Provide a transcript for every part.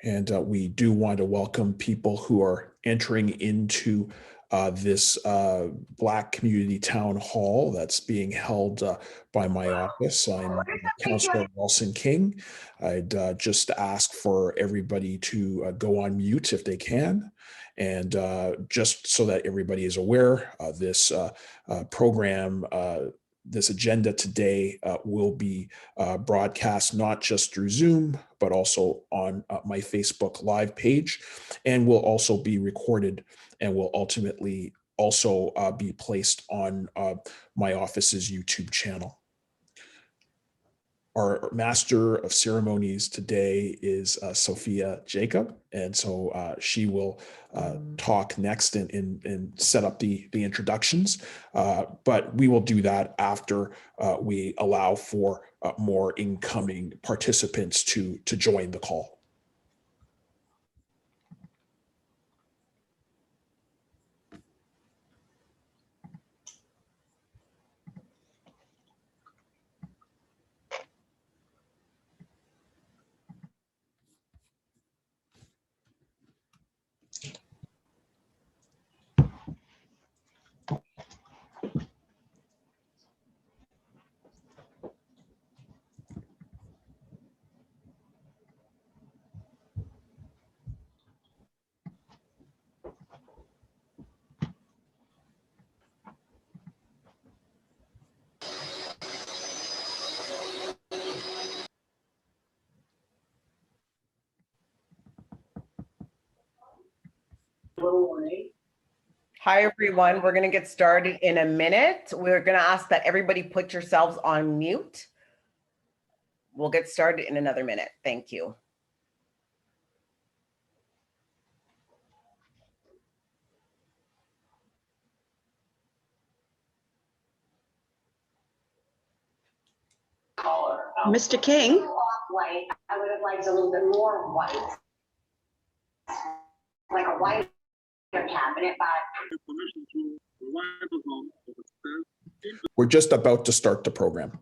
And we do want to welcome people who are entering into this Black Community Town Hall that's being held by my office. I'm Councillor Rawlson King. I'd just ask for everybody to go on mute if they can. And just so that everybody is aware, this program, this agenda today will be broadcast not just through Zoom, but also on my Facebook Live page, and will also be recorded and will ultimately also be placed on my office's YouTube channel. Our Master of Ceremonies today is Sophia Jacob, and so she will talk next and set up the introductions. But we will do that after we allow for more incoming participants to join the call. Hi, everyone. We're going to get started in a minute. We're going to ask that everybody put yourselves on mute. We'll get started in another minute. Thank you. Mr. King? I would have liked a little bit more white. Like a white cabinet, but We're just about to start the program.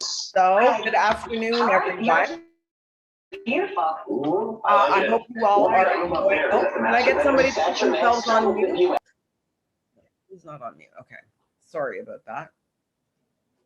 So, good afternoon, everyone. Beautiful. I hope you all are enjoying. Oh, can I get somebody to put themselves on mute? Who's not on mute? Okay. Sorry about that.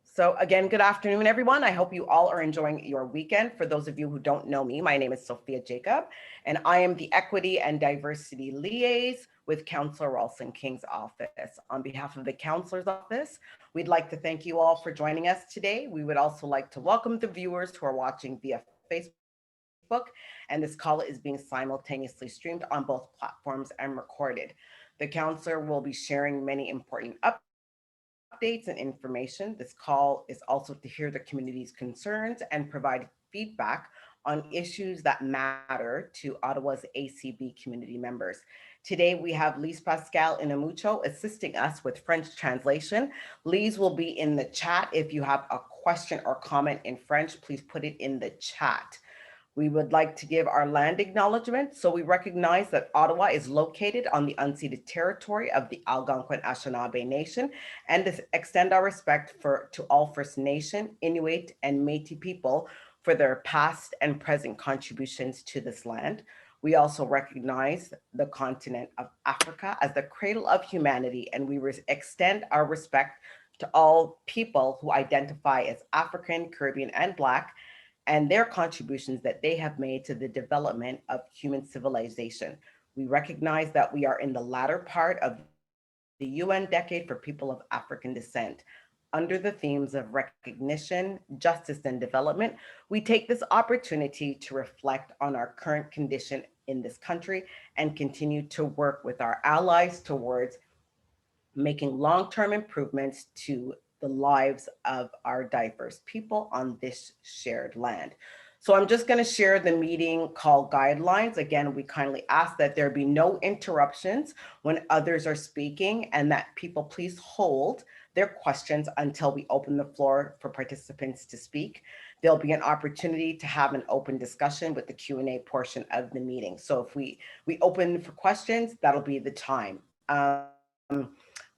So again, good afternoon, everyone. I hope you all are enjoying your weekend. For those of you who don't know me, my name is Sophia Jacob, and I am the Equity and Diversity Liaison with Councillor Rawlson King's office. On behalf of the Councillor's office, we'd like to thank you all for joining us today. We would also like to welcome the viewers who are watching via Facebook, and this call is being simultaneously streamed on both platforms and recorded. The Councillor will be sharing many important updates and information. This call is also to hear the community's concerns and provide feedback on issues that matter to Ottawa's ACB community members. Today, we have Lise Pascal Inamucho assisting us with French translation. Lise will be in the chat. If you have a question or comment in French, please put it in the chat. We would like to give our land acknowledgement. So we recognize that Ottawa is located on the unceded territory of the Algonquin-Anishinaabe Nation, and to extend our respect to all First Nation, Inuit, and Métis people for their past and present contributions to this land. We also recognize the continent of Africa as the cradle of humanity, and we extend our respect to all people who identify as African, Caribbean, and Black, and their contributions that they have made to the development of human civilization. We recognize that we are in the latter part of the UN Decade for People of African Descent. Under the themes of recognition, justice, and development, we take this opportunity to reflect on our current condition in this country and continue to work with our allies towards making long-term improvements to the lives of our diverse people on this shared land. So I'm just going to share the meeting call guidelines. Again, we kindly ask that there be no interruptions when others are speaking, and that people please hold their questions until we open the floor for participants to speak. There'll be an opportunity to have an open discussion with the Q&A portion of the meeting. So if we open for questions, that'll be the time.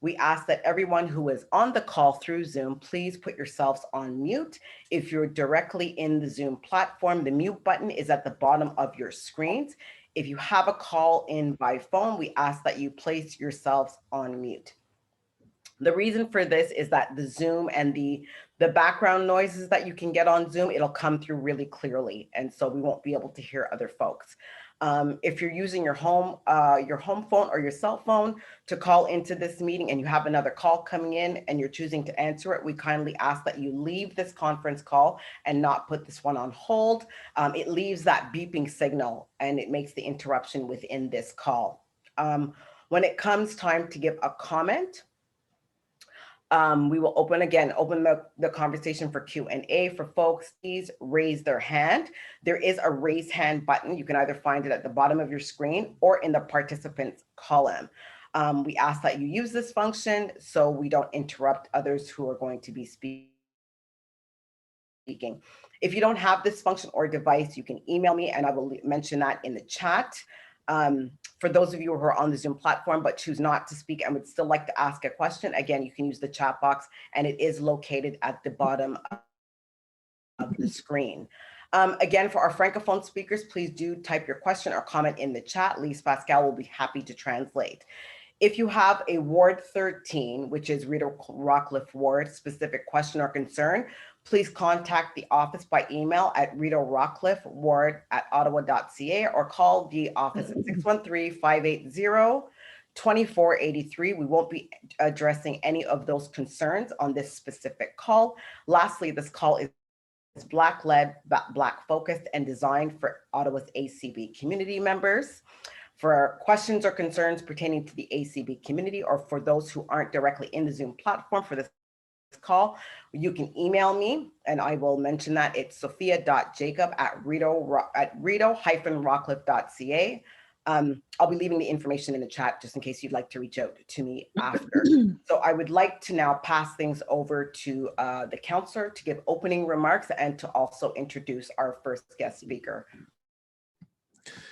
We ask that everyone who is on the call through Zoom, please put yourselves on mute. If you're directly in the Zoom platform, the mute button is at the bottom of your screens. If you have a call in by phone, we ask that you place yourselves on mute. The reason for this is that the Zoom and the background noises that you can get on Zoom, it'll come through really clearly. And so we won't be able to hear other folks. If you're using your home phone or your cell phone to call into this meeting and you have another call coming in and you're choosing to answer it, we kindly ask that you leave this conference call and not put this one on hold. It leaves that beeping signal and it makes the interruption within this call. When it comes time to give a comment, we will open the conversation for Q&A for folks. Please raise their hand. There is a raise hand button. You can either find it at the bottom of your screen or in the participants column. We ask that you use this function so we don't interrupt others who are going to be speaking. If you don't have this function or device, you can email me and I will mention that in the chat. For those of you who are on the Zoom platform but choose not to speak and would still like to ask a question, again, you can use the chat box and it is located at the bottom of the screen. Again, for our Francophone speakers, please do type your question or comment in the chat. Lise Pascal will be happy to translate. If you have a Ward 13, which is Rideau Rockcliffe Ward specific question or concern, please contact the office by email at Rideau Rockcliffe Ward at ottawa.ca or call the office at 613-580-2483. We won't be addressing any of those concerns on this specific call. Lastly, this call is Black-led, Black-focused, and designed for Ottawa's ACB community members. For questions or concerns pertaining to the ACB community or for those who aren't directly in the Zoom platform for this call, you can email me and I will mention that it's sophia.jacob@rideau-rockcliffe.ca. I'll be leaving the information in the chat just in case you'd like to reach out to me after. So I would like to now pass things over to the councillor to give opening remarks and to also introduce our first guest speaker.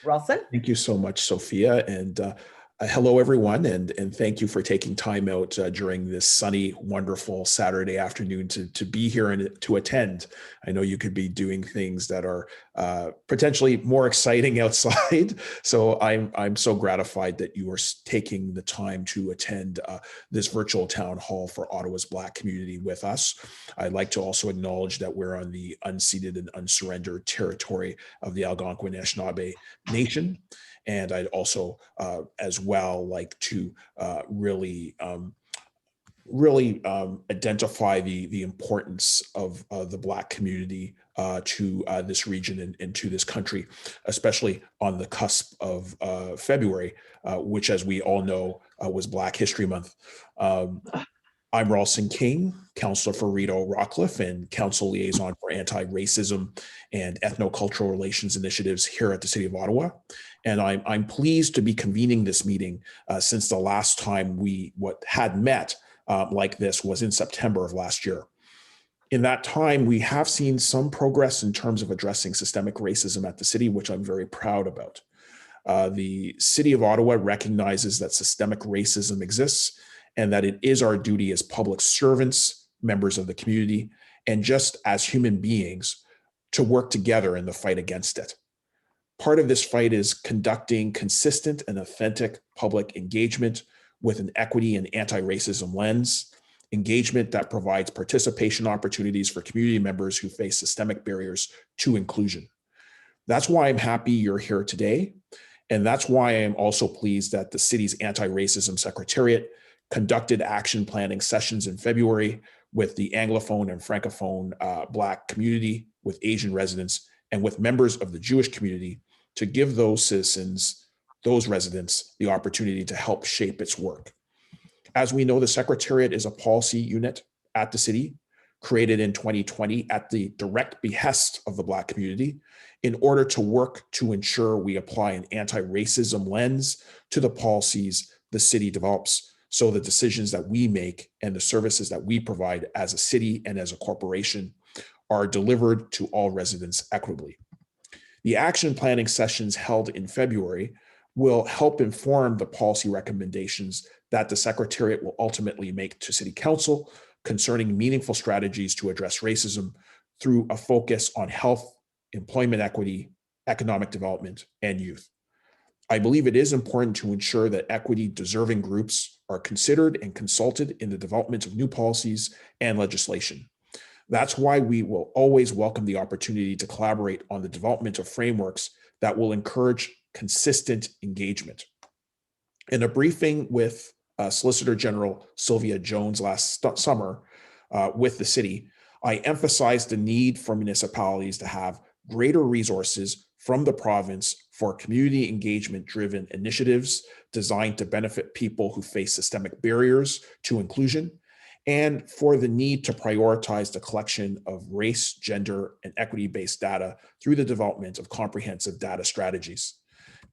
Rawlson. Thank you so much, Sophia. And hello, everyone. And thank you for taking time out during this sunny, wonderful Saturday afternoon to be here and to attend. I know you could be doing things that are potentially more exciting outside. So I'm so gratified that you are taking the time to attend this virtual town hall for Ottawa's Black community with us. I'd like to also acknowledge that we're on the unceded and unsurrendered territory of the Algonquin Anishinaabe Nation. And I'd also, as well, like to really identify the importance of the Black community to this region and to this country, especially on the cusp of February, which, as we all know, was Black History Month. I'm Rawlson King, Councillor for Rideau Rockcliffe and Council Liaison for Anti-Racism and Ethnocultural Relations Initiatives here at the City of Ottawa. And I'm pleased to be convening this meeting since the last time we had met like this was in September of last year. In that time, we have seen some progress in terms of addressing systemic racism at the city, which I'm very proud about. The City of Ottawa recognizes that systemic racism exists and that it is our duty as public servants, members of the community, and just as human beings to work together in the fight against it. Part of this fight is conducting consistent and authentic public engagement with an equity and anti-racism lens, engagement that provides participation opportunities for community members who face systemic barriers to inclusion. That's why I'm happy you're here today. And that's why I'm also pleased that the city's anti-racism secretariat conducted action planning sessions in February with the Anglophone and Francophone Black community, with Asian residents, and with members of the Jewish community to give those citizens, those residents, the opportunity to help shape its work. As we know, the Secretariat is a policy unit at the city, created in 2020 at the direct behest of the Black community in order to work to ensure we apply an anti-racism lens to the policies the city develops, so the decisions that we make and the services that we provide as a city and as a corporation are delivered to all residents equitably. The action planning sessions held in February will help inform the policy recommendations that the Secretariat will ultimately make to City Council concerning meaningful strategies to address racism through a focus on health, employment equity, economic development, and youth. I believe it is important to ensure that equity-deserving groups are considered and consulted in the development of new policies and legislation. That's why we will always welcome the opportunity to collaborate on the development of frameworks that will encourage consistent engagement. In a briefing with Solicitor General Sylvia Jones last summer with the city, I emphasized the need for municipalities to have greater resources from the province for community engagement-driven initiatives designed to benefit people who face systemic barriers to inclusion, and for the need to prioritize the collection of race, gender, and equity-based data through the development of comprehensive data strategies.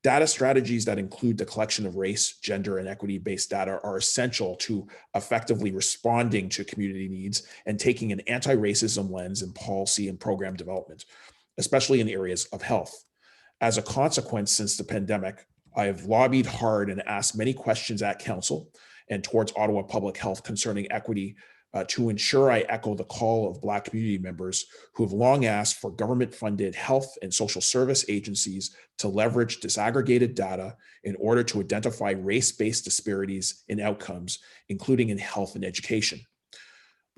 Data strategies that include the collection of race, gender, and equity-based data are essential to effectively responding to community needs and taking an anti-racism lens in policy and program development, especially in areas of health. As a consequence, since the pandemic, I have lobbied hard and asked many questions at Council and towards Ottawa Public Health concerning equity to ensure I echo the call of Black community members who have long asked for government-funded health and social service agencies to leverage disaggregated data in order to identify race-based disparities in outcomes, including in health and education.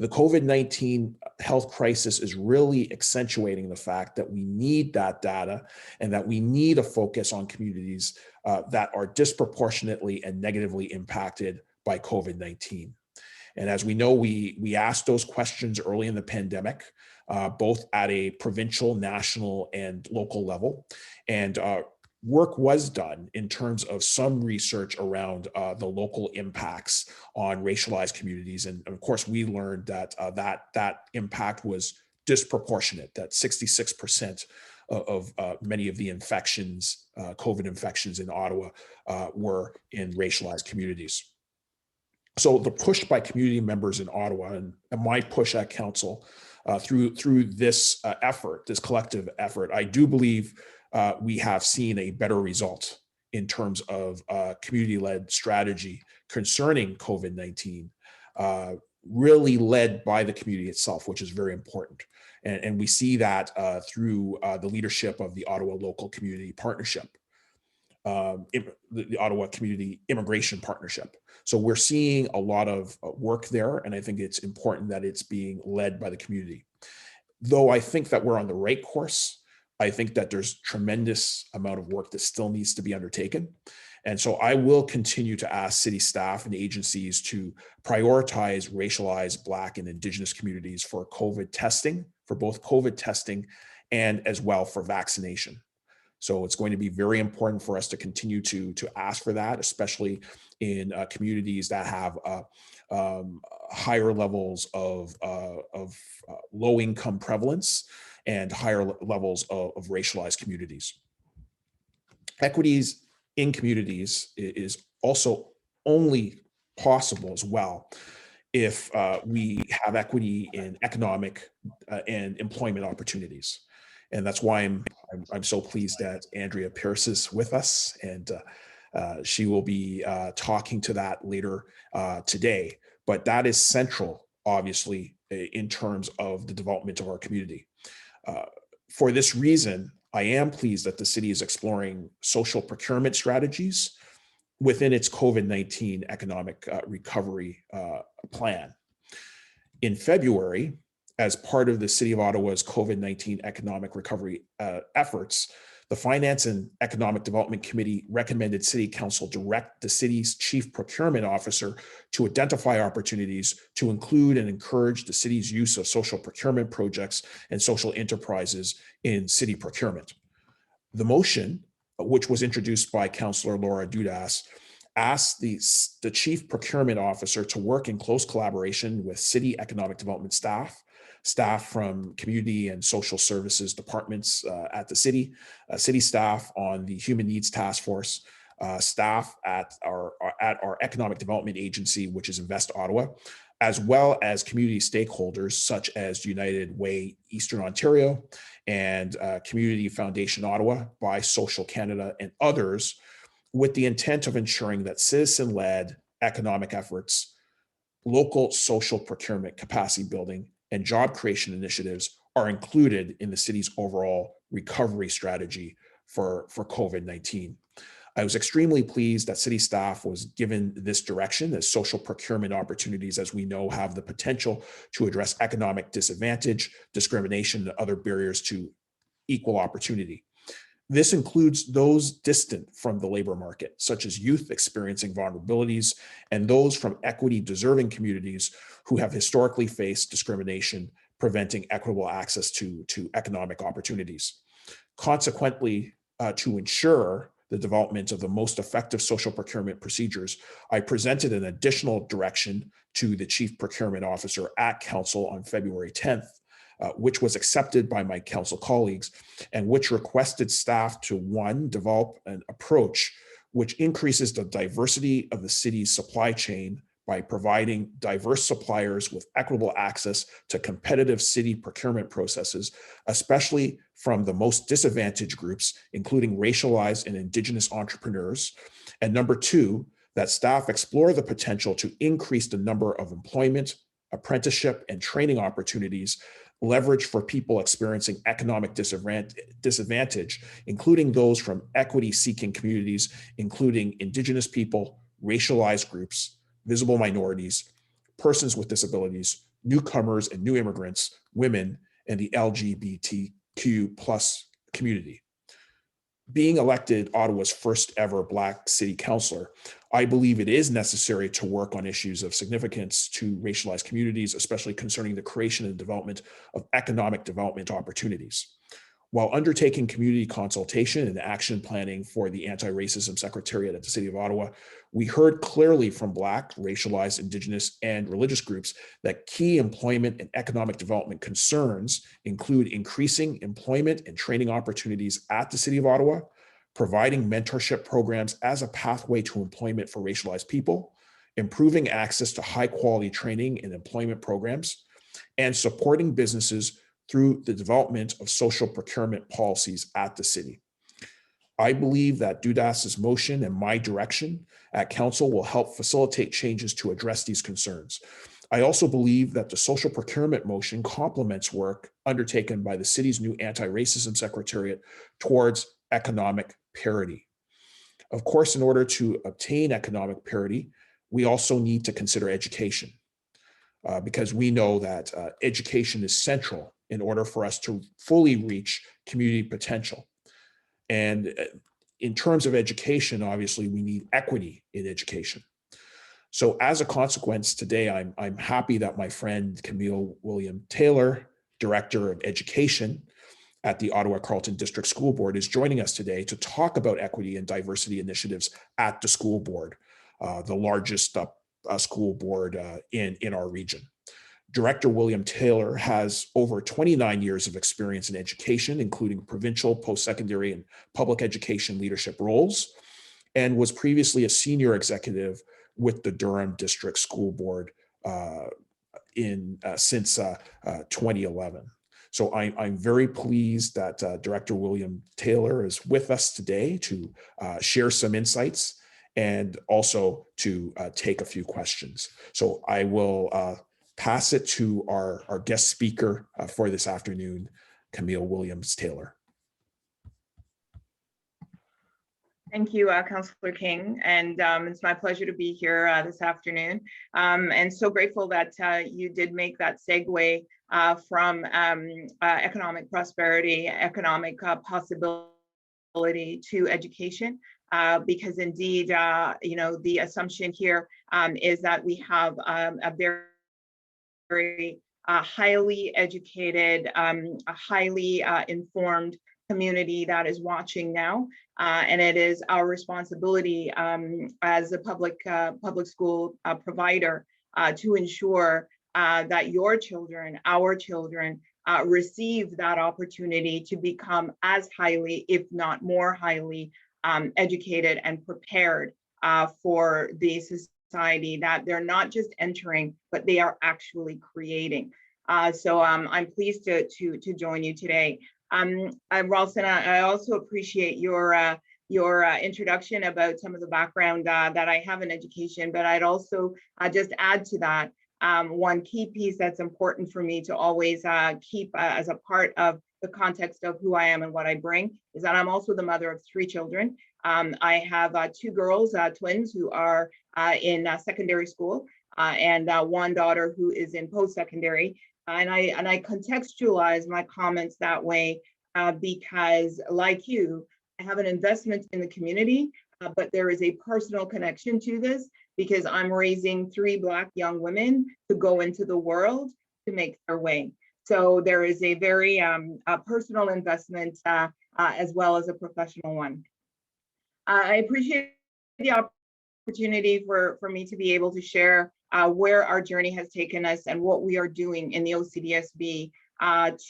The COVID-19 health crisis is really accentuating the fact that we need that data and that we need a focus on communities that are disproportionately and negatively impacted by COVID-19. And as we know, we asked those questions early in the pandemic, both at a provincial, national, and local level. And work was done in terms of some research around the local impacts on racialized communities. And of course, we learned that that impact was disproportionate, that 66% of many of the infections, COVID infections in Ottawa were in racialized communities. So the push by community members in Ottawa and my push at Council through this effort, this collective effort, I do believe we have seen a better result in terms of community-led strategy concerning COVID-19, really led by the community itself, which is very important. And we see that through the leadership of the Ottawa Local Community Partnership, the Ottawa Community Immigration Partnership. So we're seeing a lot of work there, and I think it's important that it's being led by the community. Though I think that we're on the right course, I think that there's tremendous amount of work that still needs to be undertaken. And so I will continue to ask city staff and agencies to prioritize racialized Black and Indigenous communities for COVID testing, for both COVID testing and as well for vaccination. So it's going to be very important for us to continue to ask for that, especially in communities that have higher levels of low income prevalence and higher levels of racialized communities. Equities in communities is also only possible as well if we have equity in economic and employment opportunities. And that's why I'm so pleased that Andrea Pierce is with us, and she will be talking to that later today. But that is central, obviously, in terms of the development of our community. For this reason, I am pleased that the city is exploring social procurement strategies within its COVID-19 economic recovery plan. In February, as part of the City of Ottawa's COVID-19 economic recovery efforts, the Finance and Economic Development Committee recommended City Council direct the city's chief procurement officer to identify opportunities to include and encourage the city's use of social procurement projects and social enterprises in city procurement. The motion, which was introduced by Councillor Laura Dudas, asked the chief procurement officer to work in close collaboration with city economic development staff from community and social services departments at the city, city staff on the human needs task force, staff at our economic development agency, which is Invest Ottawa, as well as community stakeholders such as United Way Eastern Ontario and Community Foundation Ottawa, by Social Canada and others, with the intent of ensuring that citizen-led economic efforts, local social procurement capacity building, and job creation initiatives are included in the city's overall recovery strategy for COVID-19. I was extremely pleased that city staff was given this direction, as social procurement opportunities, as we know, have the potential to address economic disadvantage, discrimination, and other barriers to equal opportunity. This includes those distant from the labor market, such as youth experiencing vulnerabilities, and those from equity-deserving communities who have historically faced discrimination, preventing equitable access to economic opportunities. Consequently, to ensure the development of the most effective social procurement procedures, I presented an additional direction to the Chief Procurement Officer at Council on February 10th, which was accepted by my council colleagues, and which requested staff to, one, develop an approach which increases the diversity of the city's supply chain by providing diverse suppliers with equitable access to competitive city procurement processes, especially from the most disadvantaged groups, including racialized and Indigenous entrepreneurs. And number two, that staff explore the potential to increase the number of employment, apprenticeship, and training opportunities leverage for people experiencing economic disadvantage, including those from equity-seeking communities, including Indigenous people, racialized groups, visible minorities, persons with disabilities, newcomers and new immigrants, women, and the LGBTQ plus community. Being elected Ottawa's first ever Black city councillor, I believe it is necessary to work on issues of significance to racialized communities, especially concerning the creation and development of economic development opportunities. While undertaking community consultation and action planning for the Anti-Racism Secretariat at the City of Ottawa, we heard clearly from Black, racialized, Indigenous, and religious groups that key employment and economic development concerns include increasing employment and training opportunities at the City of Ottawa, providing mentorship programs as a pathway to employment for racialized people, improving access to high-quality training and employment programs, and supporting businesses through the development of social procurement policies at the city. I believe that Dudas's motion and my direction at council will help facilitate changes to address these concerns. I also believe that the social procurement motion complements work undertaken by the city's new Anti-Racism Secretariat towards economic parity. Of course, in order to obtain economic parity, we also need to consider education, because we know that education is central in order for us to fully reach community potential. And in terms of education, obviously, we need equity in education. So as a consequence, today, I'm happy that my friend Camille William Taylor, Director of Education at the Ottawa-Carleton District School Board, is joining us today to talk about equity and diversity initiatives at the school board, the largest school board in our region. Director William Taylor has over 29 years of experience in education, including provincial, post-secondary, and public education leadership roles, and was previously a senior executive with the Durham District School Board since 2011. So I'm very pleased that Director William Taylor is with us today to share some insights and also to take a few questions. So I will pass it to our guest speaker for this afternoon, Camille Williams Taylor. Thank you, Councillor King, and it's my pleasure to be here this afternoon, and so grateful that you did make that segue from economic prosperity, economic possibility to education, because indeed, you know, the assumption here is that we have a very highly educated, highly informed community that is watching now, and it is our responsibility as a public school provider to ensure that your children, our children, receive that opportunity to become as highly, if not more highly, educated and prepared for the society that they're not just entering, but they are actually creating. So I'm pleased to join you today. Rawlson, I also appreciate your your introduction about some of the background that I have in education, but I'd also just add to that one key piece that's important for me to always keep as a part of the context of who I am and what I bring is that I'm also the mother of 3 children. I have 2 girls, twins, who are in secondary school, and 1 daughter who is in post-secondary. And I contextualize my comments that way because, like you, I have an investment in the community, but there is a personal connection to this because I'm raising 3 Black young women to go into the world to make their way. So there is a very personal investment as well as a professional one. I appreciate the opportunity for me to be able to share where our journey has taken us and what we are doing in the OCDSB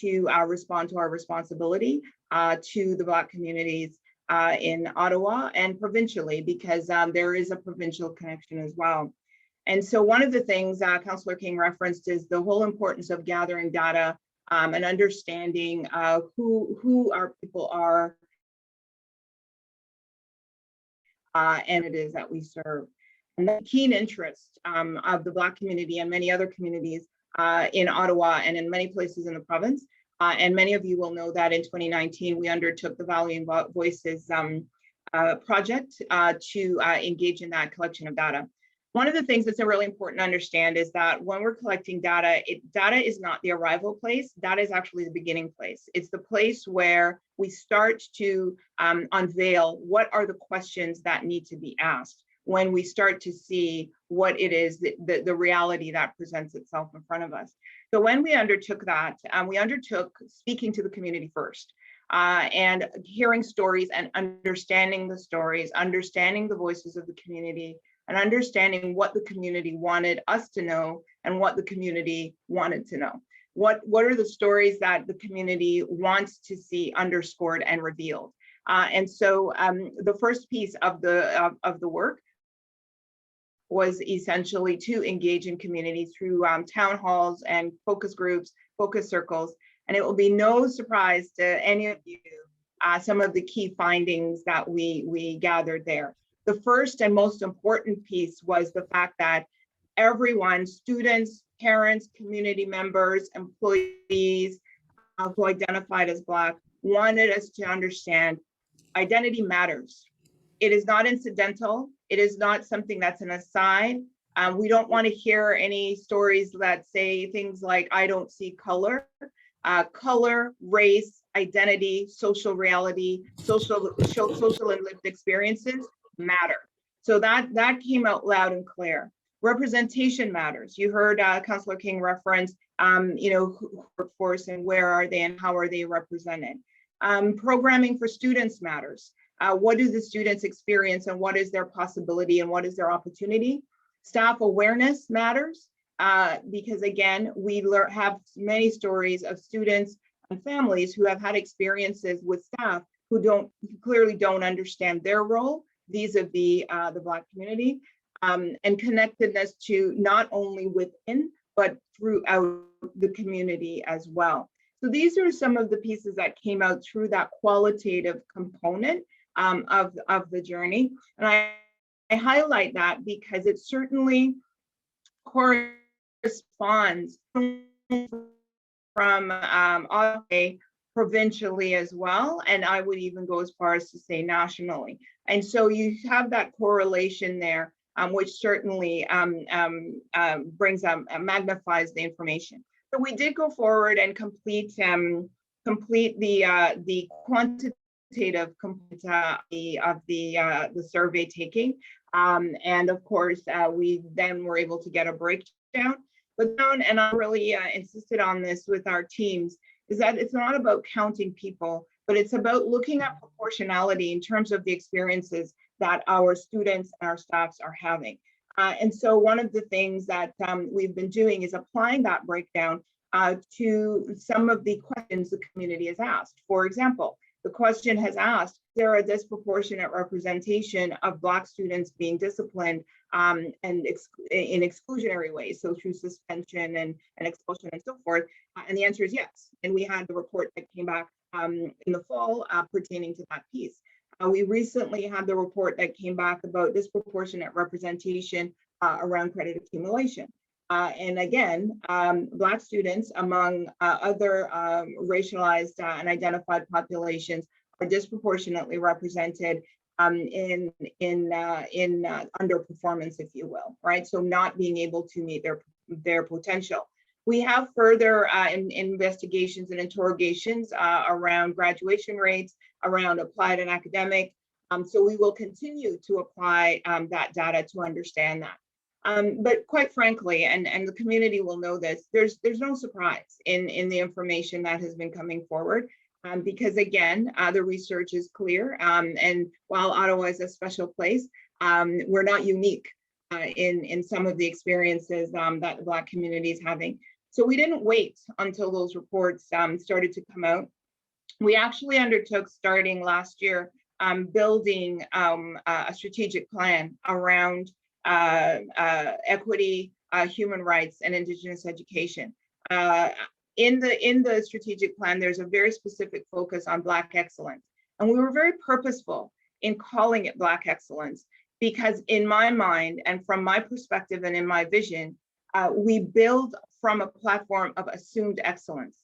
to respond to our responsibility to the Black communities in Ottawa and provincially, because there is a provincial connection as well. And so one of the things Councillor King referenced is the whole importance of gathering data and understanding who our people are and it is that we serve. And the keen interest of the Black community and many other communities in Ottawa and in many places in the province. And many of you will know that in 2019, we undertook the Valuing Voices project to engage in that collection of data. One of the things that's really important to understand is that when we're collecting data, data is not the arrival place, data is actually the beginning place. It's the place where we start to unveil what are the questions that need to be asked when we start to see what it is, the reality that presents itself in front of us. So when we undertook that, we undertook speaking to the community first and hearing stories and understanding the stories, understanding the voices of the community, and understanding what the community wanted us to know and what the community wanted to know. What are the stories that the community wants to see underscored and revealed? And so the first piece of the work was essentially to engage in community through town halls and focus groups, focus circles. And it will be no surprise to any of you some of the key findings that we gathered there. The first and most important piece was the fact that everyone, students, parents, community members, employees who identified as Black, wanted us to understand identity matters. It is not incidental. It is not something that's an aside. We don't want to hear any stories that say things like, I don't see color. Color, race, identity, social reality, social and lived experiences matter. So that came out loud and clear. Representation matters. You heard Councillor King reference, workforce and where are they and how are they represented. Programming for students matters. What do the students experience and what is their possibility and what is their opportunity? Staff awareness matters because again, we have many stories of students and families who have had experiences with staff who clearly don't understand their role vis-a-vis the Black community, and connectedness to not only within, but throughout the community as well. So these are some of the pieces that came out through that qualitative component of the journey. And I highlight that because it certainly corresponds from Ottawa provincially as well, and I would even go as far as to say nationally. And so you have that correlation there, which certainly magnifies the information. So we did go forward and complete the quantitative of the survey taking, and of course we then were able to get a breakdown. And I really insisted on this with our teams, is that it's not about counting people, but it's about looking at proportionality in terms of the experiences that our students and our staffs are having. And so one of the things that we've been doing is applying that breakdown to some of the questions the community has asked. For example, the question has asked, is there a disproportionate representation of Black students being disciplined and in exclusionary ways, so through suspension and expulsion and so forth? And the answer is yes. And we had the report that came back in the fall pertaining to that piece. We recently had the report that came back about disproportionate representation around credit accumulation. And again, Black students among other racialized and identified populations are disproportionately represented in underperformance, if you will, right? So not being able to meet their potential. We have further investigations and interrogations around graduation rates, around applied and academic. So we will continue to apply that data to understand that. But quite frankly, and the community will know this, there's no surprise in the information that has been coming forward. Because again, the research is clear. And while Ottawa is a special place, we're not unique in some of the experiences that the Black community is having. So we didn't wait until those reports started to come out. We actually undertook, starting last year, building a strategic plan around equity, human rights, and Indigenous education. In the strategic plan, there's a very specific focus on Black excellence. And we were very purposeful in calling it Black excellence, because in my mind, and from my perspective and in my vision, we build from a platform of assumed excellence.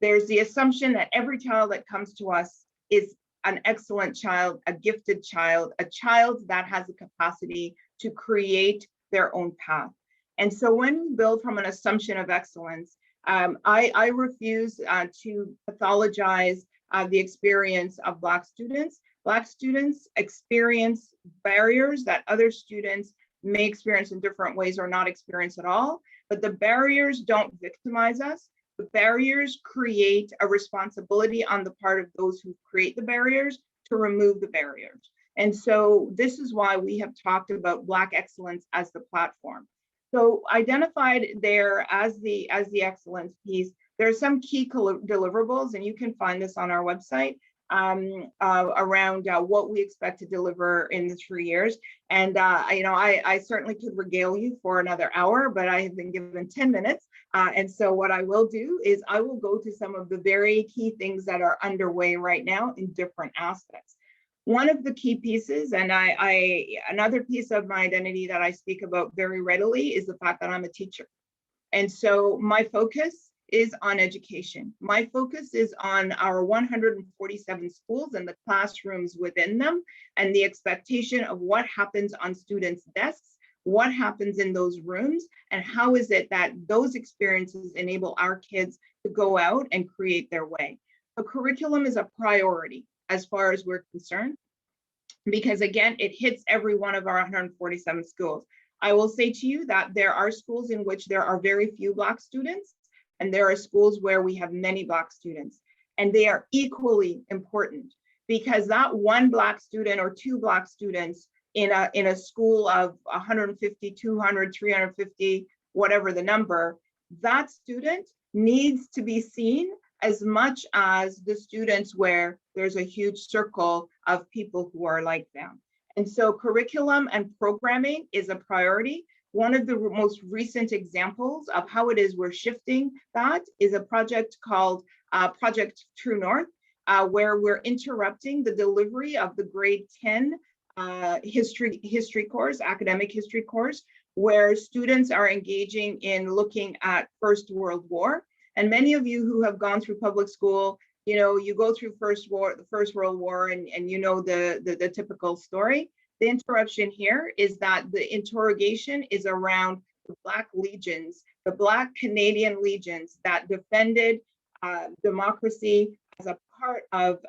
There's the assumption that every child that comes to us is an excellent child, a gifted child, a child that has the capacity to create their own path. And so when we build from an assumption of excellence, I refuse to pathologize the experience of Black students. Black students experience barriers that other students may experience in different ways or not experience at all, but the barriers don't victimize us. The barriers create a responsibility on the part of those who create the barriers to remove the barriers. And so this is why we have talked about Black excellence as the platform. So identified there as the excellence piece, there are some key deliverables, and you can find this on our website, around what we expect to deliver in the 3 years. And I certainly could regale you for another hour, but I have been given 10 minutes. And so what I will do is I will go to some of the very key things that are underway right now in different aspects. One of the key pieces, and another piece of my identity that I speak about very readily, is the fact that I'm a teacher. And so my focus is on education. My focus is on our 147 schools and the classrooms within them, and the expectation of what happens on students' desks, what happens in those rooms, and how is it that those experiences enable our kids to go out and create their way. The curriculum is a priority as far as we're concerned, because again, it hits every one of our 147 schools. I will say to you that there are schools in which there are very few Black students, and there are schools where we have many Black students, and they are equally important, because that one Black student or two Black students in a school of 150, 200, 350, whatever the number, that student needs to be seen as much as the students where there's a huge circle of people who are like them. And so curriculum and programming is a priority. One of the most recent examples of how it is we're shifting that is a project called Project True North, where we're interrupting the delivery of the grade 10 history course, academic history course, where students are engaging in looking at First World War. And many of you who have gone through public school, you know, you go through the First World War, and you know the typical story. The interruption here is that the interrogation is around the Black legions, the Black Canadian legions that defended democracy as a part of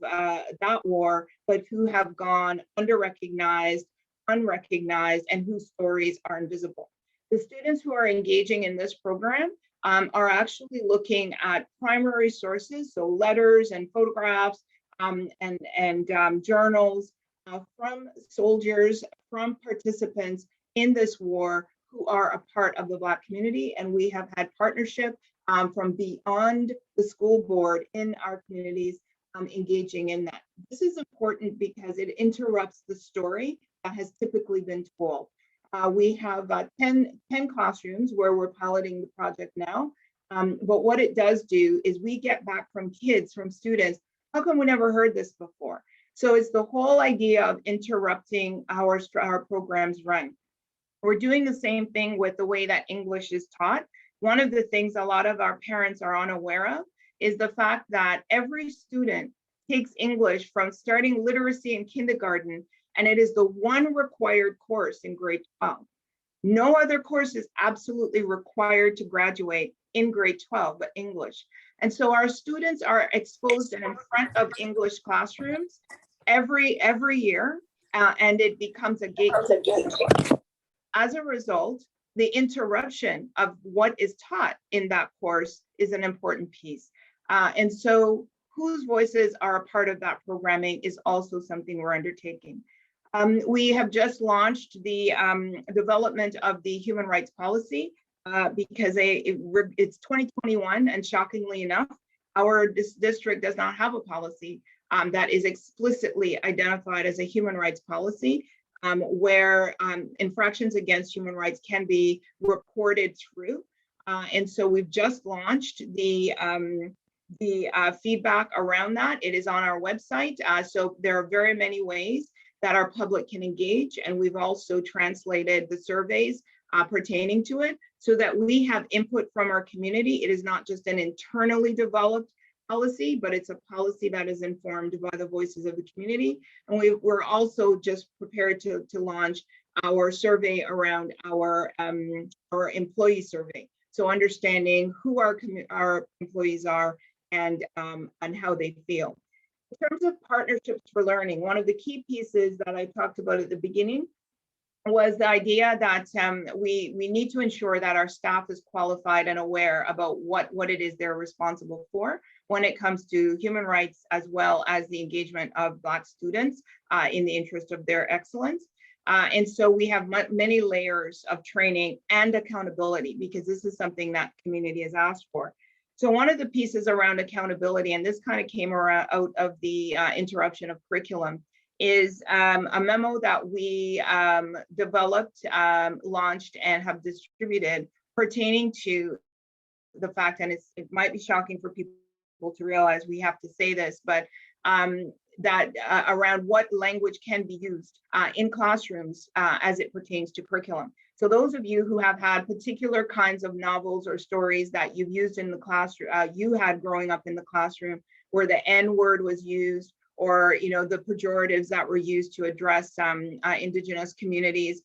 that war, but who have gone under-recognized, unrecognized, and whose stories are invisible. The students who are engaging in this program are actually looking at primary sources, so letters and photographs and journals from soldiers, from participants in this war who are a part of the Black community. And we have had partnership from beyond the school board in our communities engaging in that. This is important because it interrupts the story that has typically been told. We have 10 classrooms where we're piloting the project now. But what it does do is we get back from kids, from students, How come we never heard this before? So it's the whole idea of interrupting our programs run. We're doing the same thing with the way that English is taught. One of the things a lot of our parents are unaware of is the fact that every student takes English from starting literacy in kindergarten, and it is the one required course in grade 12. No other course is absolutely required to graduate in grade 12, but English. And so our students are exposed and in front of English classrooms every year, and it becomes a gatekeeper. As a result, the interruption of what is taught in that course is an important piece. And so whose voices are a part of that programming is also something we're undertaking. We have just launched the development of the human rights policy because it's 2021, and shockingly enough, our district does not have a policy that is explicitly identified as a human rights policy, where infractions against human rights can be reported through. And so we've just launched the feedback around that. It is on our website. So there are very many ways that our public can engage. And we've also translated the surveys pertaining to it so that we have input from our community. It is not just an internally developed policy, but it's a policy that is informed by the voices of the community. And we're also just prepared to launch our survey around our employee survey. So understanding who our employees are and how they feel. In terms of partnerships for learning, one of the key pieces that I talked about at the beginning was the idea that we need to ensure that our staff is qualified and aware about what it is they're responsible for when it comes to human rights, as well as the engagement of Black students in the interest of their excellence. And so we have many layers of training and accountability, because this is something that community has asked for. So one of the pieces around accountability, and this kind of came out of the interruption of curriculum, is a memo that we developed, launched, and have distributed pertaining to the fact, and it might be shocking for people to realize we have to say this, but that around what language can be used in classrooms as it pertains to curriculum. So those of you who have had particular kinds of novels or stories that you've used in the classroom, you had growing up in the classroom, where the N word was used, or the pejoratives that were used to address Indigenous communities,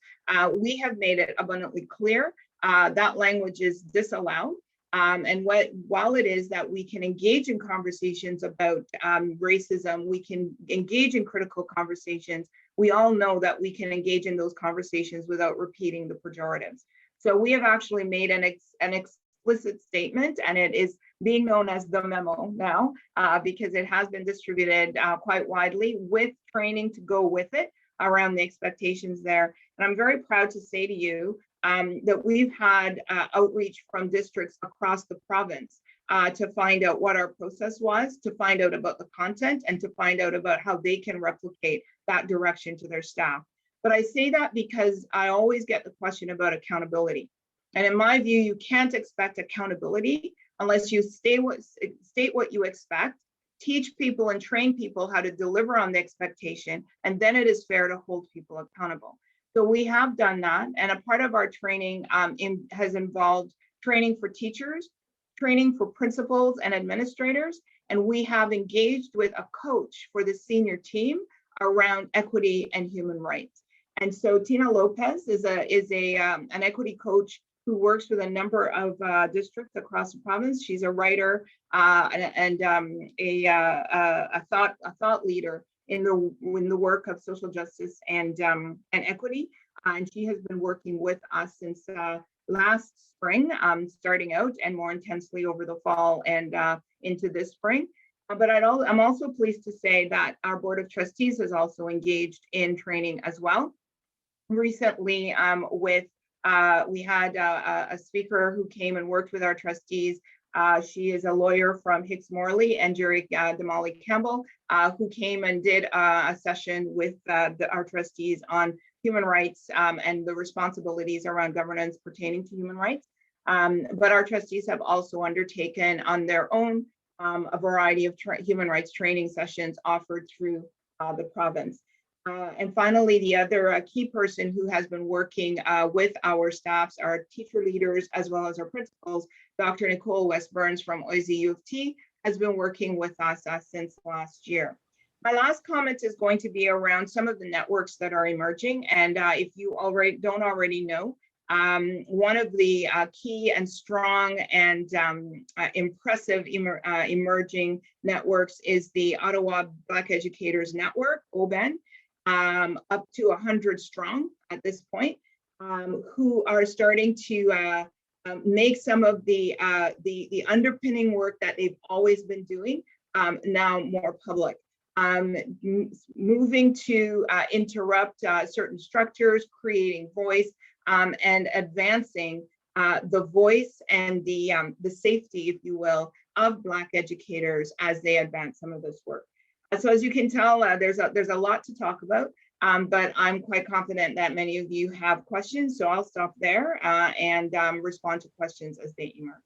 we have made it abundantly clear that language is disallowed. And while it is that we can engage in conversations about racism, we can engage in critical conversations, we all know that we can engage in those conversations without repeating the pejoratives. So we have actually made an explicit statement, and it is being known as the memo now, because it has been distributed quite widely with training to go with it around the expectations there. And I'm very proud to say to you that we've had outreach from districts across the province to find out what our process was, to find out about the content, and to find out about how they can replicate that direction to their staff. But I say that because I always get the question about accountability. And in my view, you can't expect accountability unless you state what you expect, teach people and train people how to deliver on the expectation, and then it is fair to hold people accountable. So we have done that, and a part of our training has involved training for teachers, training for principals and administrators, and we have engaged with a coach for the senior team around equity and human rights. And so Tina Lopez is an equity coach who works with a number of districts across the province. She's a writer and a thought leader in the work of social justice and equity. And she has been working with us since last spring, starting out, and more intensely over the fall and into this spring. But I'm also pleased to say that our Board of Trustees has also engaged in training as well. Recently, we had a speaker who came and worked with our trustees. She is a lawyer from Hicks Morley, and Jerry Damali Campbell, who came and did a session with our trustees on human rights and the responsibilities around governance pertaining to human rights. But our trustees have also undertaken on their own a variety of human rights training sessions offered through the province. And finally, the other key person who has been working with our staffs, our teacher leaders, as well as our principals, Dr. Nicole West-Burns from OISE U of T, has been working with us since last year. My last comment is going to be around some of the networks that are emerging. And if you don't already know, one of the key and strong and impressive emerging networks is the Ottawa Black Educators Network, OBEN, up to 100 strong at this point, who are starting to make some of the underpinning work that they've always been doing now more public. Moving to interrupt certain structures, creating voice, and advancing the voice and the safety, if you will, of Black educators as they advance some of this work. So as you can tell, there's a lot to talk about, but I'm quite confident that many of you have questions, so I'll stop there and respond to questions as they emerge.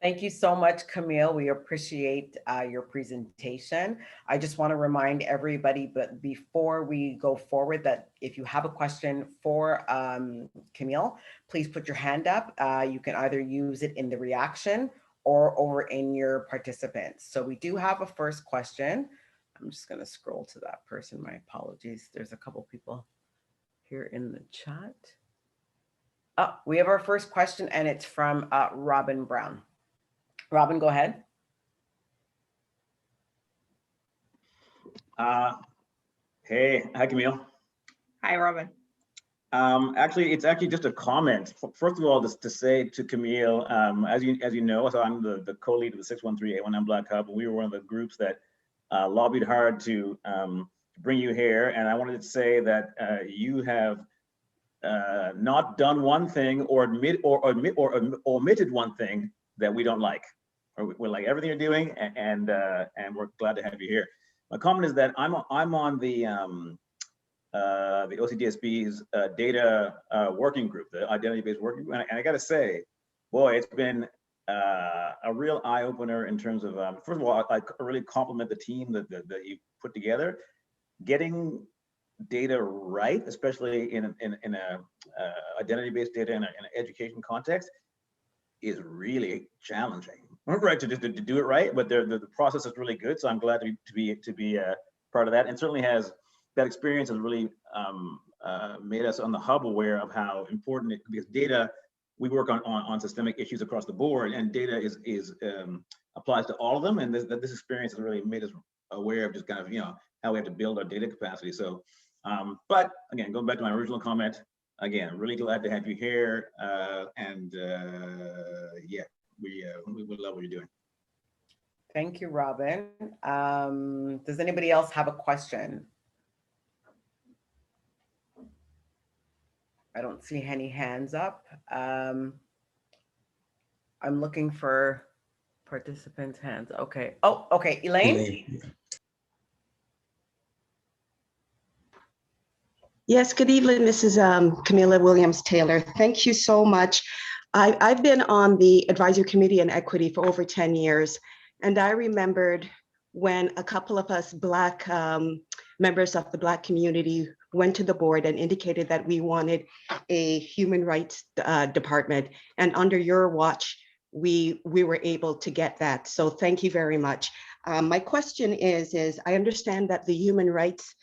Thank you so much, Camille. We appreciate your presentation. I just want to remind everybody, but before we go forward, that if you have a question for Camille, please put your hand up. You can either use it in the reaction or over in your participants. So we do have a first question. I'm just going to scroll to that person. My apologies. There's a couple people here in the chat. Oh, we have our first question, and it's from Robin Brown. Robin, go ahead. Hey, hi, Camille. Hi, Robin. Actually, it's actually just a comment. First of all, just to say to Camille, as you know, so I'm the co-lead of the 613-819 Black Hub, and we were one of the groups that lobbied hard to bring you here. And I wanted to say that you have not done one thing or omitted one thing that we don't like. We like everything you're doing, and we're glad to have you here. My comment is that I'm on the OCDSB's data working group, the identity-based working group, and I got to say, boy, it's been a real eye opener in terms of first of all, I really compliment the team that you put together. Getting data right, especially in a identity-based data in an education context, is really challenging. Right, to do it right, but the process is really good. So I'm glad to be part of that, and certainly that experience has really made us on the hub aware of how important it, because data, we work on systemic issues across the board, and data is applies to all of them, and this experience has really made us aware of just kind of how we have to build our data capacity. So, but again, going back to my original comment, again, really glad to have you here, and yeah. We love what you're doing. Thank you, Robin. Does anybody else have a question? I don't see any hands up. I'm looking for participants' hands. Okay. Oh, okay. Elaine? Yes, good evening. This is Camilla Williams-Taylor. Thank you so much. I've been on the advisory committee on equity for over 10 years, and I remembered when a couple of us Black members of the Black community went to the board and indicated that we wanted a human rights department, and under your watch, we were able to get that. So thank you very much. My question is I understand that the human rights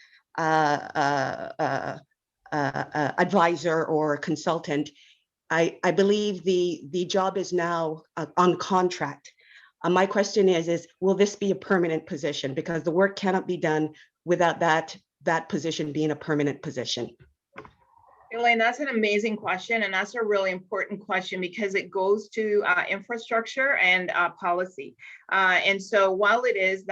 advisor or consultant, I believe the job is now on contract. My question is will this be a permanent position? Because the work cannot be done without that position being a permanent position. Elaine, that's an amazing question, and that's a really important question because it goes to infrastructure and policy. And so while it is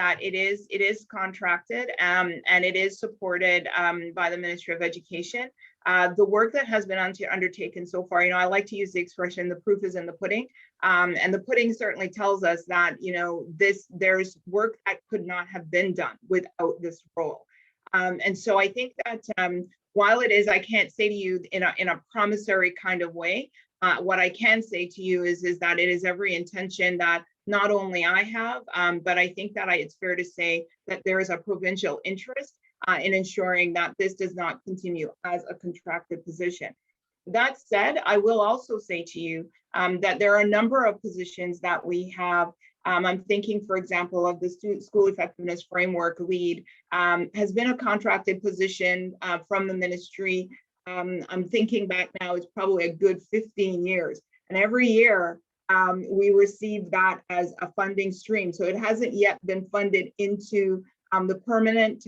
contracted and it is supported by the Ministry of Education, the work that has been undertaken so far, I like to use the expression, the proof is in the pudding. And the pudding certainly tells us that, there's work that could not have been done without this role. And so I think that while it is, I can't say to you in a promissory kind of way, what I can say to you is that it is every intention that not only I have, but I think that it's fair to say that there is a provincial interest in ensuring that this does not continue as a contracted position. That said, I will also say to you that there are a number of positions that we have. I'm thinking, for example, of the School Effectiveness Framework lead has been a contracted position from the ministry. I'm thinking back now, it's probably a good 15 years. And every year we receive that as a funding stream. So it hasn't yet been funded into the permanent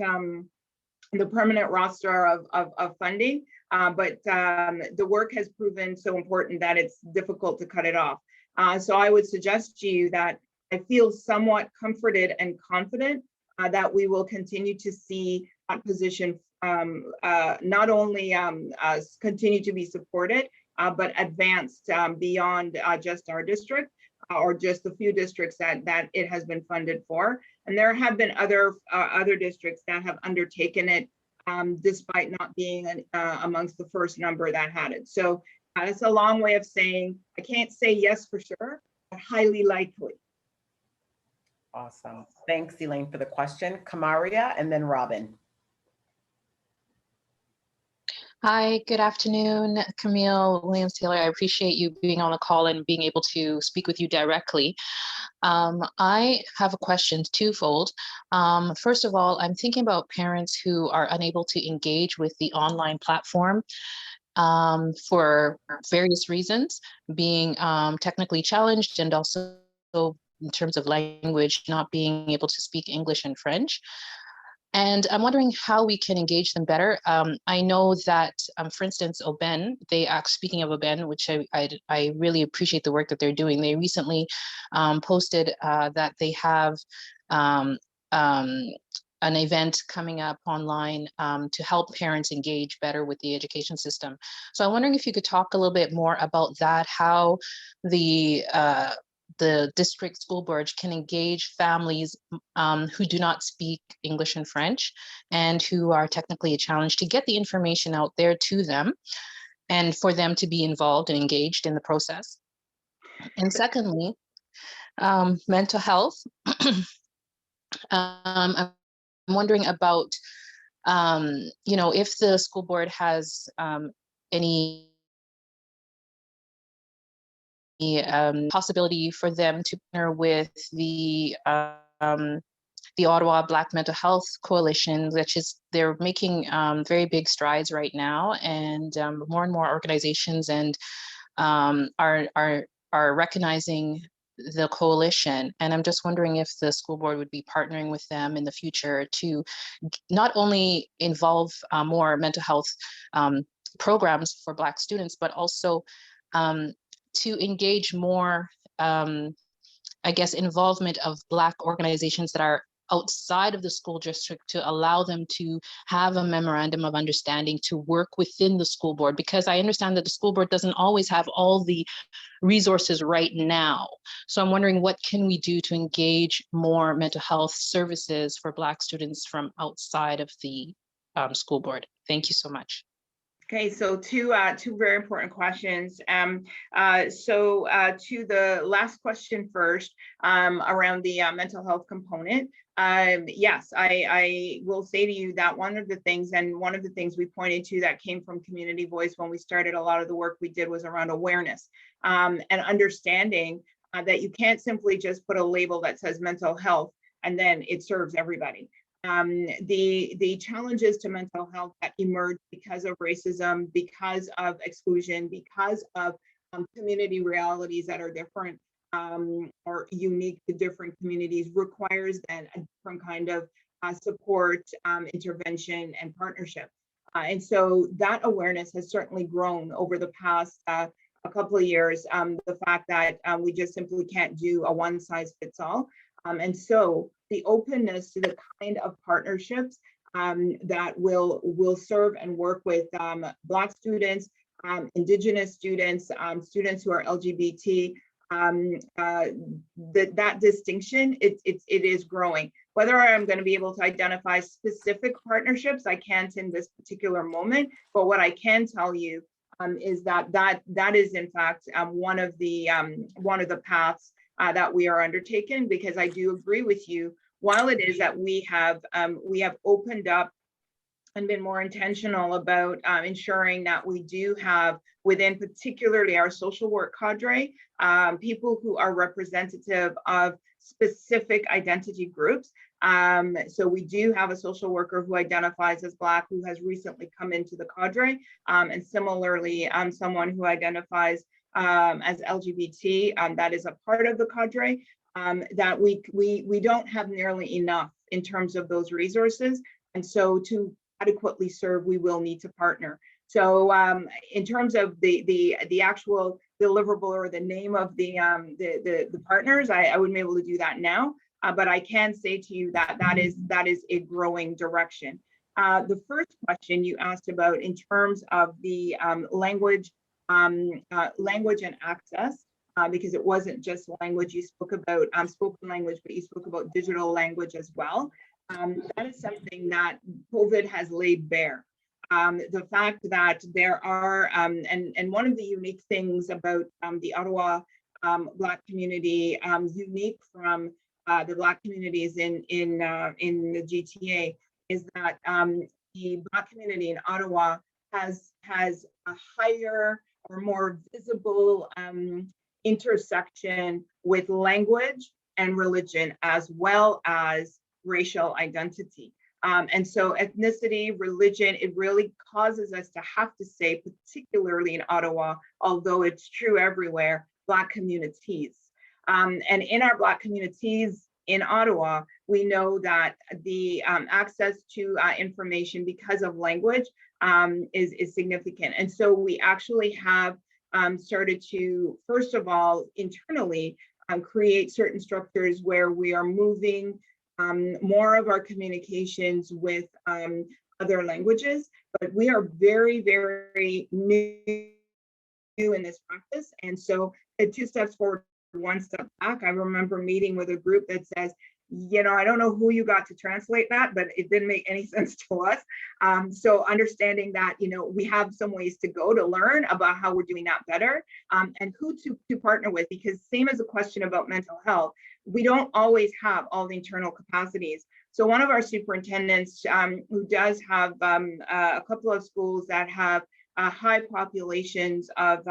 roster of funding. But the work has proven so important that it's difficult to cut it off. So I would suggest to you that I feel somewhat comforted and confident that we will continue to see that position not only continue to be supported, but advanced beyond just our district or just the few districts that it has been funded for. And there have been other districts that have undertaken it despite not being amongst the first number that had it. So that's a long way of saying, I can't say yes for sure, but highly likely. Awesome. Thanks, Elaine, for the question. Kamaria and then Robin. Hi, good afternoon, Camille, Williams-Taylor. I appreciate you being on the call and being able to speak with you directly. I have a question, twofold. First of all, I'm thinking about parents who are unable to engage with the online platform for various reasons, being technically challenged and also in terms of language, not being able to speak English and French. And I'm wondering how we can engage them better. I know that, for instance, Oben, speaking of Oben, which I really appreciate the work that they're doing. They recently posted that they have an event coming up online to help parents engage better with the education system. So I'm wondering if you could talk a little bit more about that, how the district school board can engage families who do not speak English and French and who are technically challenged to get the information out there to them and for them to be involved and engaged in the process. And secondly, mental health. I'm wondering about, if the school board has any possibility for them to partner with the Ottawa Black Mental Health Coalition, which is, they're making very big strides right now, and more and more organizations and are recognizing the coalition. And I'm just wondering if the school board would be partnering with them in the future to not only involve more mental health programs for Black students, but also to engage more, involvement of Black organizations that are outside of the school district, to allow them to have a memorandum of understanding to work within the school board, because I understand that the school board doesn't always have all the resources right now. So I'm wondering, what can we do to engage more mental health services for Black students from outside of the school board? Thank you so much. Okay, so two very important questions. To the last question first, around the mental health component. Yes, I will say to you that one of the things we pointed to that came from Community Voice when we started a lot of the work we did was around awareness and understanding that you can't simply just put a label that says mental health and then it serves everybody. The challenges to mental health that emerge because of racism, because of exclusion, because of community realities that are different or unique to different communities requires then a different kind of support, intervention, and partnership. And so that awareness has certainly grown over the past a couple of years. The fact that we just simply can't do a one size fits all. And so the openness to the kind of partnerships that will serve and work with Black students, Indigenous students, students who are LGBT, that distinction, it is growing. Whether I'm going to be able to identify specific partnerships, I can't in this particular moment, but what I can tell you is that is in fact one of the paths that we are undertaking, because I do agree with you. While it is that we have opened up and been more intentional about ensuring that we do have within particularly our social work cadre, people who are representative of specific identity groups. So we do have a social worker who identifies as Black who has recently come into the cadre, and similarly someone who identifies as LGBT that is a part of the cadre. That we don't have nearly enough in terms of those resources, and so to adequately serve, we will need to partner. So in terms of the actual deliverable or the name of the partners, I wouldn't be able to do that now, but I can say to you that that is a growing direction. The first question you asked about in terms of the language and access, because it wasn't just language, you spoke about spoken language, but you spoke about digital language as well. That is something that COVID has laid bare. The fact that there are, and one of the unique things about the Ottawa Black community, unique from the Black communities in the GTA, is that the Black community in Ottawa has a higher or more visible intersection with language and religion, as well as racial identity. And so ethnicity, religion, it really causes us to have to say, particularly in Ottawa, although it's true everywhere, Black communities. And in our Black communities in Ottawa, we know that the access to information because of language is significant. And so we actually have started to, first of all, internally create certain structures where we are moving more of our communications with other languages, but we are very, very new in this practice. And so 2 steps forward, 1 step back. I remember meeting with a group that says, you know, I don't know who you got to translate that, but it didn't make any sense to us. So understanding that, you know, we have some ways to go to learn about how we're doing that better, and who to partner with, because same as a question about mental health, we don't always have all the internal capacities. So one of our superintendents who does have a couple of schools that have high populations of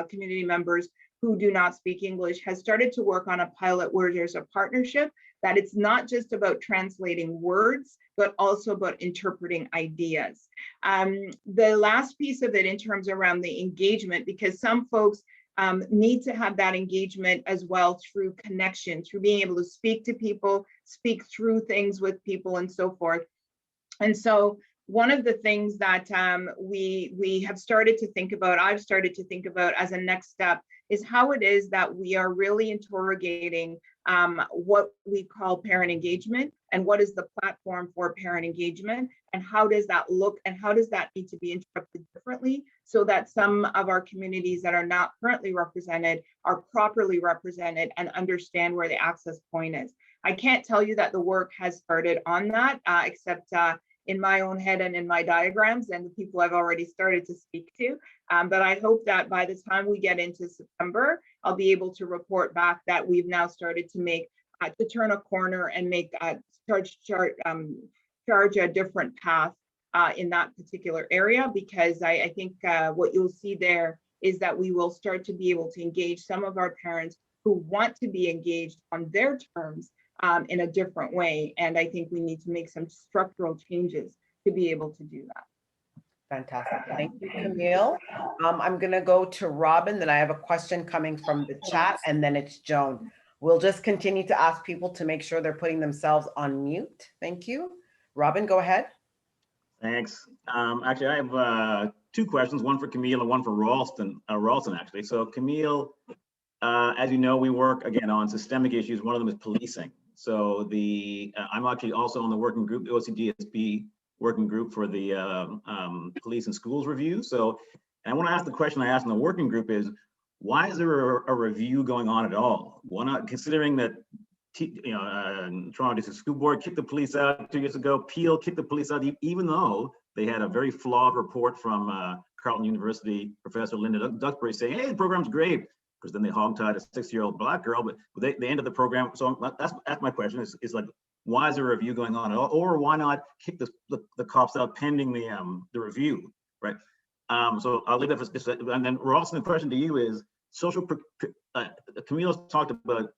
community members who do not speak English, has started to work on a pilot where there's a partnership, that it's not just about translating words, but also about interpreting ideas. The last piece of it in terms around the engagement, because some folks need to have that engagement as well through connection, through being able to speak to people, speak through things with people and so forth. And so one of the things that we have started to think about, I've started to think about as a next step, is how it is that we are really interrogating what we call parent engagement, and what is the platform for parent engagement, and how does that look, and how does that need to be interpreted differently, so that some of our communities that are not currently represented are properly represented and understand where the access point is. I can't tell you that the work has started on that, except in my own head and in my diagrams and the people I've already started to speak to. But I hope that by the time we get into September, I'll be able to report back that we've now started to make, to turn a corner and make, charge a different path in that particular area, because I think what you'll see there is that we will start to be able to engage some of our parents who want to be engaged on their terms in a different way. And I think we need to make some structural changes to be able to do that. Fantastic. Thank you, Camille. I'm going to go to Robin, then I have a question coming from the chat, and then it's Joan. We'll just continue to ask people to make sure they're putting themselves on mute. Thank you. Robin, go ahead. Thanks. Actually, I have 2 questions, one for Camille and one for Rawlson, actually. So Camille, as you know, we work again on systemic issues. One of them is policing. So I'm actually also on the working group, the OCDSB working group for the police and schools review. So I want to ask the question I asked in the working group is, why is there a review going on at all? Why not, considering that Toronto District School Board kicked the police out 2 years ago, Peel kicked the police out, even though they had a very flawed report from Carleton University professor Linda Duxbury saying, hey, the program's great, because then they hogtied a 6-year-old black girl, but they ended the program. So that's my question is like, why is there a review going on? Or why not kick the cops out pending the review, right? So I'll leave that for this. And then Rawlson, the question to you is, Camille's talked about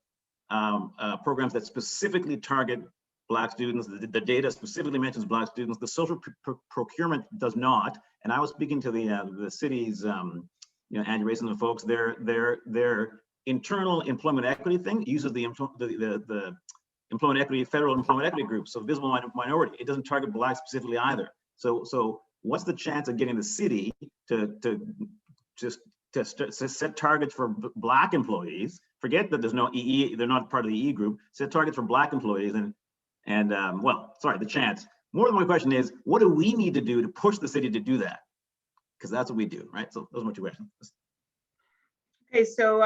programs that specifically target Black students. The data specifically mentions Black students. The social procurement does not. And I was speaking to the city's, Andrea and the folks. Their internal employment equity thing uses the employment equity, federal employment equity group. So visible minority. It doesn't target Black specifically either. So what's the chance of getting the city to set targets for Black employees? Forget that there's no EE, they're not part of the EE group. Set targets for Black employees the chance. More than my question is, what do we need to do to push the city to do that? Because that's what we do, right? So those are my 2 questions. Okay, so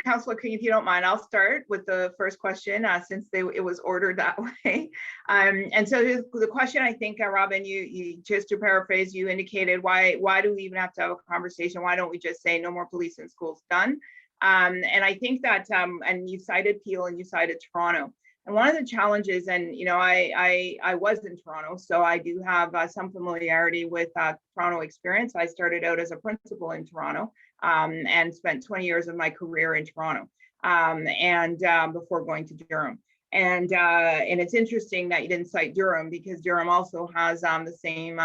Councillor King, if you don't mind, I'll start with the first question since it was ordered that way. And so the question, I think, Robin, you just to paraphrase, you indicated why do we even have to have a conversation? Why don't we just say no more police in schools, done? And I think that, and you cited Peel and you cited Toronto. And one of the challenges, and I was in Toronto, so I do have some familiarity with Toronto experience. I started out as a principal in Toronto and spent 20 years of my career in Toronto and before going to Durham. And it's interesting that you didn't cite Durham, because Durham also has the same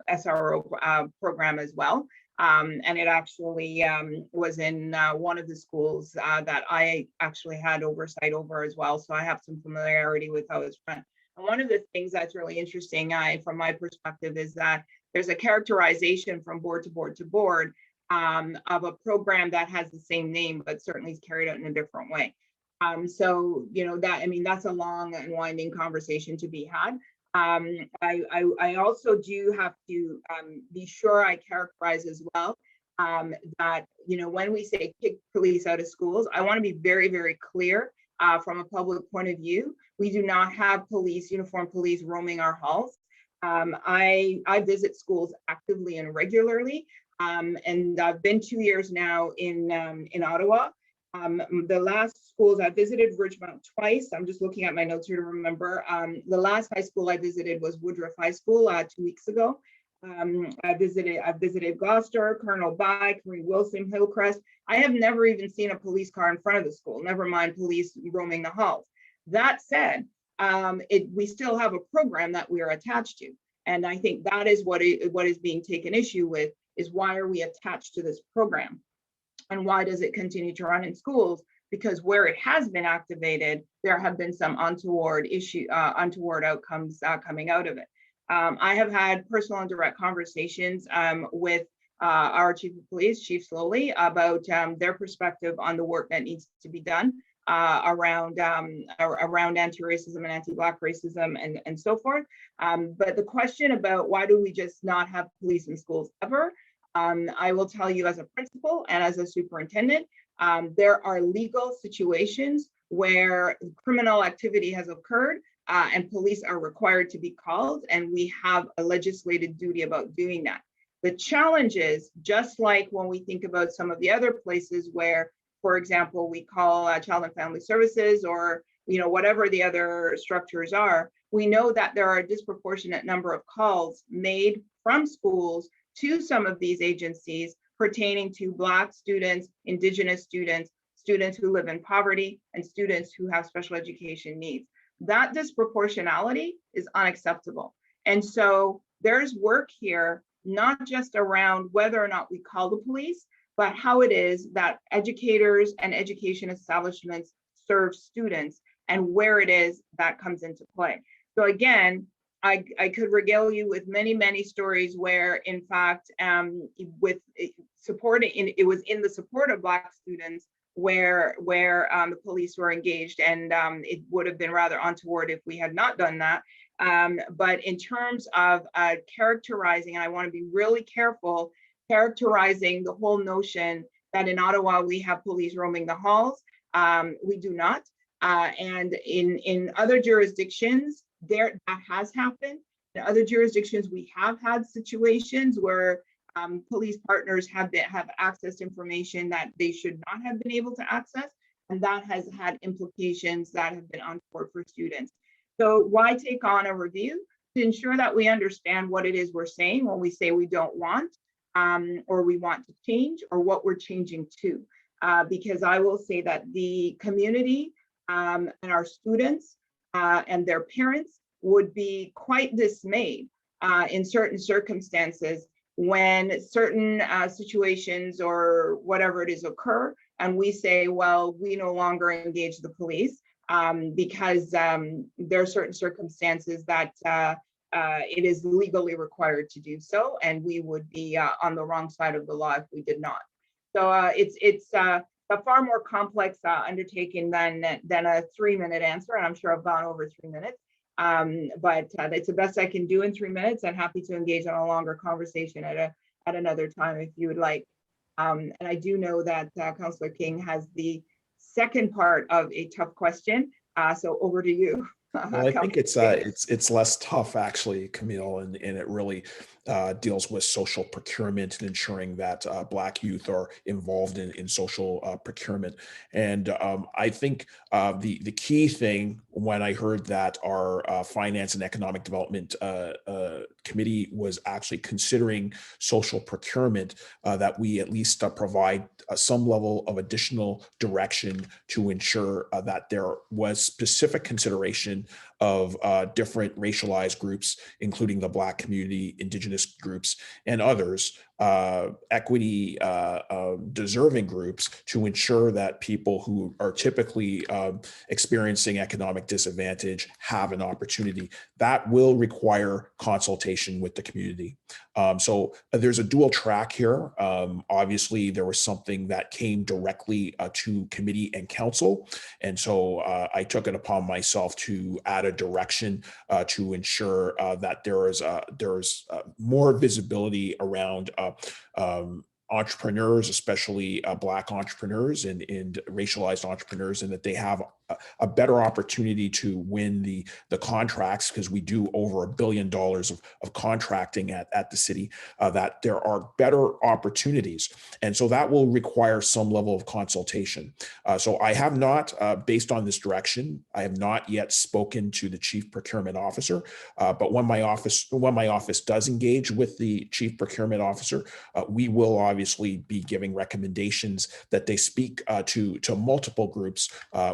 SRO program as well. And it actually was in one of the schools that I actually had oversight over as well. So I have some familiarity with how it's run. And one of the things that's really interesting from my perspective is that there's a characterization from board to board to board of a program that has the same name, but certainly is carried out in a different way. So, that's a long and winding conversation to be had. I also do have to be sure I characterize as well that, when we say kick police out of schools, I want to be very, very clear from a public point of view. We do not have uniformed police roaming our halls. I visit schools actively and regularly, and I've been 2 years now in Ottawa. The last schools I visited, Ridgemount twice. I'm just looking at my notes here to remember. The last high school I visited was Woodruff High School 2 weeks ago. I visited Gloucester, Colonel By, Marie Wilson, Hillcrest. I have never even seen a police car in front of the school, never mind police roaming the halls. That said, we still have a program that we are attached to. And I think that is what is being taken issue with, is why are we attached to this program? And why does it continue to run in schools? Because where it has been activated, there have been some untoward outcomes coming out of it. I have had personal and direct conversations with our chief of police, Chief Slowly, about their perspective on the work that needs to be done around anti-racism and anti-Black racism and so forth. But the question about why do we just not have police in schools ever? I will tell you, as a principal and as a superintendent, there are legal situations where criminal activity has occurred and police are required to be called, and we have a legislated duty about doing that. The challenge is, just like when we think about some of the other places where, for example, we call Child and Family Services or whatever the other structures are, we know that there are a disproportionate number of calls made from schools to some of these agencies pertaining to Black students, Indigenous students, students who live in poverty, and students who have special education needs. That disproportionality is unacceptable. And so there's work here, not just around whether or not we call the police, but how it is that educators and education establishments serve students and where it is that comes into play. So again, I could regale you with many, many stories where, in fact, it was in the support of Black students where the police were engaged, and it would have been rather untoward if we had not done that. But in terms of characterizing, and I want to be really careful, characterizing the whole notion that in Ottawa we have police roaming the halls. We do not. And in other jurisdictions, that has happened. In other jurisdictions, we have had situations where police partners have accessed information that they should not have been able to access, and that has had implications that have been untoward for students. So why take on a review? To ensure that we understand what it is we're saying when we say we don't want, or we want to change, or what we're changing to. Because I will say that the community and our students and their parents would be quite dismayed in certain circumstances when certain situations or whatever it is occur, and we say, well, we no longer engage the police because there are certain circumstances that it is legally required to do so, and we would be on the wrong side of the law if we did not. So it's a far more complex undertaking than a 3-minute answer, and I'm sure I've gone over 3 minutes. But it's the best I can do in 3 minutes. I'm happy to engage on a longer conversation at another time if you would like. And I do know that Councillor King has the second part of a tough question. So over to you. Well, I think it's less tough actually, Camille, and it really deals with social procurement and ensuring that Black youth are involved in social procurement. And I think the key thing when I heard that our Finance and Economic Development Committee was actually considering social procurement, that we at least provide some level of additional direction to ensure that there was specific consideration of different racialized groups, including the Black community, Indigenous groups, and others, equity deserving groups, to ensure that people who are typically experiencing economic disadvantage have an opportunity. That will require consultation with the community. So there's a dual track here. Obviously, there was something that came directly to committee and council. And so I took it upon myself to add a direction to ensure that there is more visibility around entrepreneurs, especially Black entrepreneurs and racialized entrepreneurs, and that they have a better opportunity to win the contracts, because we do over $1 billion of contracting at the city, that there are better opportunities. And so that will require some level of consultation. So I have not, based on this direction, I have not yet spoken to the Chief Procurement Officer, but when my office does engage with the Chief Procurement Officer, we will obviously be giving recommendations that they speak to multiple groups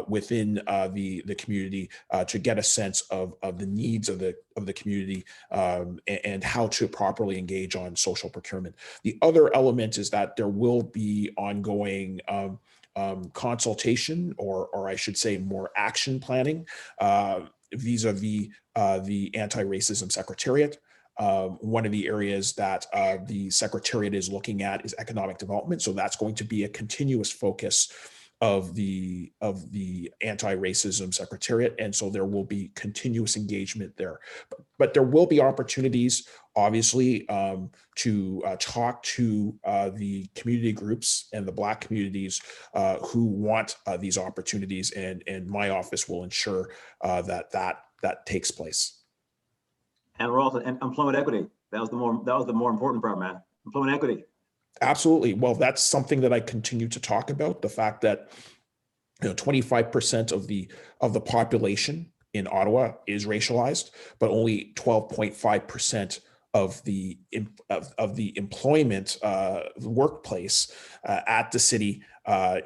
within the community to get a sense of the needs of the community and how to properly engage on social procurement. The other element is that there will be ongoing consultation, or I should say more action planning vis-a-vis the Anti-Racism Secretariat. One of the areas that the Secretariat is looking at is economic development. So that's going to be a continuous focus of the Anti-Racism Secretariat. And so there will be continuous engagement there. But there will be opportunities, obviously, to talk to the community groups and the Black communities who want these opportunities. And my office will ensure that takes place. And Rawlson, and employment equity. That was the more important part, man. Employment equity. Absolutely. Well, that's something that I continue to talk about. The fact that 25% of the population in Ottawa is racialized, but only 12.5% of the employment workplace at the city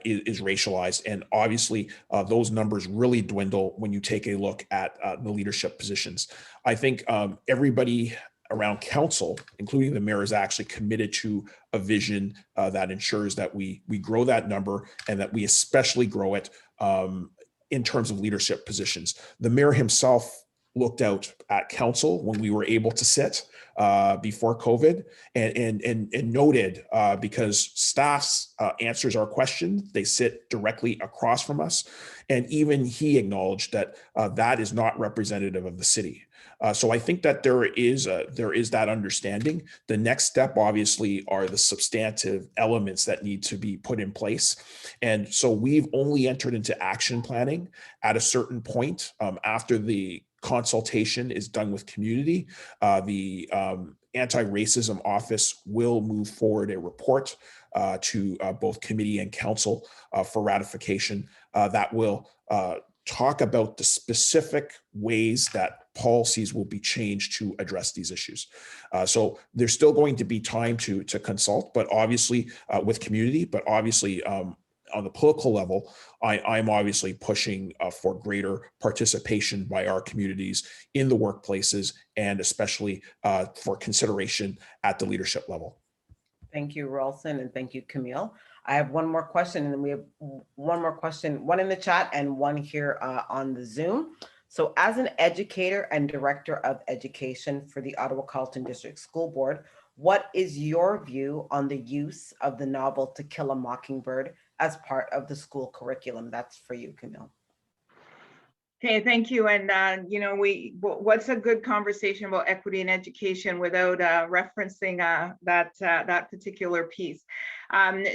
is racialized. And obviously those numbers really dwindle when you take a look at the leadership positions. I think everybody around council, including the mayor, is actually committed to a vision that ensures that we grow that number, and that we especially grow it in terms of leadership positions. The mayor himself looked out at council when we were able to sit before COVID, and noted, because staff's answers our questions, they sit directly across from us. And even he acknowledged that that is not representative of the city. So I think that there is that understanding. The next step, obviously, are the substantive elements that need to be put in place. And so we've only entered into action planning at a certain point after the consultation is done with community. The Anti-Racism Office will move forward a report to both committee and council for ratification that will talk about the specific ways that policies will be changed to address these issues. So there's still going to be time to consult, but obviously with community, but obviously on the political level, I'm obviously pushing for greater participation by our communities in the workplaces, and especially for consideration at the leadership level. Thank you, Rawlson, and thank you, Camille. I have one more question, and then we have one more question, one in the chat and one here on the Zoom. So as an educator and director of education for the Ottawa-Carleton District School Board, what is your view on the use of the novel To Kill a Mockingbird as part of the school curriculum? That's for you, Camille. Okay, thank you. And what's a good conversation about equity in education without referencing that particular piece?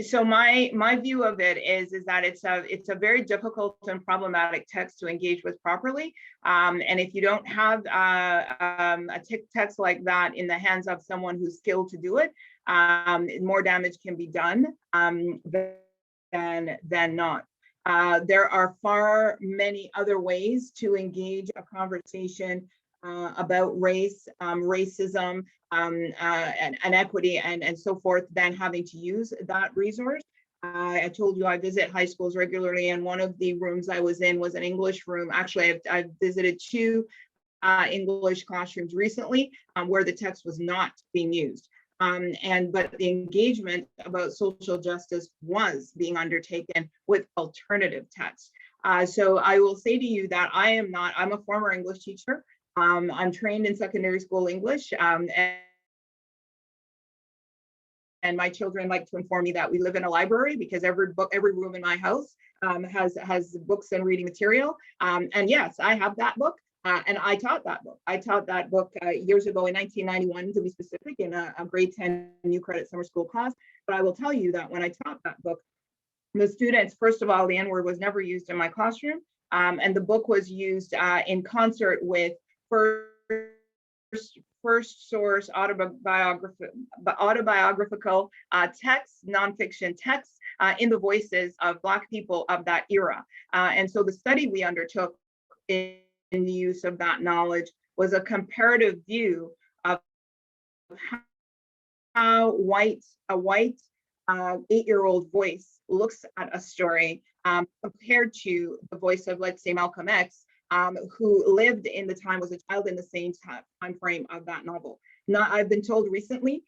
So my view of it is that it's a very difficult and problematic text to engage with properly. And if you don't have a text like that in the hands of someone who's skilled to do it, more damage can be done than not. There are far many other ways to engage a conversation about race, racism, and equity and so forth than having to use that resource. I told you I visit high schools regularly, and one of the rooms I was in was an English room. Actually, I've visited 2 English classrooms recently where the text was not being used. But the engagement about social justice was being undertaken with alternative texts. So I will say to you that I'm a former English teacher. I'm trained in secondary school English, and my children like to inform me that we live in a library because every room in my house has books and reading material. And yes, I have that book. And I taught that book. I taught that book years ago in 1991, to be specific, in a grade 10 new credit summer school class. But I will tell you that when I taught that book, the students, first of all, the N-word was never used in my classroom. And the book was used in concert with first source autobiographical texts, nonfiction texts in the voices of Black people of that era. And so the study we undertook in the use of that knowledge was a comparative view of how a white 8-year-old voice looks at a story compared to the voice of, let's say, Malcolm X, who lived in the time, was a child in the same time frame of that novel. Now, I've been told recently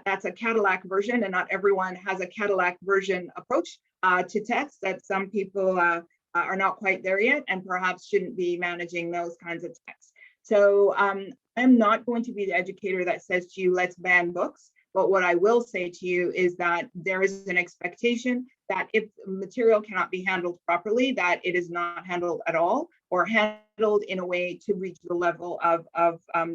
that's a Cadillac version, and not everyone has a Cadillac version approach to text, that some people are not quite there yet and perhaps shouldn't be managing those kinds of texts. So I'm not going to be the educator that says to you, let's ban books. But what I will say to you is that there is an expectation that if material cannot be handled properly, that it is not handled at all, or handled in a way to reach the level of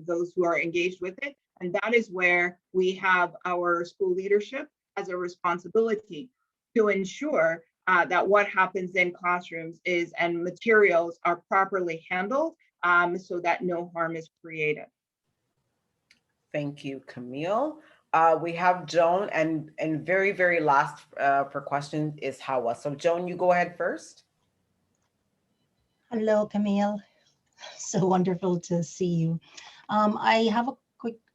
those who are engaged with it. And that is where we have our school leadership as a responsibility to ensure that what happens in classrooms and materials are properly handled so that no harm is created. Thank you, Camille. We have Joan, and very, very last for questions is Hawa. So Joan, you go ahead first. Hello, Camille. So wonderful to see you. I have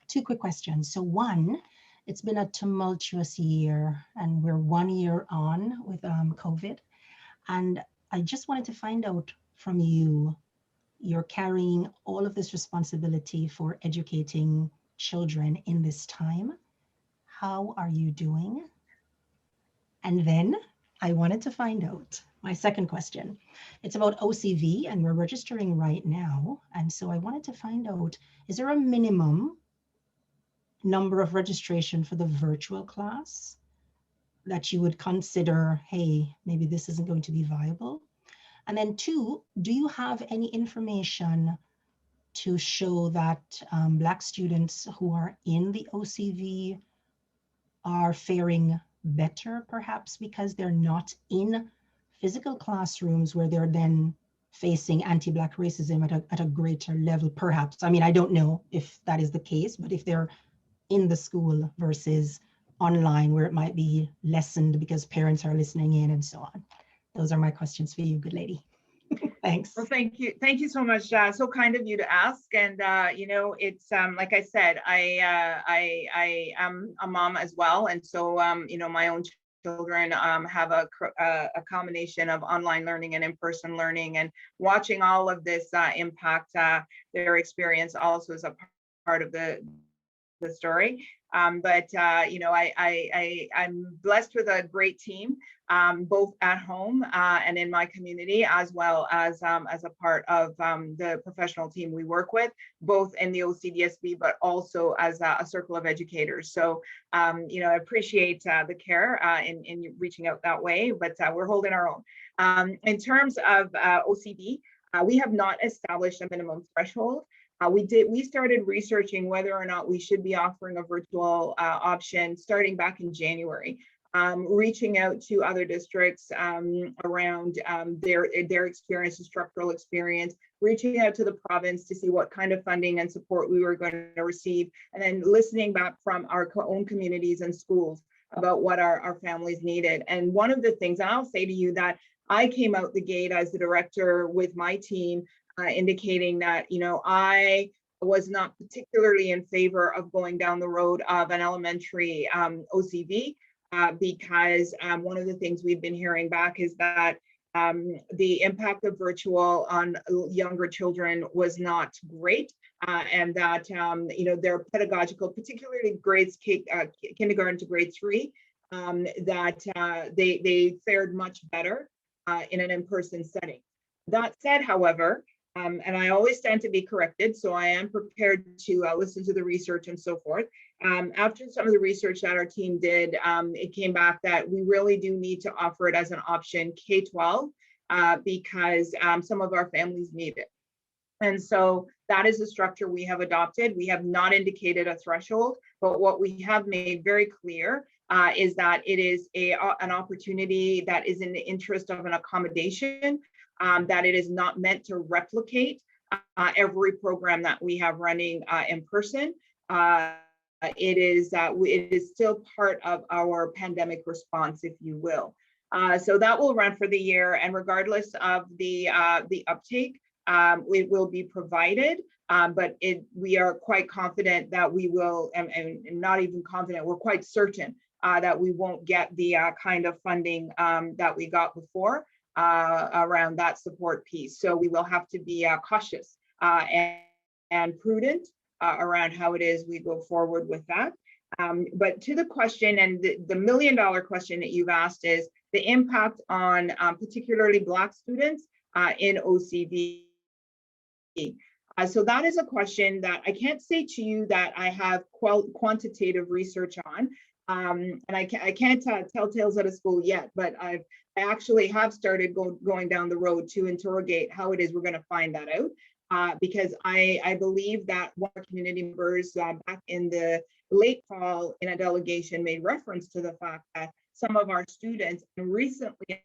two quick questions. So one, it's been a tumultuous year and we're 1 year on with COVID. And I just wanted to find out from you, you're carrying all of this responsibility for educating children in this time. How are you doing? And then I wanted to find out my second question. It's about OCV, and we're registering right now. And so I wanted to find out, is there a minimum number of registration for the virtual class that you would consider, hey, maybe this isn't going to be viable? And then two, do you have any information to show that Black students who are in the OCV are faring better, perhaps because they're not in physical classrooms where they're then facing anti-Black racism at a greater level, perhaps. I mean, I don't know if that is the case, but if they're in the school versus online where it might be lessened because parents are listening in and so on. Those are my questions for you, good lady. Thanks. Well, thank you so much. So kind of you to ask. And you know, it's like I said, I am a mom as well, and so you know, my own children have a combination of online learning and in-person learning, and watching all of this impact their experience also is a part of the story. But you know, I'm blessed with a great team, both at home and in my community, as well as a part of the professional team we work with, both in the OCDSB, but also as a circle of educators. So you know, I appreciate the care in reaching out that way, but we're holding our own. In terms of OCD, we have not established a minimum threshold. We started researching whether or not we should be offering a virtual option starting back in January, reaching out to other districts around their experience, structural experience, reaching out to the province to see what kind of funding and support we were going to receive, and then listening back from our own communities and schools about what our families needed. And one of the things, and I'll say to you that I came out the gate as the director with my team, indicating that, you know, I was not particularly in favor of going down the road of an elementary OCV because one of the things we've been hearing back is that the impact of virtual on younger children was not great, and that you know, their pedagogical, particularly grades kindergarten to grade 3, that they fared much better in an in-person setting. That said, however, and I always stand to be corrected, so I am prepared to listen to the research and so forth. After some of the research that our team did, it came back that we really do need to offer it as an option K-12 because some of our families need it. And so that is the structure we have adopted. We have not indicated a threshold, but what we have made very clear is that it is an opportunity that is in the interest of an accommodation, that it is not meant to replicate every program that we have running in person. It is still part of our pandemic response, if you will. So that will run for the year, and regardless of the uptake, it will be provided. But we are quite confident that we will, and not even confident, we're quite certain that we won't get the kind of funding that we got before around that support piece. So we will have to be cautious and prudent around how it is we go forward with that. But to the question, and the million-dollar question that you've asked is the impact on particularly Black students in OCV. So that is a question that I can't say to you that I have quantitative research on. And I can't tell tales out of school yet, but I actually have started going down the road to interrogate how it is we're going to find that out, because I believe that one of our community members back in the late fall in a delegation made reference to the fact that some of our students, and recently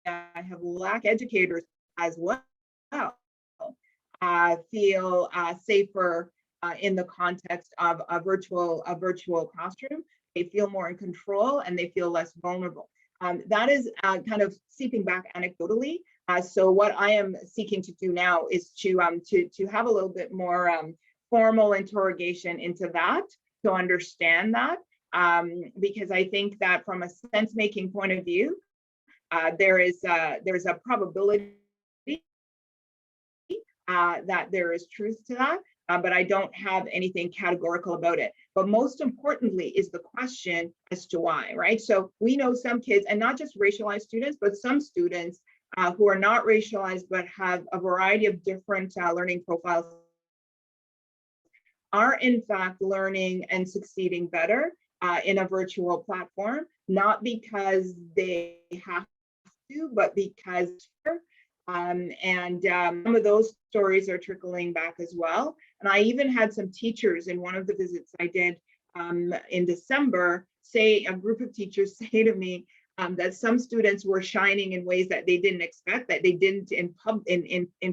have lack educators as well, feel safer in the context of a virtual classroom. They feel more in control and they feel less vulnerable. That is kind of seeping back anecdotally. So what I am seeking to do now is to have a little bit more formal interrogation into that, to understand that, because I think that from a sense-making point of view, there's a probability that there is truth to that. But I don't have anything categorical about it. But most importantly is the question as to why, right? So we know some kids, and not just racialized students, but some students who are not racialized but have a variety of different learning profiles are in fact learning and succeeding better in a virtual platform, not because they have to, but because some of those stories are trickling back as well. And I even had some teachers in one of the visits I did in December a group of teachers say to me, that some students were shining in ways that they didn't expect, that they didn't in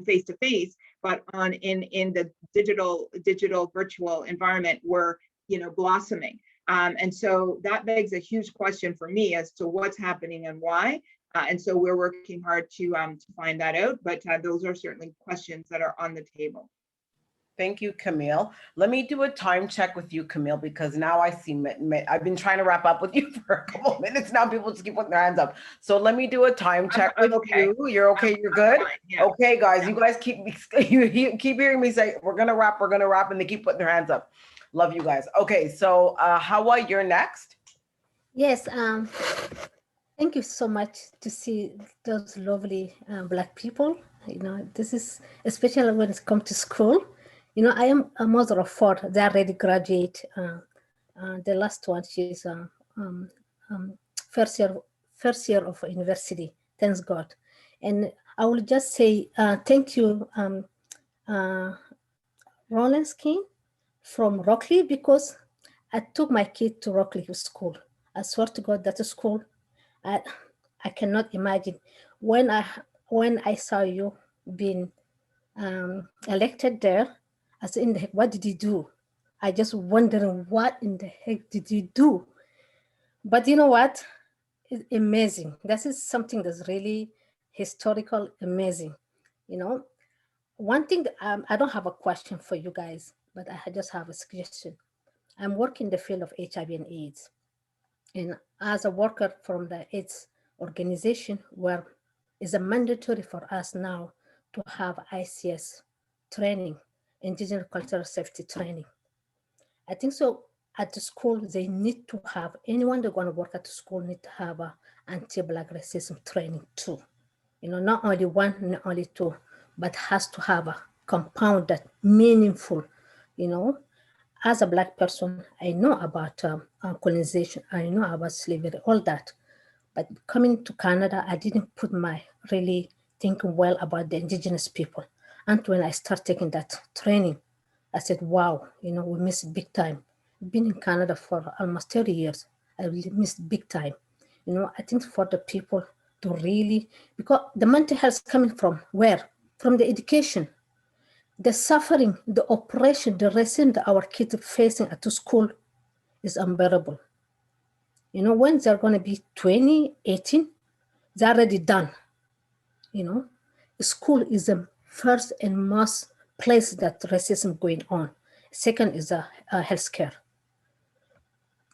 face-to-face, but in the digital virtual environment were, you know, blossoming. And so that begs a huge question for me as to what's happening and why. And so we're working hard to find that out, but those are certainly questions that are on the table. Thank you, Camille. Let me do a time check with you, Camille, because now I see, I've been trying to wrap up with you for a couple of minutes now. People just keep putting their hands up. So let me do a time check with you. You're okay, you're good? Yeah. Okay, guys, you guys keep hearing me say, we're gonna wrap, and they keep putting their hands up. Love you guys. Okay, so Hawa, you're next. Yes, thank you so much to see those lovely Black people. You know, this is especially when it comes to school. You know, I am a mother of 4. They already graduate. The last one, she's first year of university. Thanks God. And I will just say thank you, Rawlson from Rockley, because I took my kid to Rockley school. I swear to God, that school, I cannot imagine. When I saw you being elected there, I said, in the heck, what did you do? I just wondering, what in the heck did you do? But you know what? It's amazing. This is something that's really historical, amazing. You know, one thing that, I don't have a question for you guys, but I just have a suggestion. I'm working in the field of HIV and AIDS. And as a worker from the AIDS organization, where it's a mandatory for us now to have ICS training, Indigenous Cultural Safety training. I think so at the school, they need to have, anyone that's going to work at the school need to have a anti-Black racism training too. You know, not only 1, not only 2, but has to have a compound that meaningful, you know. As a Black person, I know about colonization, I know about slavery, all that. But coming to Canada, I didn't put my really thinking well about the Indigenous people. And when I started taking that training, I said, wow, you know, we missed big time. I've been in Canada for almost 30 years. I really missed big time. You know, I think for the people to really, because the mental health is coming from where? From the education. The suffering, the oppression, the racism that our kids are facing at the school is unbearable. You know, when they're going to be 20, 18, they're already done. You know, school is the first and most place that racism going on. Second is healthcare.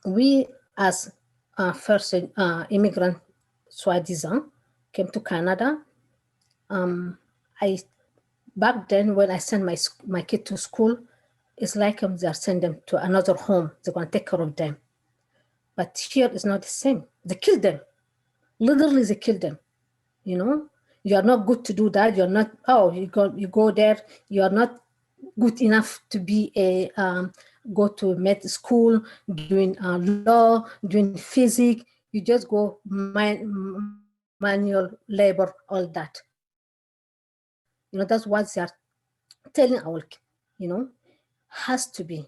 We as first immigrant soi-disant came to Canada. Back then when I sent my kid to school, it's like they're sending them to another home. They're going to take care of them. But here it's not the same. They kill them. Literally, they kill them. You know, you are not good to do that. You're not, oh, you go there. You are not good enough to be go to med school, doing law, doing physics. You just go manual labor, all that. You know, that's what they are telling our, you know, has to be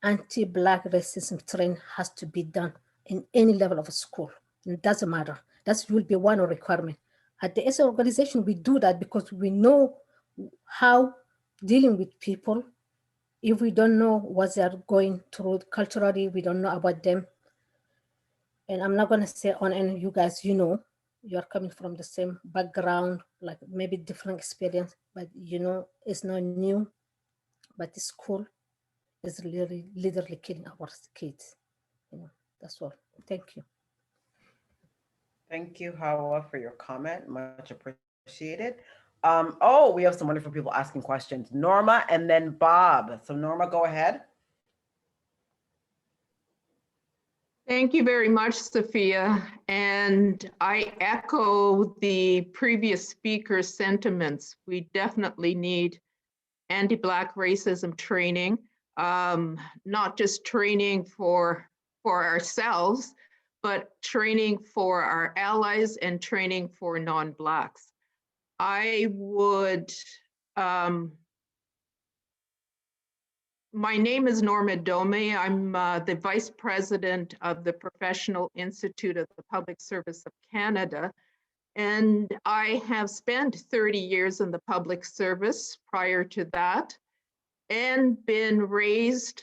anti-Black racism training has to be done in any level of school. It doesn't matter. That will be one requirement. At the SA organization, we do that because we know how dealing with people, if we don't know what they're going through culturally, we don't know about them. And I'm not gonna say on any, you guys, you know, you're coming from the same background, like maybe different experience, but you know, it's not new, but the school is literally killing our kids. You know, that's all. Thank you. Thank you, Hawa, for your comment. Much appreciated. Oh, we have some wonderful people asking questions. Norma and then Bob. So Norma, go ahead. Thank you very much, Sophia. And I echo the previous speaker's sentiments. We definitely need anti-Black racism training, not just training for ourselves, but training for our allies and training for non-Blacks. I would My name is Norma Dome. I'm the Vice President of the Professional Institute of the Public Service of Canada. And I have spent 30 years in the public service prior to that, and been raised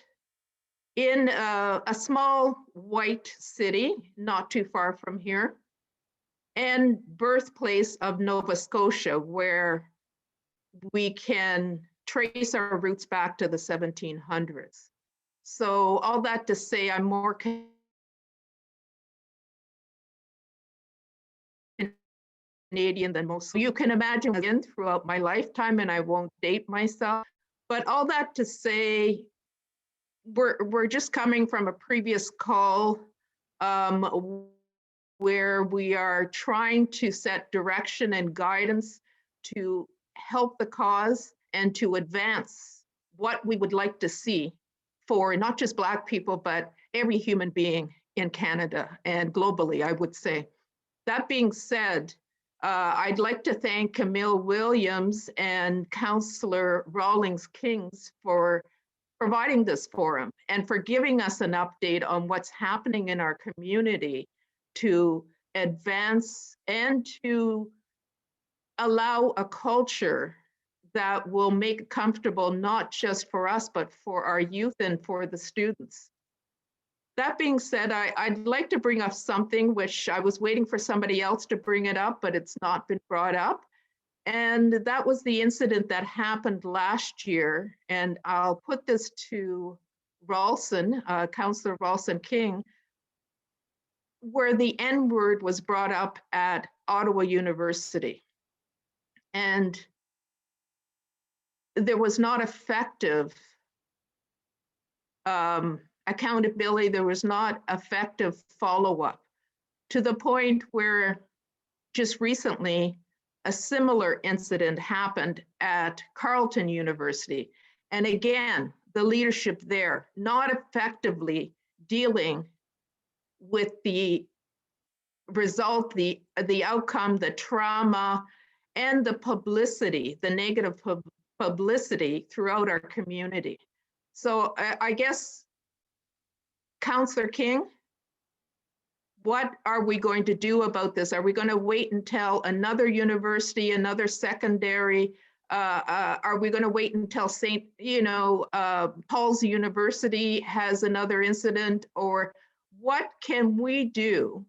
in a small white city, not too far from here, and birthplace of Nova Scotia, where we can trace our roots back to the 1700s. So all that to say, I'm more Canadian than most. You can imagine again throughout my lifetime, and I won't date myself, but all that to say, we're just coming from a previous call where we are trying to set direction and guidance to help the cause and to advance what we would like to see for not just Black people, but every human being in Canada and globally, I would say. That being said, I'd like to thank Camille Williams and Councillor Rawlson for providing this forum and for giving us an update on what's happening in our community to advance and to allow a culture that will make it comfortable, not just for us, but for our youth and for the students. That being said, I'd like to bring up something which I was waiting for somebody else to bring it up, but it's not been brought up. And that was the incident that happened last year. And I'll put this to Rawlson, Councillor Rawlson, where the N-word was brought up at Ottawa University. And there was not effective accountability, there was not effective follow-up, to the point where just recently a similar incident happened at Carleton University. And again, the leadership there not effectively dealing with the result, the outcome, the trauma, and the publicity, the negative publicity throughout our community. So I guess, Councillor King, what are we going to do about this? Are we going to wait until another university, another secondary? Are we going to wait until Paul's University has another incident? Or what can we do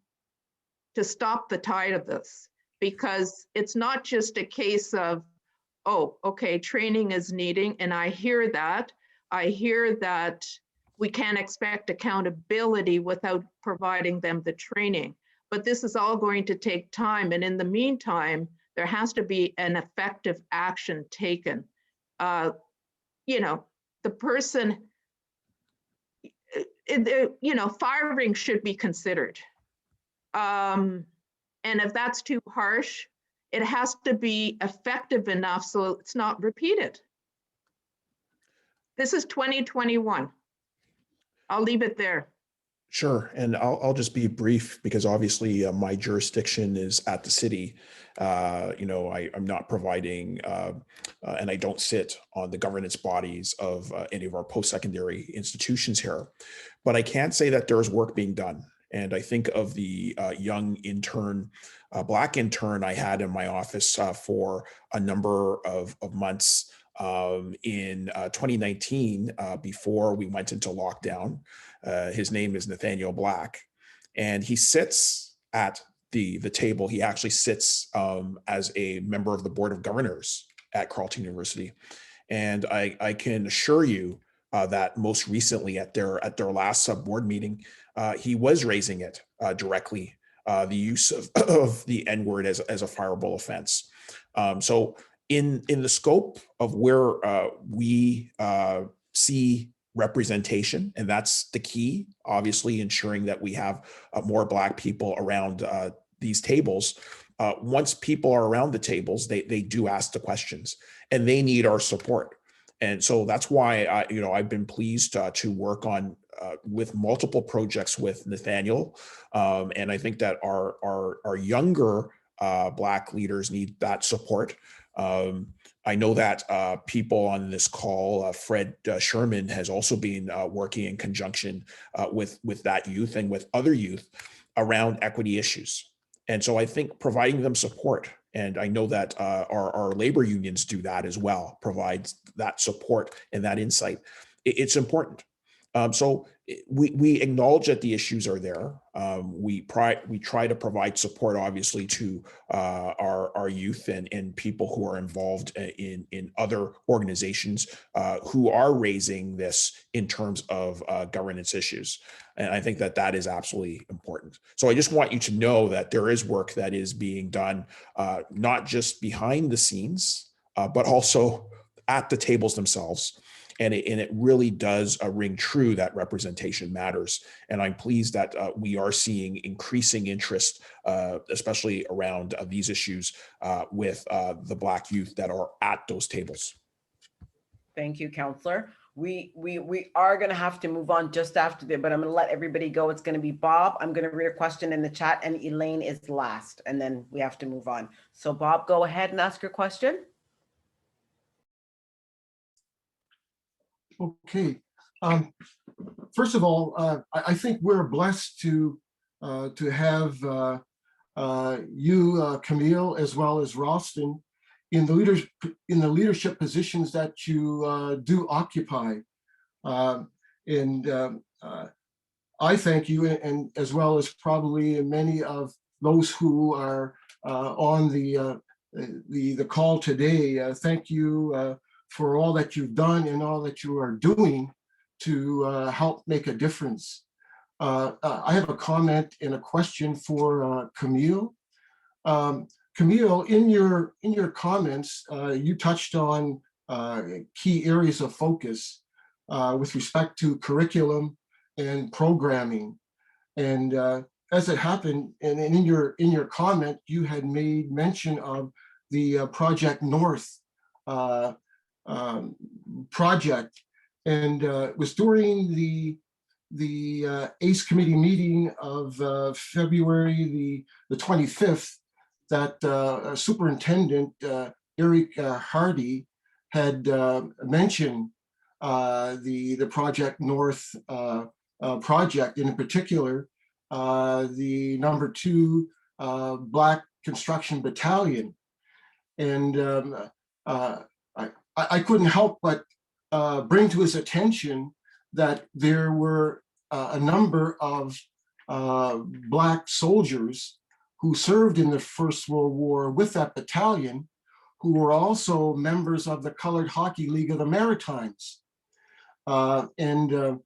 to stop the tide of this? Because it's not just a case of, oh, okay, training is needing, and I hear that. I hear that we can't expect accountability without providing them the training. But this is all going to take time. And in the meantime, there has to be an effective action taken. The person, firing should be considered. And if that's too harsh, it has to be effective enough so it's not repeated. This is 2021. I'll leave it there. Sure, and I'll just be brief because obviously my jurisdiction is at the city. I'm not providing, and I don't sit on the governance bodies of any of our post-secondary institutions here, but I can say that there's work being done. And I think of the young intern, Black intern I had in my office for a number of months in 2019, before we went into lockdown. His name is Nathaniel Black, and he sits at the table. He actually sits as a member of the Board of Governors at Carleton University. And I can assure you that most recently at their last sub-board meeting, he was raising it directly, the use of the N-word as a fireable offense. So in the scope of where we see representation, and that's the key, obviously ensuring that we have more Black people around these tables. Once people are around the tables, they do ask the questions, and they need our support. And so that's why I've been pleased to work on with multiple projects with Nathaniel, and I think that our younger Black leaders need that support. I know that people on this call, Fred Sherman has also been working in conjunction with that youth and with other youth around equity issues. And so I think providing them support, and I know that our labor unions do that as well, provides that support and that insight. It's important. So we acknowledge that the issues are there. We try to provide support, obviously, to our youth and people who are involved in other organizations who are raising this in terms of governance issues. And I think that that is absolutely important. So I just want you to know that there is work that is being done, not just behind the scenes, but also at the tables themselves. And it really does ring true that representation matters. And I'm pleased that we are seeing increasing interest, especially around these issues with the Black youth that are at those tables. Thank you, Councillor. We are going to have to move on just after this, but I'm going to let everybody go. It's going to be Bob. I'm going to read a question in the chat, and Elaine is last, and then we have to move on. So Bob, go ahead and ask your question. Okay. First of all, I think we're blessed to have you, Camille, as well as Rawlson, in the leadership positions that you do occupy. And I thank you, and as well as probably many of those who are on the call today. Thank you for all that you've done and all that you are doing to help make a difference. I have a comment and a question for Camille. Camille, in your comments, you touched on key areas of focus with respect to curriculum and programming. And as it happened, and in your comment, you had made mention of the Project North project, and it was during the ACE committee meeting of February the 25th that Superintendent Eric Hardy had mentioned the Project North project, and in particular the number 2 Black Construction Battalion. And I couldn't help but bring to his attention that there were a number of Black soldiers who served in the First World War with that battalion, who were also members of the Colored Hockey League of the Maritimes. And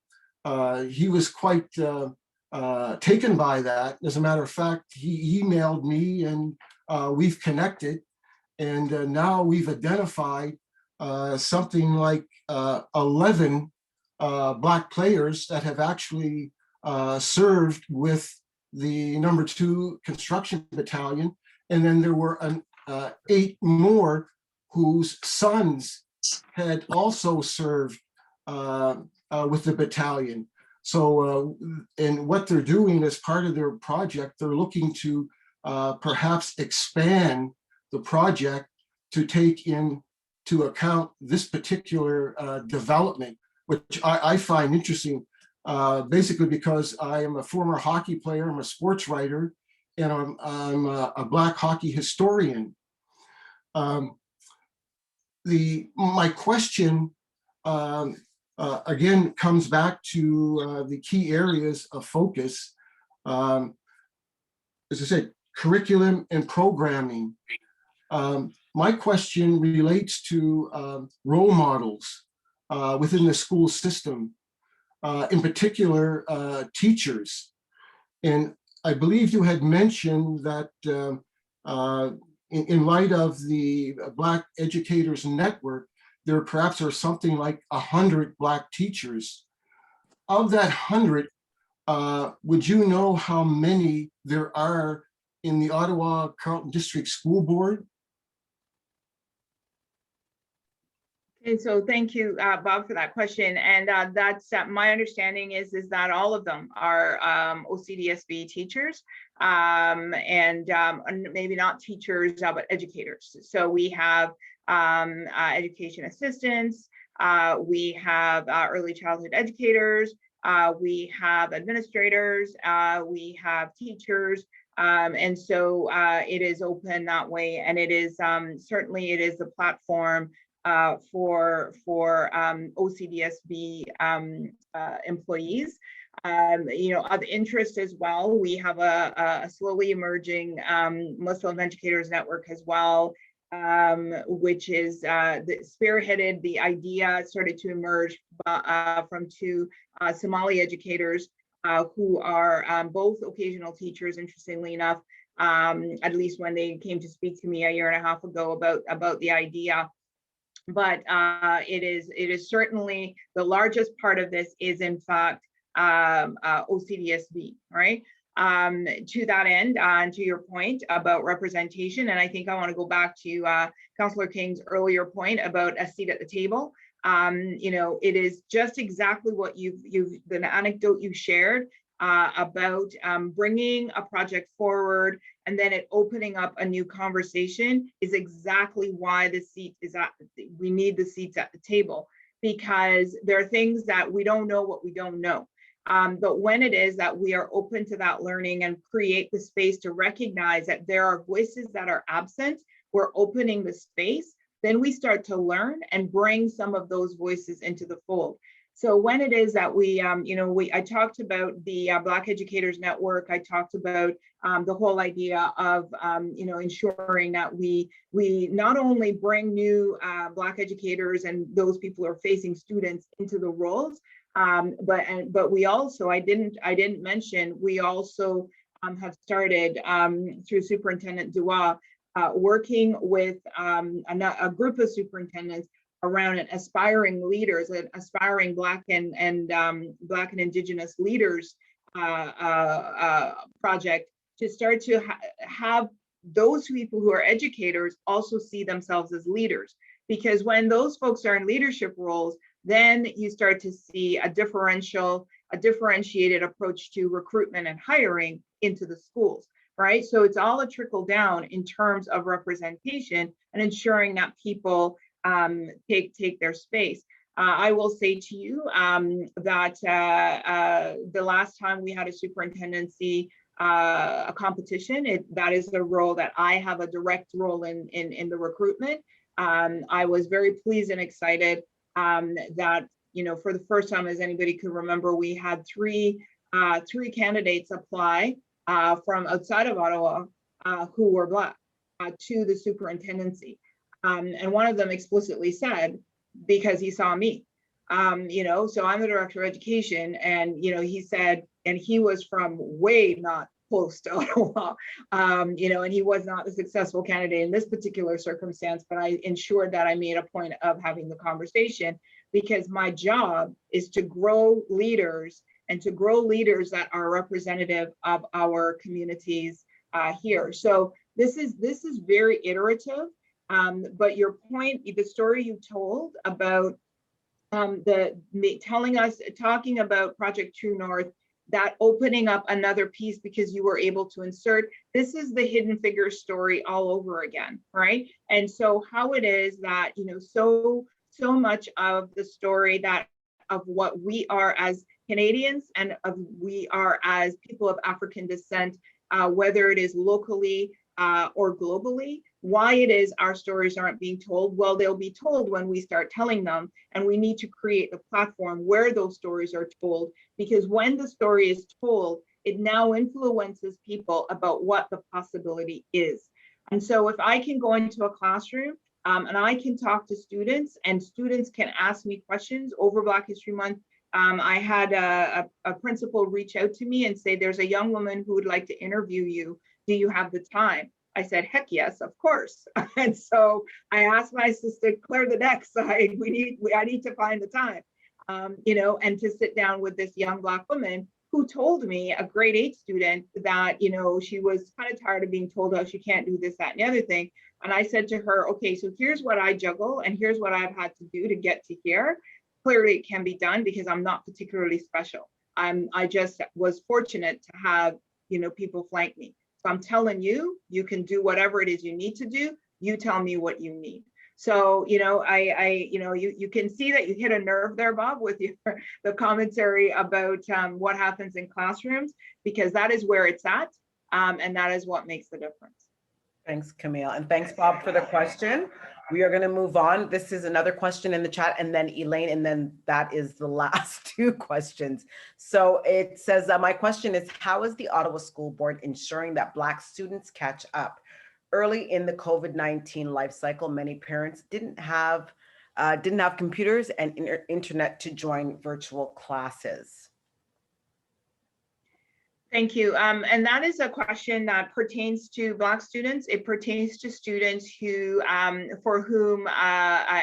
he was quite taken by that. As a matter of fact, he emailed me, and we've connected, and now we've identified something like 11 Black players that have actually served with the number 2 Construction Battalion. And then there were 8 more whose sons had also served with the battalion. So, and what they're doing as part of their project, they're looking to perhaps expand the project to take into account this particular development, which I find interesting, basically because I am a former hockey player, I'm a sports writer, and I'm a Black hockey historian. My question again comes back to the key areas of focus. As I said, curriculum and programming. My question relates to role models within the school system, in particular teachers. And I believe you had mentioned that in light of the Black Educators Network, there perhaps are something like 100 Black teachers. Of that 100, would you know how many there are in the Ottawa-Carleton District School Board? Okay, so thank you, Bob, for that question. And that's my understanding is that all of them are OCDSB teachers, and maybe not teachers, but educators. So we have education assistants, we have early childhood educators, we have administrators, we have teachers, and so it is open that way, and it is certainly it is the platform for OCDSB employees. You know, of interest as well, we have a slowly emerging Muslim Educators Network as well, which is spearheaded. The idea started to emerge from two Somali educators who are both occasional teachers, interestingly enough, at least when they came to speak to me a year and a half ago about the idea. But it is certainly the largest part of this is in fact OCDSB, right? To that end, and to your point about representation, and I think I want to go back to Councillor King's earlier point about a seat at the table. You know, it is just exactly what the anecdote you shared about bringing a project forward and then it opening up a new conversation is exactly why the seat is we need the seats at the table, because there are things that we don't know what we don't know. But when it is that we are open to that learning and create the space to recognize that there are voices that are absent, we're opening the space, then we start to learn and bring some of those voices into the fold. So when it is that we, you know, I talked about the Black Educators Network, I talked about the whole idea of, you know, ensuring that we not only bring new Black educators and those people who are facing students into the roles, but we also, I didn't mention, we also have started through Superintendent Dua, working with a group of superintendents around an aspiring leaders, an aspiring Black and Indigenous leaders project to start to have those people who are educators also see themselves as leaders. Because when those folks are in leadership roles, then you start to see a differentiated approach to recruitment and hiring into the schools, right? So it's all a trickle down in terms of representation and ensuring that people take their space. I will say to you that the last time we had a superintendency a competition, that is a role that I have a direct role in the recruitment. I was very pleased and excited that, you know, for the first time, as anybody could remember, we had three candidates apply from outside of Ottawa who were Black to the superintendency. And one of them explicitly said, because he saw me, you know, so I'm the director of education, and, you know, he said, and he was from way not close to Ottawa, you know, and he was not a successful candidate in this particular circumstance, but I ensured that I made a point of having the conversation, because my job is to grow leaders and to grow leaders that are representative of our communities here. So this is very iterative. But your point, the story you told about talking about Project True North, that opening up another piece because you were able to insert, this is the hidden figure story all over again, right? And so how it is that, you know, so much of the story that of what we are as Canadians and of we are as people of African descent, whether it is locally or globally, why it is our stories aren't being told. Well, they'll be told when we start telling them, and we need to create the platform where those stories are told, because when the story is told, it now influences people about what the possibility is. And so if I can go into a classroom and I can talk to students, and students can ask me questions over Black History Month. I had a principal reach out to me and say, there's a young woman who would like to interview you. Do you have the time? I said, heck yes, of course. And so I asked my assistant, clear the decks. I need to find the time, you know, and to sit down with this young Black woman who told me, a grade 8 student, that, you know, she was kind of tired of being told how she can't do this, that, and the other thing. And I said to her, okay, so here's what I juggle and here's what I've had to do to get to here. Clearly it can be done because I'm not particularly special. I just was fortunate to have, you know, people flank me. So I'm telling you, you can do whatever it is you need to do. You tell me what you need. So, you know, you can see that you hit a nerve there, Bob, with the commentary about what happens in classrooms, because that is where it's at, and that is what makes the difference. Thanks, Camille. And thanks, Bob, for the question. We are going to move on. This is another question in the chat, and then Elaine, and then that is the last two questions. So it says, my question is, how is the Ottawa School Board ensuring that Black students catch up? Early in the COVID-19 life cycle, many parents didn't have computers and internet to join virtual classes. Thank you. And that is a question that pertains to Black students. It pertains to students who, for whom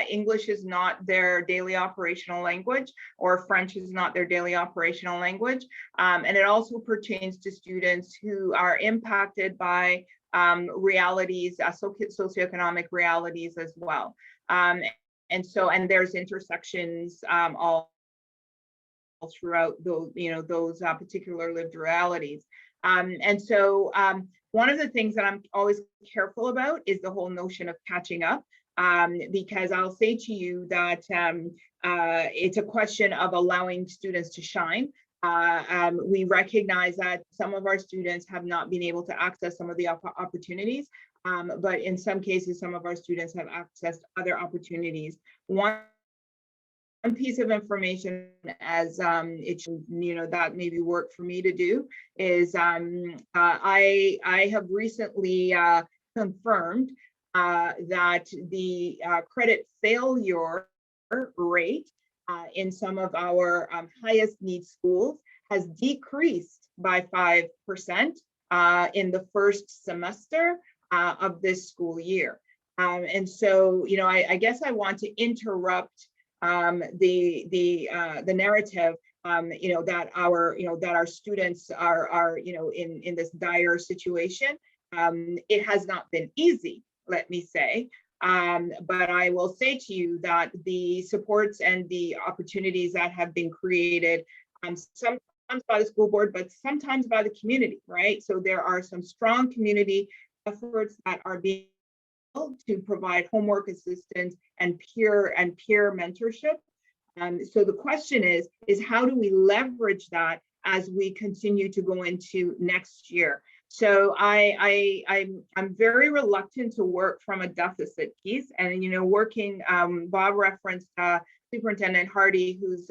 English is not their daily operational language, or French is not their daily operational language. And it also pertains to students who are impacted by realities, socioeconomic realities as well. And there's intersections all throughout those, those particular lived realities. One of the things that I'm always careful about is the whole notion of catching up, because I'll say to you that it's a question of allowing students to shine. We recognize that some of our students have not been able to access some of the opportunities, but in some cases, some of our students have accessed other opportunities. One piece of information, as it should, that maybe work for me to do, is I have recently confirmed that the credit failure rate in some of our highest need schools has decreased by 5% in the first semester of this school year. I guess I want to interrupt the narrative, that our students are in this dire situation. It has not been easy, let me say. But I will say to you that the supports and the opportunities that have been created, sometimes by the school board, but sometimes by the community, right? So there are some strong community efforts that are being to provide homework assistance and peer mentorship. So the question is how do we leverage that as we continue to go into next year? So I'm very reluctant to work from a deficit piece, and working. Bob referenced Superintendent Hardy, whose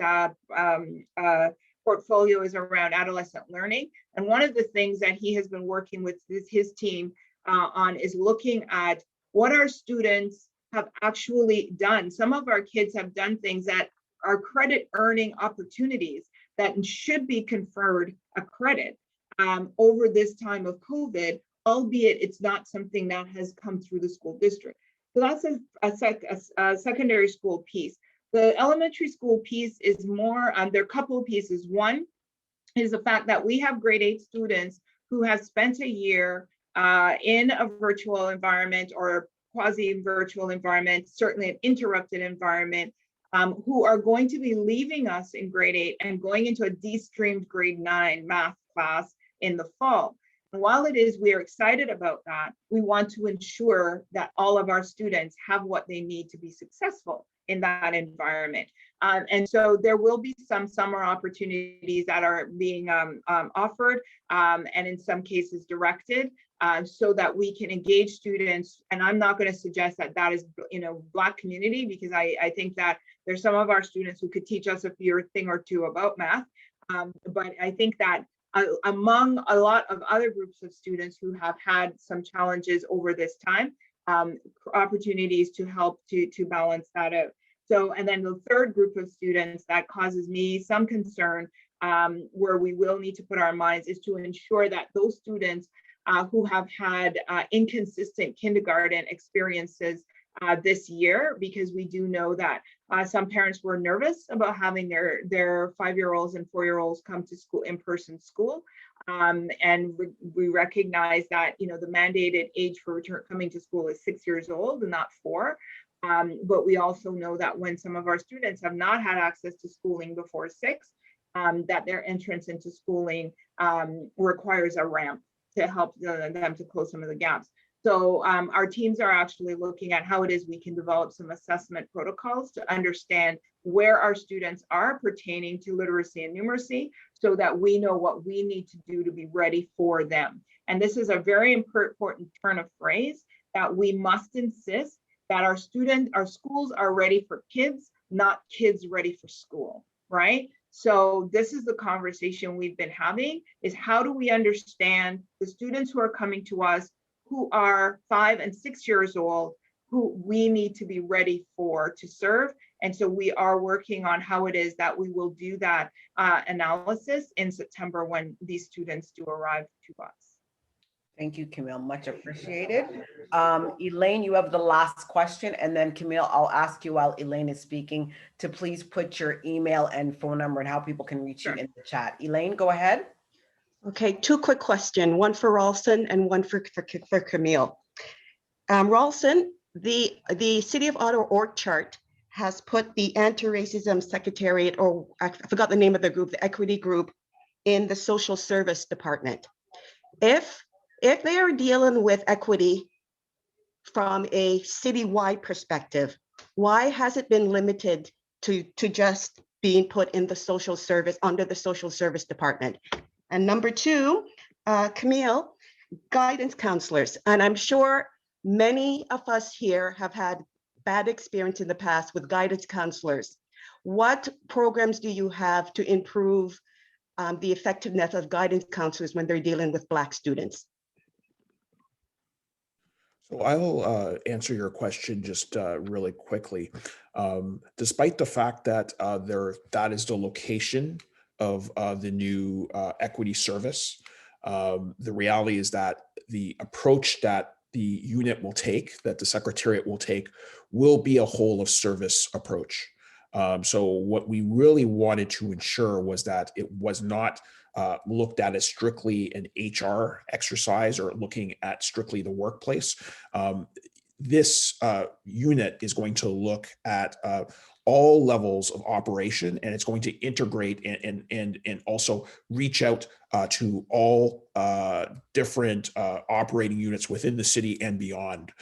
portfolio is around adolescent learning, and one of the things that he has been working with his team on is looking at what our students have actually done. Some of our kids have done things that are credit earning opportunities that should be conferred a credit over this time of COVID, albeit it's not something that has come through the school district. So that's a secondary school piece. The elementary school piece is more, there are a couple of pieces. One is the fact that we have grade 8 students who have spent a year in a virtual environment or quasi-virtual environment, certainly an interrupted environment, who are going to be leaving us in grade 8 and going into a de-streamed grade 9 math class in the fall. And while we are excited about that, we want to ensure that all of our students have what they need to be successful in that environment. And so there will be some summer opportunities that are being offered, and in some cases directed, so that we can engage students. And I'm not going to suggest that is, Black community, because I think that there's some of our students who could teach us a thing or two about math. But I think that among a lot of other groups of students who have had some challenges over this time, opportunities to help to balance that out. So, and then the third group of students that causes me some concern, where we will need to put our minds, is to ensure that those students who have had inconsistent kindergarten experiences this year, because we do know that some parents were nervous about having their 5-year-olds and 4-year-olds come to school, in-person school. And we recognize that, the mandated age for coming to school is 6 years old and not 4. But we also know that when some of our students have not had access to schooling before 6, that their entrance into schooling requires a ramp to help them to close some of the gaps. So our teams are actually looking at how it is we can develop some assessment protocols to understand where our students are pertaining to literacy and numeracy, so that we know what we need to do to be ready for them. And this is a very important turn of phrase, that we must insist that our schools are ready for kids, not kids ready for school, right? So this is the conversation we've been having, is how do we understand the students who are coming to us who are 5 and 6 years old, who we need to be ready to serve. And so we are working on how it is that we will do that analysis in September when these students do arrive to us. Thank you, Camille, much appreciated. Elaine, you have the last question, and then Camille, I'll ask you while Elaine is speaking to please put your email and phone number and how people can reach you in the chat. Elaine, go ahead. Okay, 2 quick questions, one for Rawlson and one for Camille. Rawlson, the City of Ottawa org chart has put the anti-racism secretariat, or I forgot the name of the group, the equity group, in the social service department. If they are dealing with equity from a citywide perspective, why has it been limited to just being put in the social service, under the social service department? And number 2, Camille, guidance counselors. And I'm sure many of us here have had bad experience in the past with guidance counselors. What programs do you have to improve the effectiveness of guidance counselors when they're dealing with Black students? So I will answer your question just really quickly. Despite the fact that that is the location of the new equity service, the reality is that the approach that the unit will take, that the Secretariat will take, will be a whole of service approach. So what we really wanted to ensure was that it was not looked at as strictly an HR exercise or looking at strictly the workplace. This unit is going to look at all levels of operation, and it's going to integrate and also reach out to all different operating units within the city and beyond.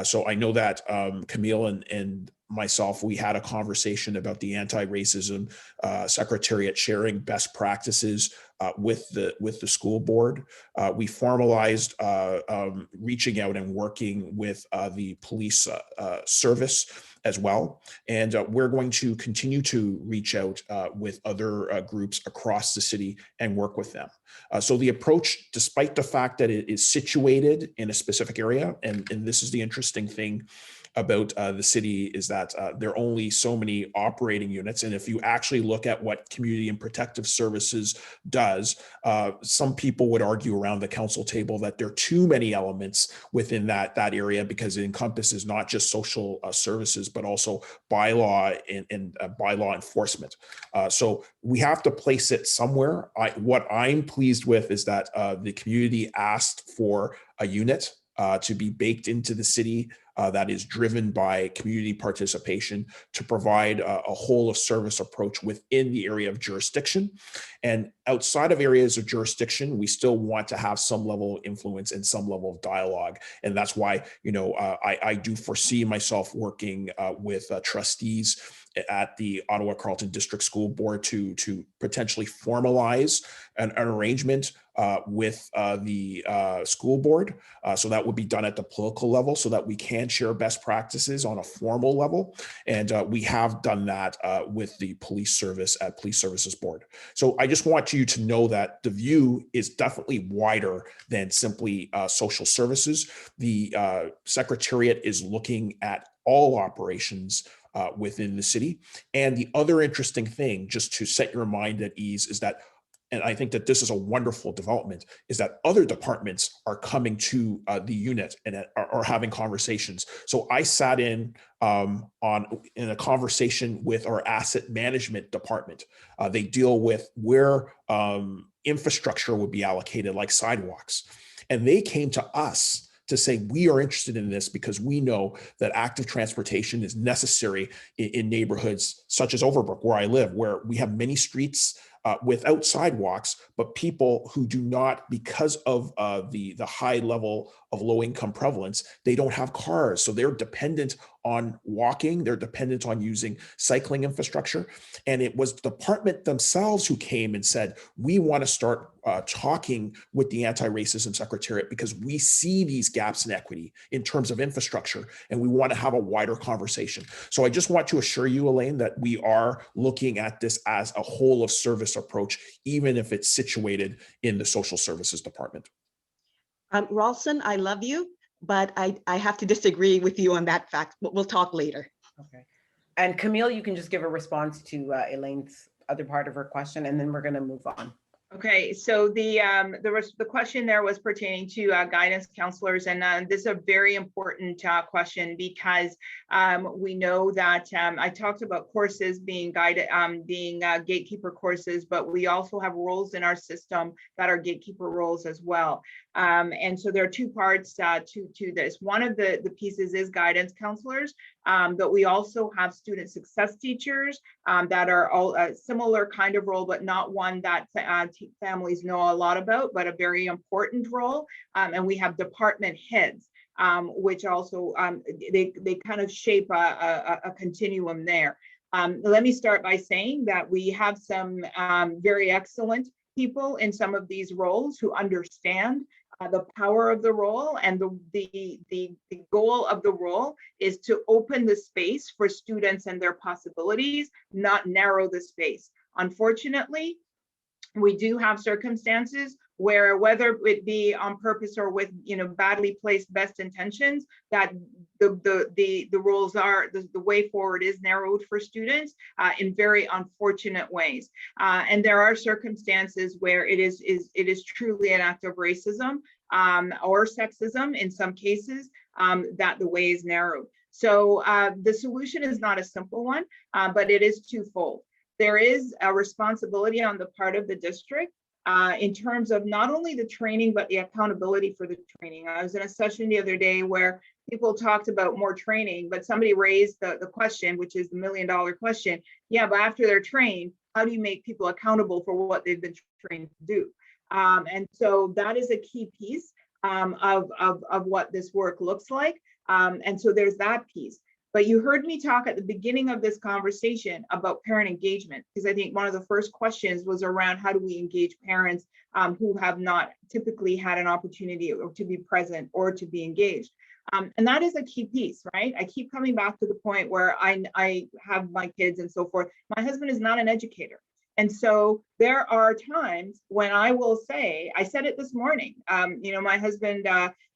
So I know that Camille and myself, we had a conversation about the anti-racism secretariat sharing best practices with the school board. We formalized reaching out and working with the police service as well. And we're going to continue to reach out with other groups across the city and work with them. So the approach, despite the fact that it is situated in a specific area, and this is the interesting thing about the city, is that there are only so many operating units. And if you actually look at what Community and Protective Services does, some people would argue around the council table that there are too many elements within that area, because it encompasses not just social services, but also bylaw and bylaw enforcement. So we have to place it somewhere. What I'm pleased with is that the community asked for a unit to be baked into the city that is driven by community participation to provide a whole of service approach within the area of jurisdiction. And outside of areas of jurisdiction, we still want to have some level of influence and some level of dialogue. And that's why, you know, I do foresee myself working with trustees at the Ottawa-Carleton District School Board to potentially formalize an arrangement with the school board. So that would be done at the political level so that we can share best practices on a formal level. And we have done that with the police service at Police Services Board. So I just want you to know that the view is definitely wider than simply social services. The Secretariat is looking at all operations within the city. And the other interesting thing, just to set your mind at ease, is that, and I think that this is a wonderful development, is that other departments are coming to the unit and are having conversations. So I sat in a conversation with our asset management department. They deal with where infrastructure would be allocated, like sidewalks. And they came to us to say, we are interested in this because we know that active transportation is necessary in neighborhoods such as Overbrook, where I live, where we have many streets without sidewalks, but people who do not, because of the high level of low income prevalence, they don't have cars. So they're dependent on walking, they're dependent on using cycling infrastructure. And it was the department themselves who came and said, we want to start talking with the Anti-Racism Secretariat because we see these gaps in equity in terms of infrastructure, and we want to have a wider conversation. So I just want to assure you, Elaine, that we are looking at this as a whole of service approach, even if it's situated in the social services department. Rawlson, I love you, but I have to disagree with you on that fact, but we'll talk later. Okay. And Camille, you can just give a response to Elaine's other part of her question, and then we're going to move on. Okay, so the question there was pertaining to guidance counselors, and this is a very important question because we know that I talked about courses being guided, gatekeeper courses, but we also have roles in our system that are gatekeeper roles as well. And so there are two parts to this. One of the pieces is guidance counselors, but we also have student success teachers that are all a similar kind of role, but not one that families know a lot about, but a very important role. And we have department heads, which also they kind of shape a continuum there. Let me start by saying that we have some very excellent people in some of these roles who understand the power of the role, and the goal of the role is to open the space for students and their possibilities, not narrow the space. Unfortunately, we do have circumstances where, whether it be on purpose or with badly placed best intentions, that the roles are the way forward is narrowed for students in very unfortunate ways. And there are circumstances where it is truly an act of racism or sexism in some cases that the way is narrowed. So the solution is not a simple one, but it is twofold. There is a responsibility on the part of the district in terms of not only the training, but the accountability for the training. I was in a session the other day where people talked about more training, but somebody raised the question, which is the $1 million question. Yeah, but after they're trained, how do you make people accountable for what they've been trained to do? And so that is a key piece of what this work looks like. And so there's that piece. But you heard me talk at the beginning of this conversation about parent engagement, because I think one of the first questions was around how do we engage parents who have not typically had an opportunity to be present or to be engaged. And that is a key piece, right? I keep coming back to the point where I have my kids and so forth. My husband is not an educator. And so there are times when I will say, I said it this morning, my husband,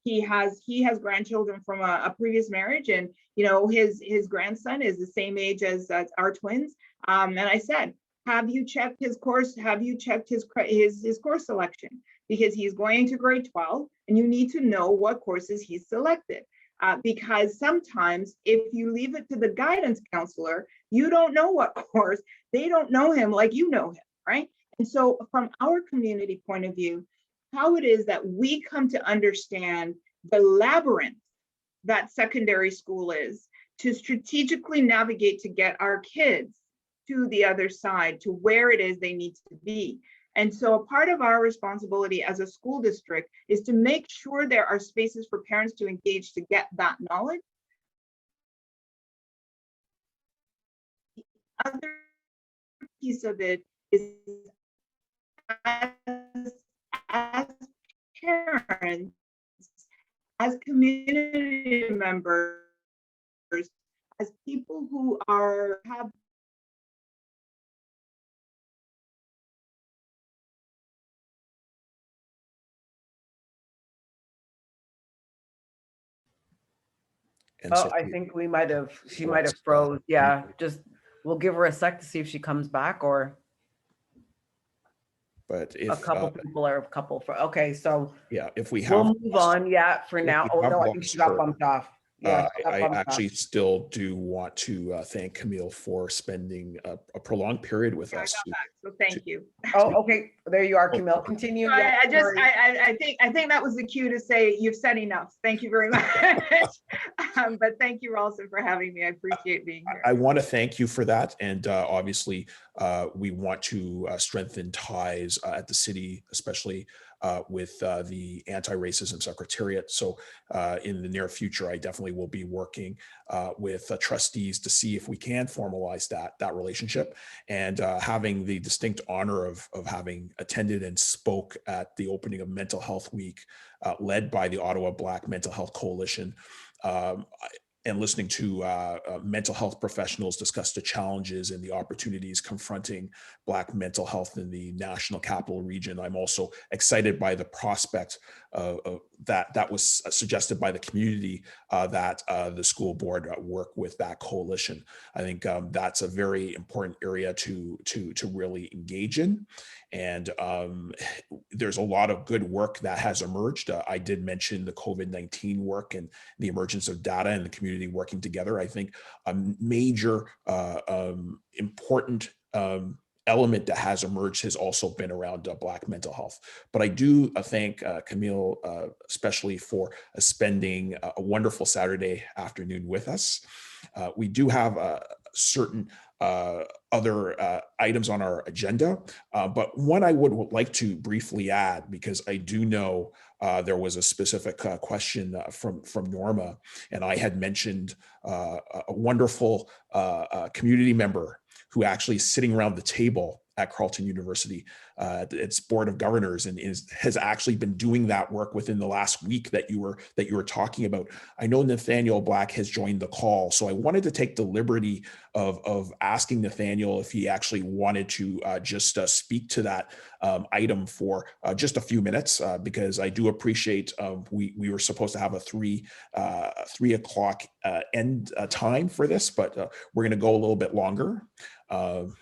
he has grandchildren from a previous marriage, and his grandson is the same age as our twins. And I said, have you checked his course? Have you checked his course selection? Because he's going to grade 12, and you need to know what courses he's selected. Because sometimes if you leave it to the guidance counselor, you don't know what course, they don't know him like you know him, right? And so from our community point of view, how it is that we come to understand the labyrinth that secondary school is, to strategically navigate to get our kids to the other side, to where it is they need to be. And so a part of our responsibility as a school district is to make sure there are spaces for parents to engage to get that knowledge. The other piece of it is as parents, as community members, as people who have I think she might have froze. Yeah, just we'll give her a sec to see if she comes back, or but if a couple people are okay, so yeah, if we have, we'll move on. Yeah, for now. Oh no, I think she got bumped off. Yeah, I thumbs up. actually still do want to thank Camille for spending a prolonged period with Yeah, I us. got that, so thank you. Oh, okay. There you are, Camille. Continue. So Yeah, sorry. I think that was the cue to say you've said enough. Thank you very much. But thank you, Rawlson, for having me. I appreciate being here. I want to thank you for that. And obviously, we want to strengthen ties at the city, especially with the Anti-Racism Secretariat. So in the near future, I definitely will be working with trustees to see if we can formalize that relationship. And having the distinct honor of having attended and spoke at the opening of Mental Health Week, led by the Ottawa Black Mental Health Coalition, and listening to mental health professionals discuss the challenges and the opportunities confronting Black mental health in the National Capital Region. I'm also excited by the prospect that was suggested by the community that the school board work with that coalition. I think that's a very important area to really engage in. And there's a lot of good work that has emerged. I did mention the COVID-19 work and the emergence of data and the community working together. I think a major important element that has emerged has also been around Black mental health. But I do thank Camille, especially for spending a wonderful Saturday afternoon with us. We do have certain other items on our agenda, but one I would like to briefly add, because I do know there was a specific question from Norma, and I had mentioned a wonderful community member who actually is sitting around the table at Carleton University, its board of governors, and has actually been doing that work within the last week that you were talking about. I know Nathaniel Black has joined the call, so I wanted to take the liberty of asking Nathaniel if he actually wanted to just speak to that item for just a few minutes, because I do appreciate we were supposed to have a 3 o'clock end time for this, but we're going to go a little bit longer.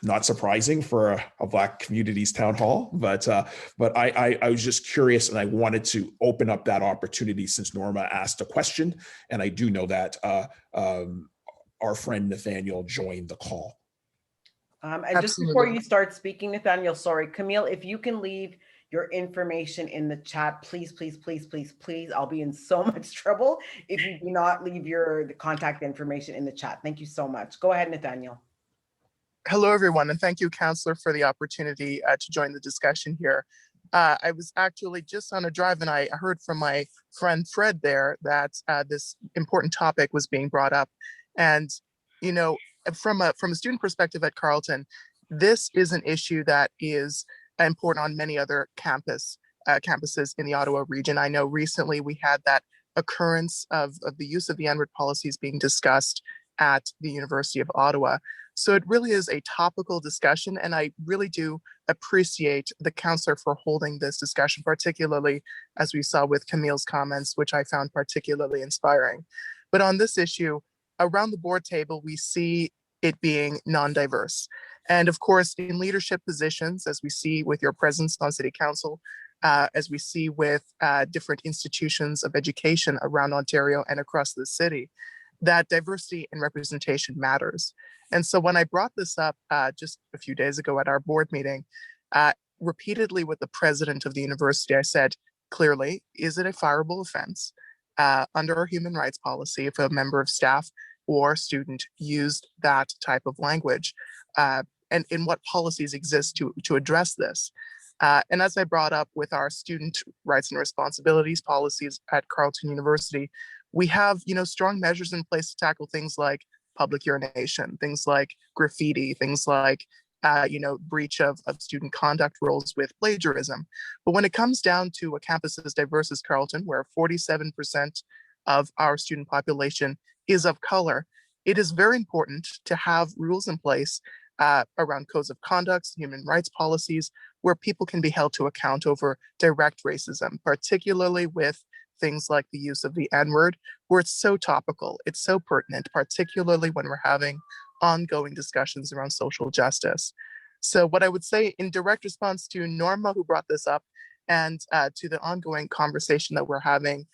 Not surprising for a Black communities town hall, but I was just curious, and I wanted to open up that opportunity since Norma asked a question, and I do know that our friend Nathaniel joined the call. And just before you start speaking, Nathaniel, sorry, Camille, if you can leave your information in the chat, please, please, please, please, please. I'll be in so much trouble if you do not leave the contact information in the chat. Thank you so much. Go ahead, Nathaniel. Hello, everyone, and thank you, Councillor, for the opportunity to join the discussion here. I was actually just on a drive, and I heard from my friend Fred there that this important topic was being brought up. And, you know, from a student perspective at Carleton, this is an issue that is important on many other campuses in the Ottawa region. I know recently we had that occurrence of the use of the N-word policies being discussed at the University of Ottawa. So it really is a topical discussion, and I really do appreciate the councillor for holding this discussion, particularly as we saw with Camille's comments, which I found particularly inspiring. But on this issue, around the board table, we see it being non-diverse. And of course, in leadership positions, as we see with your presence on City Council, as we see with different institutions of education around Ontario and across the city, that diversity and representation matters. And so when I brought this up just a few days ago at our board meeting, repeatedly with the president of the university, I said, clearly, is it a fireable offense under our human rights policy if a member of staff or student used that type of language? And in what policies exist to address this? And as I brought up with our student rights and responsibilities policies at Carleton University, we have, strong measures in place to tackle things like public urination, things like graffiti, things like, breach of student conduct rules with plagiarism. But when it comes down to a campus as diverse as Carleton, where 47% of our student population is of color, it is very important to have rules in place around codes of conduct, human rights policies, where people can be held to account over direct racism, particularly with things like the use of the N-word, where it's so topical, it's so pertinent, particularly when we're having ongoing discussions around social justice. So what I would say in direct response to Norma, who brought this up, and to the ongoing conversation that we're having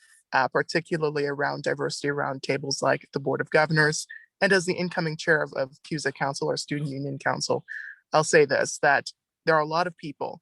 particularly around diversity roundtables like the Board of Governors. And as the incoming chair of CUSA Council, our Student Union Council, I'll say this, that there are a lot of people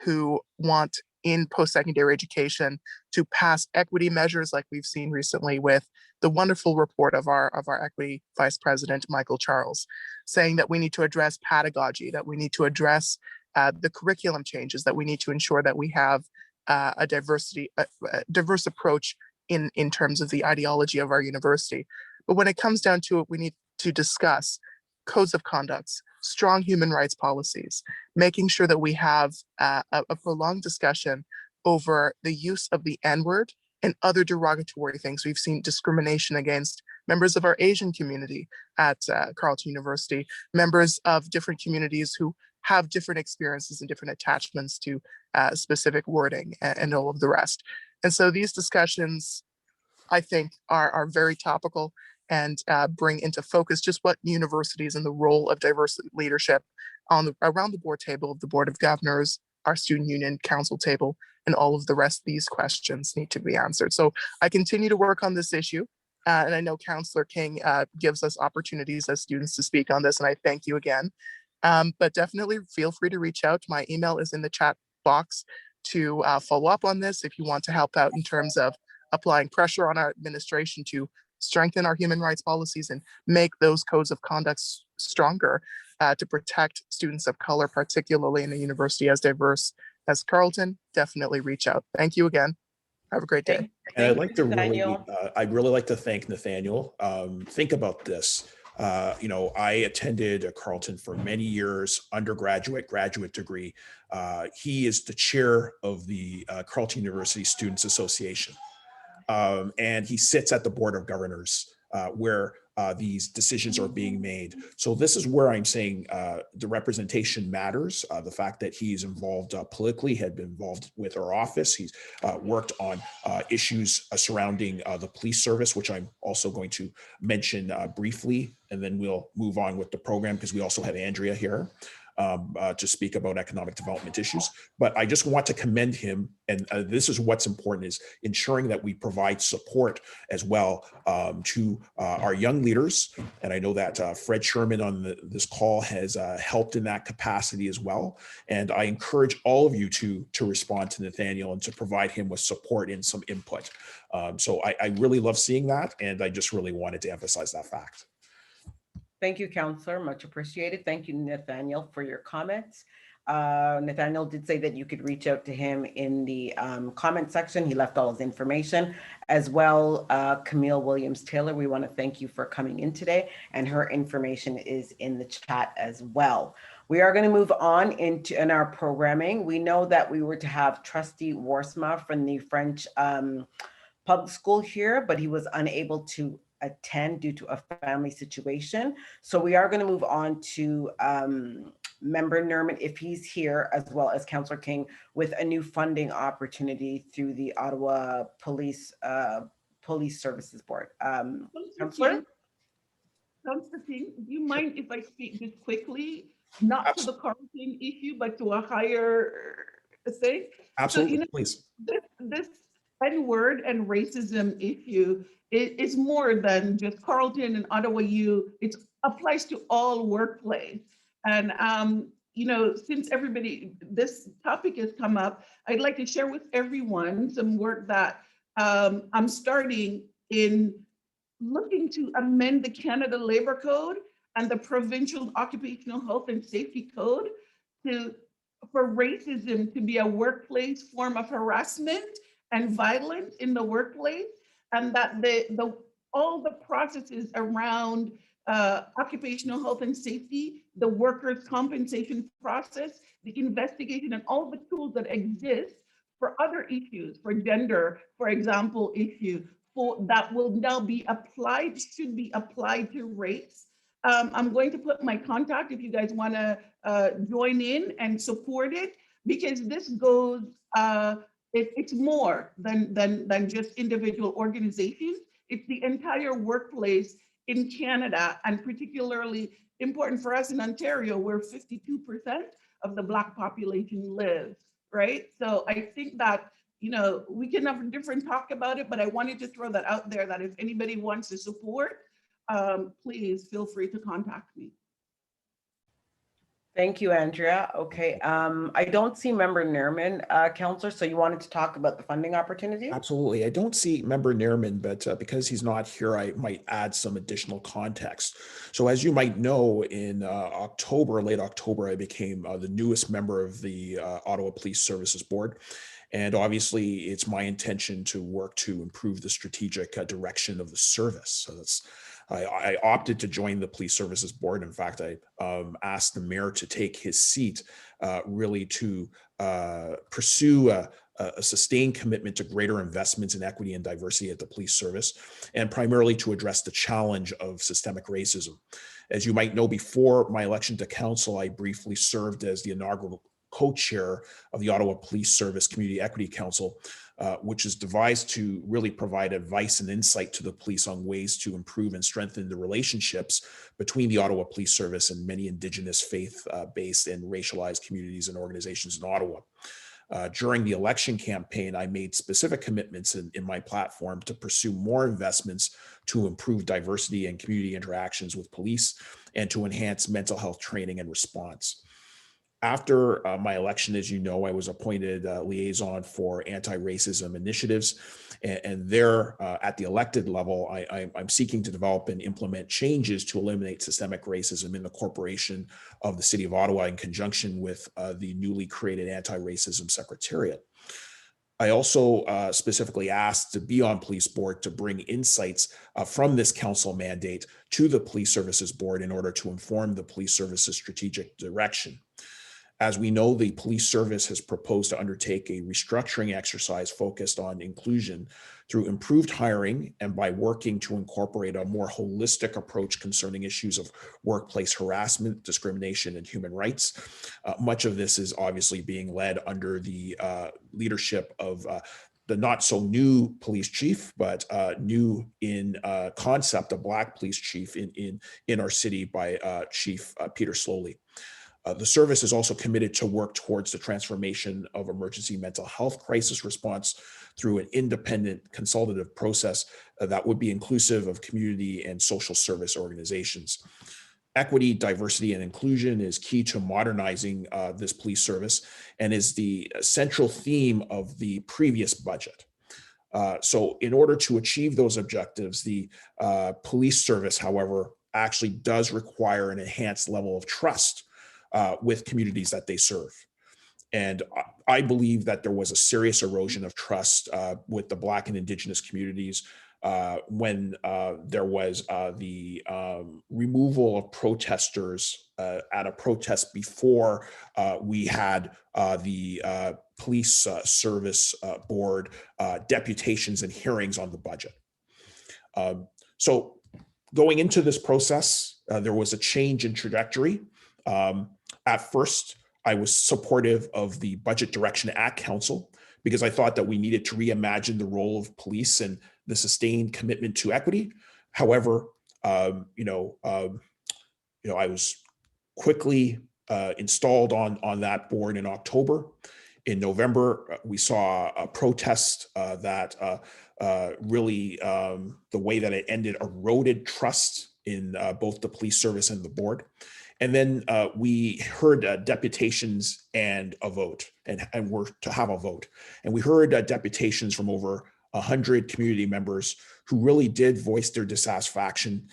who want in post-secondary education to pass equity measures like we've seen recently with the wonderful report of our equity vice president, Michael Charles, saying that we need to address pedagogy, that we need to address the curriculum changes, that we need to ensure that we have a diverse approach in terms of the ideology of our university. But when it comes down to it, we need to discuss codes of conducts, strong human rights policies, making sure that we have a prolonged discussion over the use of the N-word and other derogatory things. We've seen discrimination against members of our Asian community at Carleton University, members of different communities who have different experiences and different attachments to specific wording and all of the rest. And so these discussions, I think, are very topical and bring into focus just what universities and the role of diverse leadership around the board table of the Board of Governors, our Student Union Council table, and all of the rest of these questions need to be answered. So I continue to work on this issue. And I know Councillor King gives us opportunities as students to speak on this, and I thank you again. But definitely feel free to reach out. My email is in the chat box to follow up on this if you want to help out in terms of applying pressure on our administration to strengthen our human rights policies and make those codes of conduct stronger to protect students of color, particularly in a university as diverse as Carleton. Definitely reach out. Thank you again. Have a great day. And I'd like to I'd really like to thank Nathaniel. Think about this. I attended Carleton for many years, undergraduate, graduate degree. He is the chair of the Carleton University Students Association. And he sits at the Board of Governors where these decisions are being made. So this is where I'm saying the representation matters. The fact that he's involved politically, had been involved with our office. He's worked on issues surrounding the police service, which I'm also going to mention briefly, and then we'll move on with the program because we also have Andrea here to speak about economic development issues. But I just want to commend him, and this is what's important, is ensuring that we provide support as well to our young leaders. And I know that Fred Sherman on this call has helped in that capacity as well. And I encourage all of you to respond to Nathaniel and to provide him with support and some input. So I really love seeing that, and I just really wanted to emphasize that fact. Thank you, Councillor. Much appreciated. Thank you, Nathaniel, for your comments. Nathaniel did say that you could reach out to him in the comment section. He left all his information as well. Camille Williams-Taylor, we want to thank you for coming in today, and her information is in the chat as well. We are going to move on in our programming. We know that we were to have Trustee Warsma from the French public school here, but he was unable to attend due to a family situation. So we are going to move on to Member Nerman, if he's here, as well as Councillor King, with a new funding opportunity through the Ottawa Police Services Board. Councillor? Councillor King, do you mind if I speak just quickly, not to the Carleton issue, but to a higher thing? Absolutely, so, please. This N-word and racism issue is more than just Carleton and Ottawa U. It applies to all workplace. And, since this topic has come up, I'd like to share with everyone some work that I'm starting in looking to amend the Canada Labor Code and the Provincial Occupational Health and Safety Code for racism to be a workplace form of harassment and violence in the workplace, and that all the processes around occupational health and safety, the workers' compensation process, the investigation, and all the tools that exist for other issues, for gender, for example, that will now be applied, should be applied to race. I'm going to put my contact if you guys want to join in and support it, because this goes, it's more than just individual organizations. It's the entire workplace in Canada, and particularly important for us in Ontario, where 52% of the Black population lives, right? So I think that we can have a different talk about it, but I wanted to throw that out there that if anybody wants to support, please feel free to contact me. Thank you, Andrea. Okay, I don't see Member Nerman, Councillor, so you wanted to talk about the funding opportunity? Absolutely. I don't see Member Nerman, but because he's not here, I might add some additional context. So as you might know, in late October, I became the newest member of the Ottawa Police Services Board. And obviously, it's my intention to work to improve the strategic direction of the service. So I opted to join the Police Services Board. In fact, I asked the mayor to take his seat really to pursue a sustained commitment to greater investments in equity and diversity at the police service, and primarily to address the challenge of systemic racism. As you might know, before my election to council, I briefly served as the inaugural co-chair of the Ottawa Police Service Community Equity Council, which is devised to really provide advice and insight to the police on ways to improve and strengthen the relationships between the Ottawa Police Service and many Indigenous faith-based and racialized communities and organizations in Ottawa. During the election campaign, I made specific commitments in my platform to pursue more investments to improve diversity and community interactions with police and to enhance mental health training and response. After my election, as you know, I was appointed liaison for anti-racism initiatives, and there at the elected level, I'm seeking to develop and implement changes to eliminate systemic racism in the corporation of the City of Ottawa in conjunction with the newly created Anti-Racism Secretariat. I also specifically asked to be on police board to bring insights from this council mandate to the Police Services Board in order to inform the police services strategic direction. As we know, the police service has proposed to undertake a restructuring exercise focused on inclusion through improved hiring and by working to incorporate a more holistic approach concerning issues of workplace harassment, discrimination, and human rights. Much of this is obviously being led under the leadership of the not so new police chief, but new in concept, a Black police chief in our city by Chief Peter Slowly. The service is also committed to work towards the transformation of emergency mental health crisis response through an independent consultative process that would be inclusive of community and social service organizations. Equity, diversity, and inclusion is key to modernizing this police service and is the central theme of the previous budget. So in order to achieve those objectives, the police service, however, actually does require an enhanced level of trust with communities that they serve. And I believe that there was a serious erosion of trust with the Black and Indigenous communities when there was the removal of protesters at a protest before we had the police service board deputations and hearings on the budget. So going into this process, there was a change in trajectory. At first, I was supportive of the budget direction at council because I thought that we needed to reimagine the role of police and the sustained commitment to equity. However, I was quickly installed on that board in October. In November, we saw a protest that really, the way that it ended, eroded trust in both the police service and the board. And then we heard deputations and a vote, and were to have a vote. And we heard deputations from over 100 community members who really did voice their dissatisfaction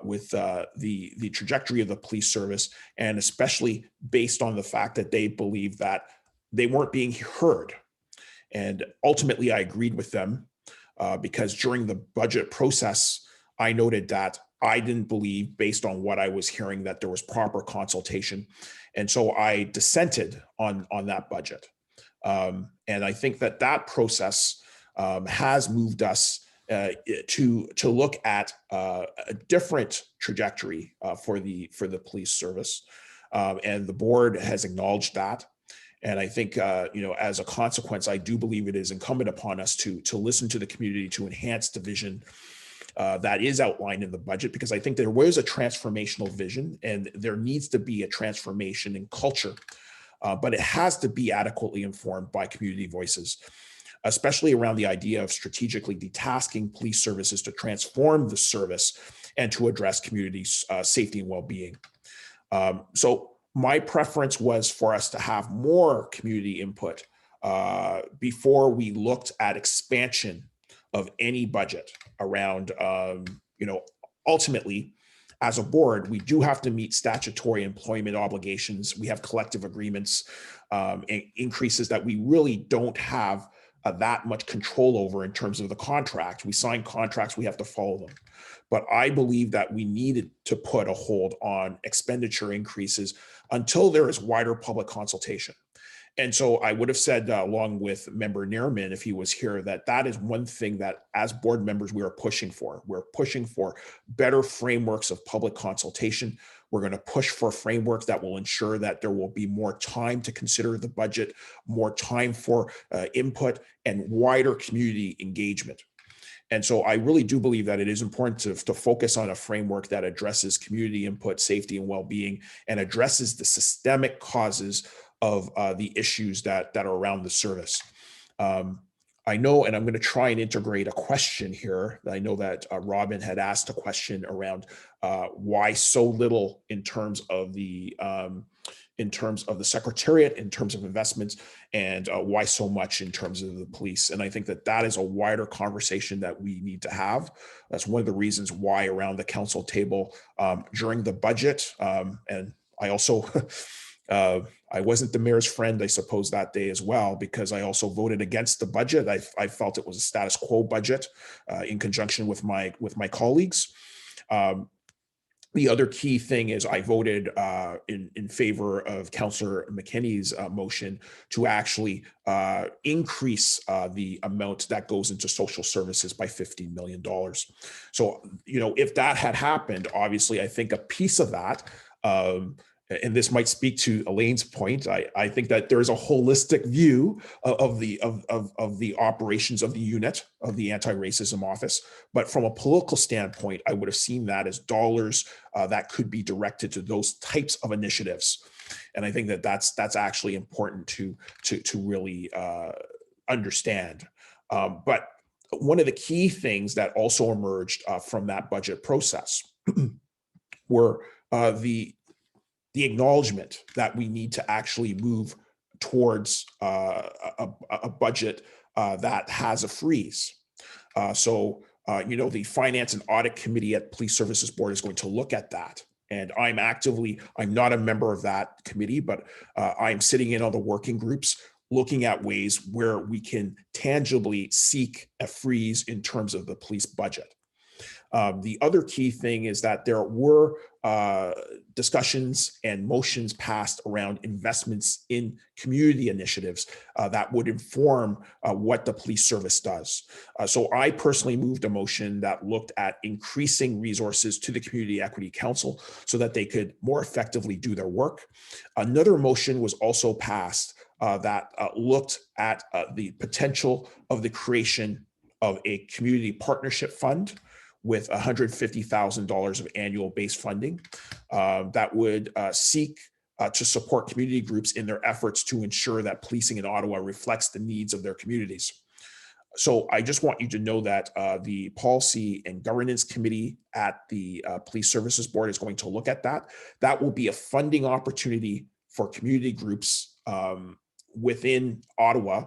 with the trajectory of the police service, and especially based on the fact that they believed that they weren't being heard. And ultimately, I agreed with them because during the budget process, I noted that I didn't believe, based on what I was hearing, that there was proper consultation. And so I dissented on that budget. And I think that process has moved us to look at a different trajectory for the police service. And the board has acknowledged that. And I think, as a consequence, I do believe it is incumbent upon us to listen to the community to enhance the vision that is outlined in the budget, because I think there was a transformational vision and there needs to be a transformation in culture, but it has to be adequately informed by community voices. especially around the idea of strategically detasking police services to transform the service and to address community safety and well-being. So my preference was for us to have more community input before we looked at expansion of any budget around, ultimately, as a board, we do have to meet statutory employment obligations. We have collective agreements, and increases that we really don't have that much control over in terms of the contract. We sign contracts, we have to follow them. But I believe that we needed to put a hold on expenditure increases until there is wider public consultation. And so I would have said, along with Member Neerman, if he was here, that is one thing that as board members, we are pushing for. We're pushing for better frameworks of public consultation. We're going to push for frameworks that will ensure that there will be more time to consider the budget, more time for input, and wider community engagement. And so I really do believe that it is important to focus on a framework that addresses community input, safety, and well-being, and addresses the systemic causes of the issues that are around the service. I know, and I'm going to try and integrate a question here. I know that Robin had asked a question around why so little in terms of the Secretariat, in terms of investments, and why so much in terms of the police. And I think that is a wider conversation that we need to have. That's one of the reasons why around the council table during the budget, and I also, I wasn't the mayor's friend, I suppose, that day as well, because I also voted against the budget. I felt it was a status quo budget in conjunction with my colleagues. The other key thing is I voted in favor of Councillor McKinney's motion to actually increase the amount that goes into social services by $15 million. So, if that had happened, obviously, I think a piece of that, and this might speak to Elaine's point, I think that there is a holistic view of the operations of the unit of the anti-racism office. But from a political standpoint, I would have seen that as dollars that could be directed to those types of initiatives. And I think that that's actually important to really understand. But one of the key things that also emerged from that budget process were the acknowledgement that we need to actually move towards a budget that has a freeze. The Finance and Audit Committee at Police Services Board is going to look at that. And I'm not a member of that committee, but I'm sitting in on the working groups looking at ways where we can tangibly seek a freeze in terms of the police budget. The other key thing is that there were discussions and motions passed around investments in community initiatives that would inform what the police service does. So I personally moved a motion that looked at increasing resources to the Community Equity Council so that they could more effectively do their work. Another motion was also passed that looked at the potential of the creation of a community partnership fund with $150,000 of annual base funding that would seek to support community groups in their efforts to ensure that policing in Ottawa reflects the needs of their communities. So I just want you to know that the Policy and Governance Committee at the Police Services Board is going to look at that. That will be a funding opportunity for community groups within Ottawa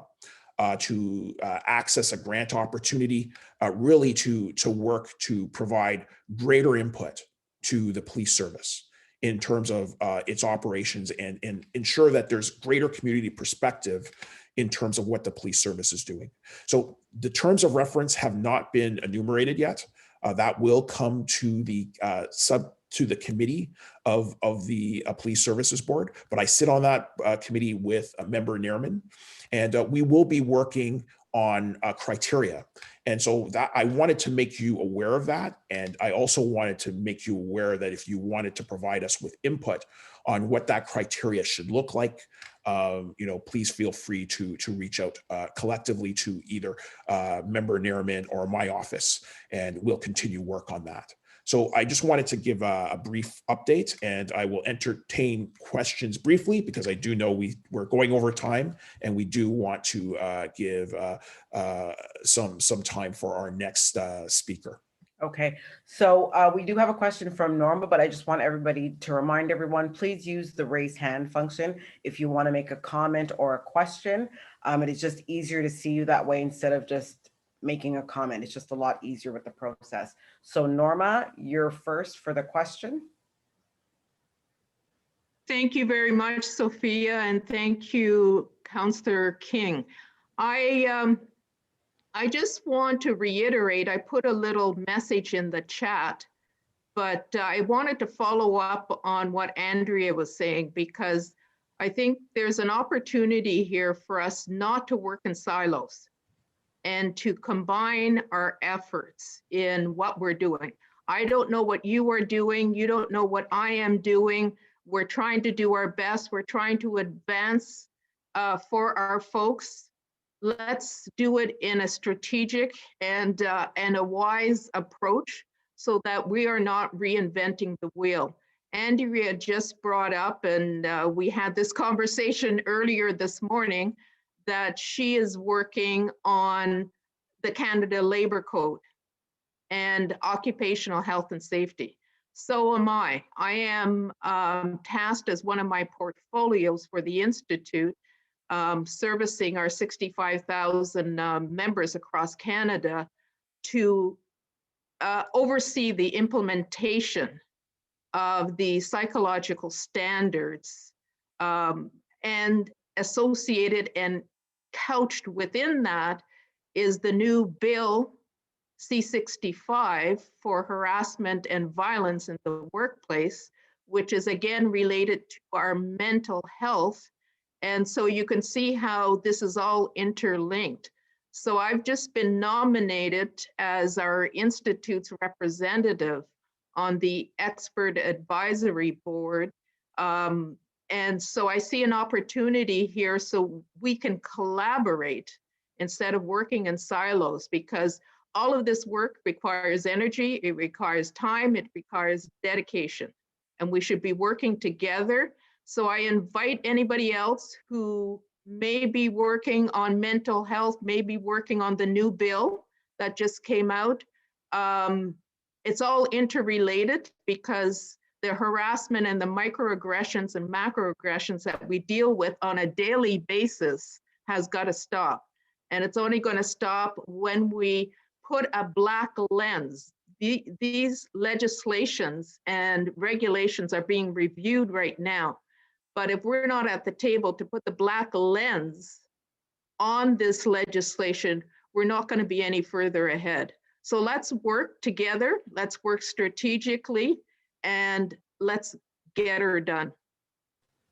to access a grant opportunity, really to work to provide greater input to the police service in terms of its operations and ensure that there's greater community perspective in terms of what the police service is doing. So the terms of reference have not been enumerated yet. That will come to the committee of the Police Services Board, but I sit on that committee with Member Neerman, and we will be working on criteria. And so that I wanted to make you aware of that. And I also wanted to make you aware that if you wanted to provide us with input on what that criteria should look like, please feel free to reach out collectively to either Member Neerman or my office, and we'll continue work on that. So I just wanted to give a brief update, and I will entertain questions briefly because I do know we're going over time, and we do want to give some time for our next speaker. Okay, so we do have a question from Norma, but I just want everybody to remind everyone, please use the raise hand function if you want to make a comment or a question. It is just easier to see you that way instead of just making a comment. It's just a lot easier with the process. So Norma, you're first for the question. Thank you very much, Sophia, and thank you, Councillor King. I just want to reiterate, I put a little message in the chat, but I wanted to follow up on what Andrea was saying, because I think there's an opportunity here for us not to work in silos and to combine our efforts in what we're doing. I don't know what you are doing. You don't know what I am doing. We're trying to do our best. We're trying to advance for our folks. Let's do it in a strategic and a wise approach so that we are not reinventing the wheel. Andrea just brought up, and we had this conversation earlier this morning, that she is working on the Canada Labor Code and occupational health and safety. So am I. I am tasked as one of my portfolios for the Institute, servicing our 65,000 members across Canada, to oversee the implementation of the psychological standards and associated and couched within that is the new bill C-65 for harassment and violence in the workplace, which is again related to our mental health. And so you can see how this is all interlinked. So I've just been nominated as our Institute's representative on the expert advisory board. And so I see an opportunity here so we can collaborate instead of working in silos, because all of this work requires energy, it requires time, it requires dedication, and we should be working together. So I invite anybody else who may be working on mental health, may be working on the new bill that just came out. It's all interrelated, because the harassment and the microaggressions and macroaggressions that we deal with on a daily basis has got to stop. And it's only going to stop when we put a black lens. These legislations and regulations are being reviewed right now. But if we're not at the table to put the black lens on this legislation, we're not going to be any further ahead. So let's work together, let's work strategically, and let's get her done.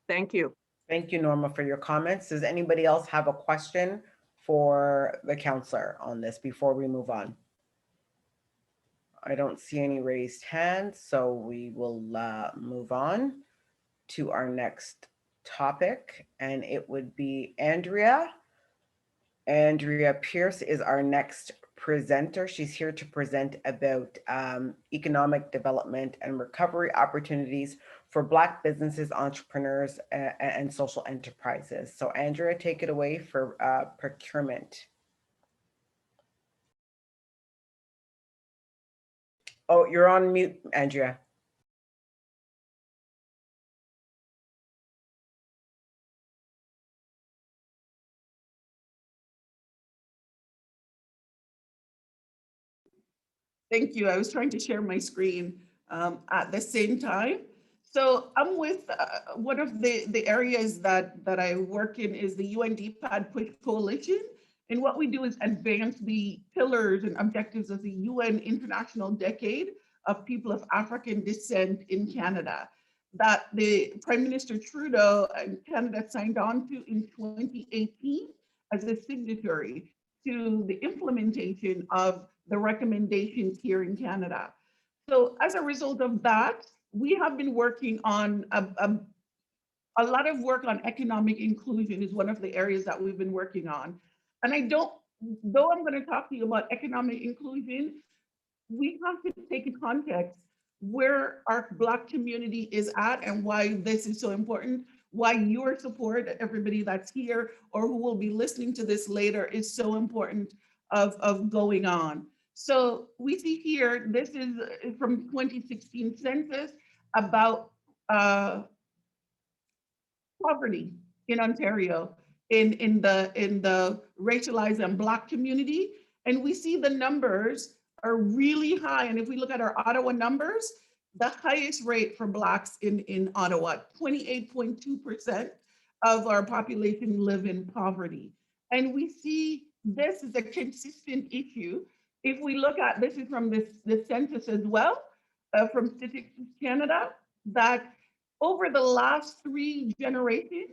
Thank you. Thank you, Norma, for your comments. Does anybody else have a question for the councillor on this before we move on? I don't see any raised hands, so we will move on to our next topic, and it would be Andrea. Andrea Pierce is our next presenter. She's here to present about economic development and recovery opportunities for Black businesses, entrepreneurs, and social enterprises. So Andrea, take it away for procurement. Oh, you're on mute, Andrea. Thank you. I was trying to share my screen at the same time. So I'm with one of the areas that I work in is the UNDPAD Push Coalition. And what we do is advance the pillars and objectives of the UN International Decade of People of African Descent in Canada, that the Prime Minister Trudeau and Canada signed on to in 2018 as a signatory to the implementation of the recommendations here in Canada. So as a result of that, we have been working on a lot of work on economic inclusion is one of the areas that we've been working on. And though I'm going to talk to you about economic inclusion, we have to take in context where our Black community is at and why this is so important, why your support, everybody that's here or who will be listening to this later, is so important of going on. So we see here, this is from 2016 census about poverty in Ontario in the racialized and Black community. And we see the numbers are really high. And if we look at our Ottawa numbers, the highest rate for Blacks in Ottawa, 28.2% of our population live in poverty. And we see this is a consistent issue. If we look at, this is from this census as well, from Statistics Canada, that over the last 3 generations,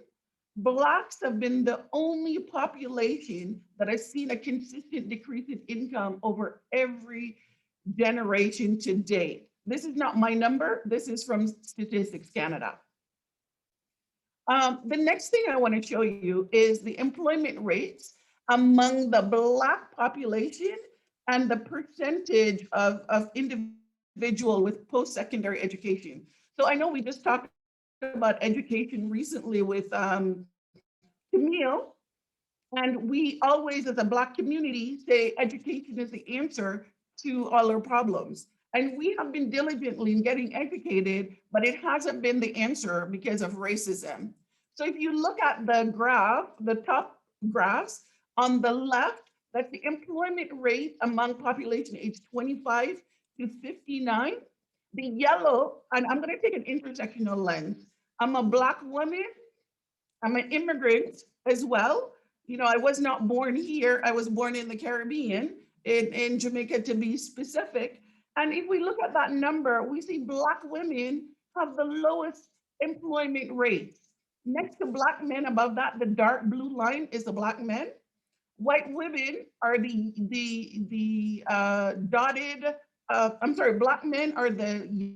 Blacks have been the only population that has seen a consistent decrease in income over every generation to date. This is not my number. This is from Statistics Canada. The next thing I want to show you is the employment rates among the Black population and the percentage of individual with post-secondary education. So I know we just talked about education recently with Camille, and we always as a Black community say education is the answer to all our problems. And we have been diligently in getting educated, but it hasn't been the answer because of racism. So if you look at the graph, the top graphs on the left, that's the employment rate among population age 25 to 59. The yellow, and I'm going to take an intersectional lens. I'm a Black woman. I'm an immigrant as well. You know, I was not born here. I was born in the Caribbean, in Jamaica to be specific. And if we look at that number, we see Black women have the lowest employment rates. Next to Black men, above that, the dark blue line is the Black men. White women are the dotted, I'm sorry, Black men are the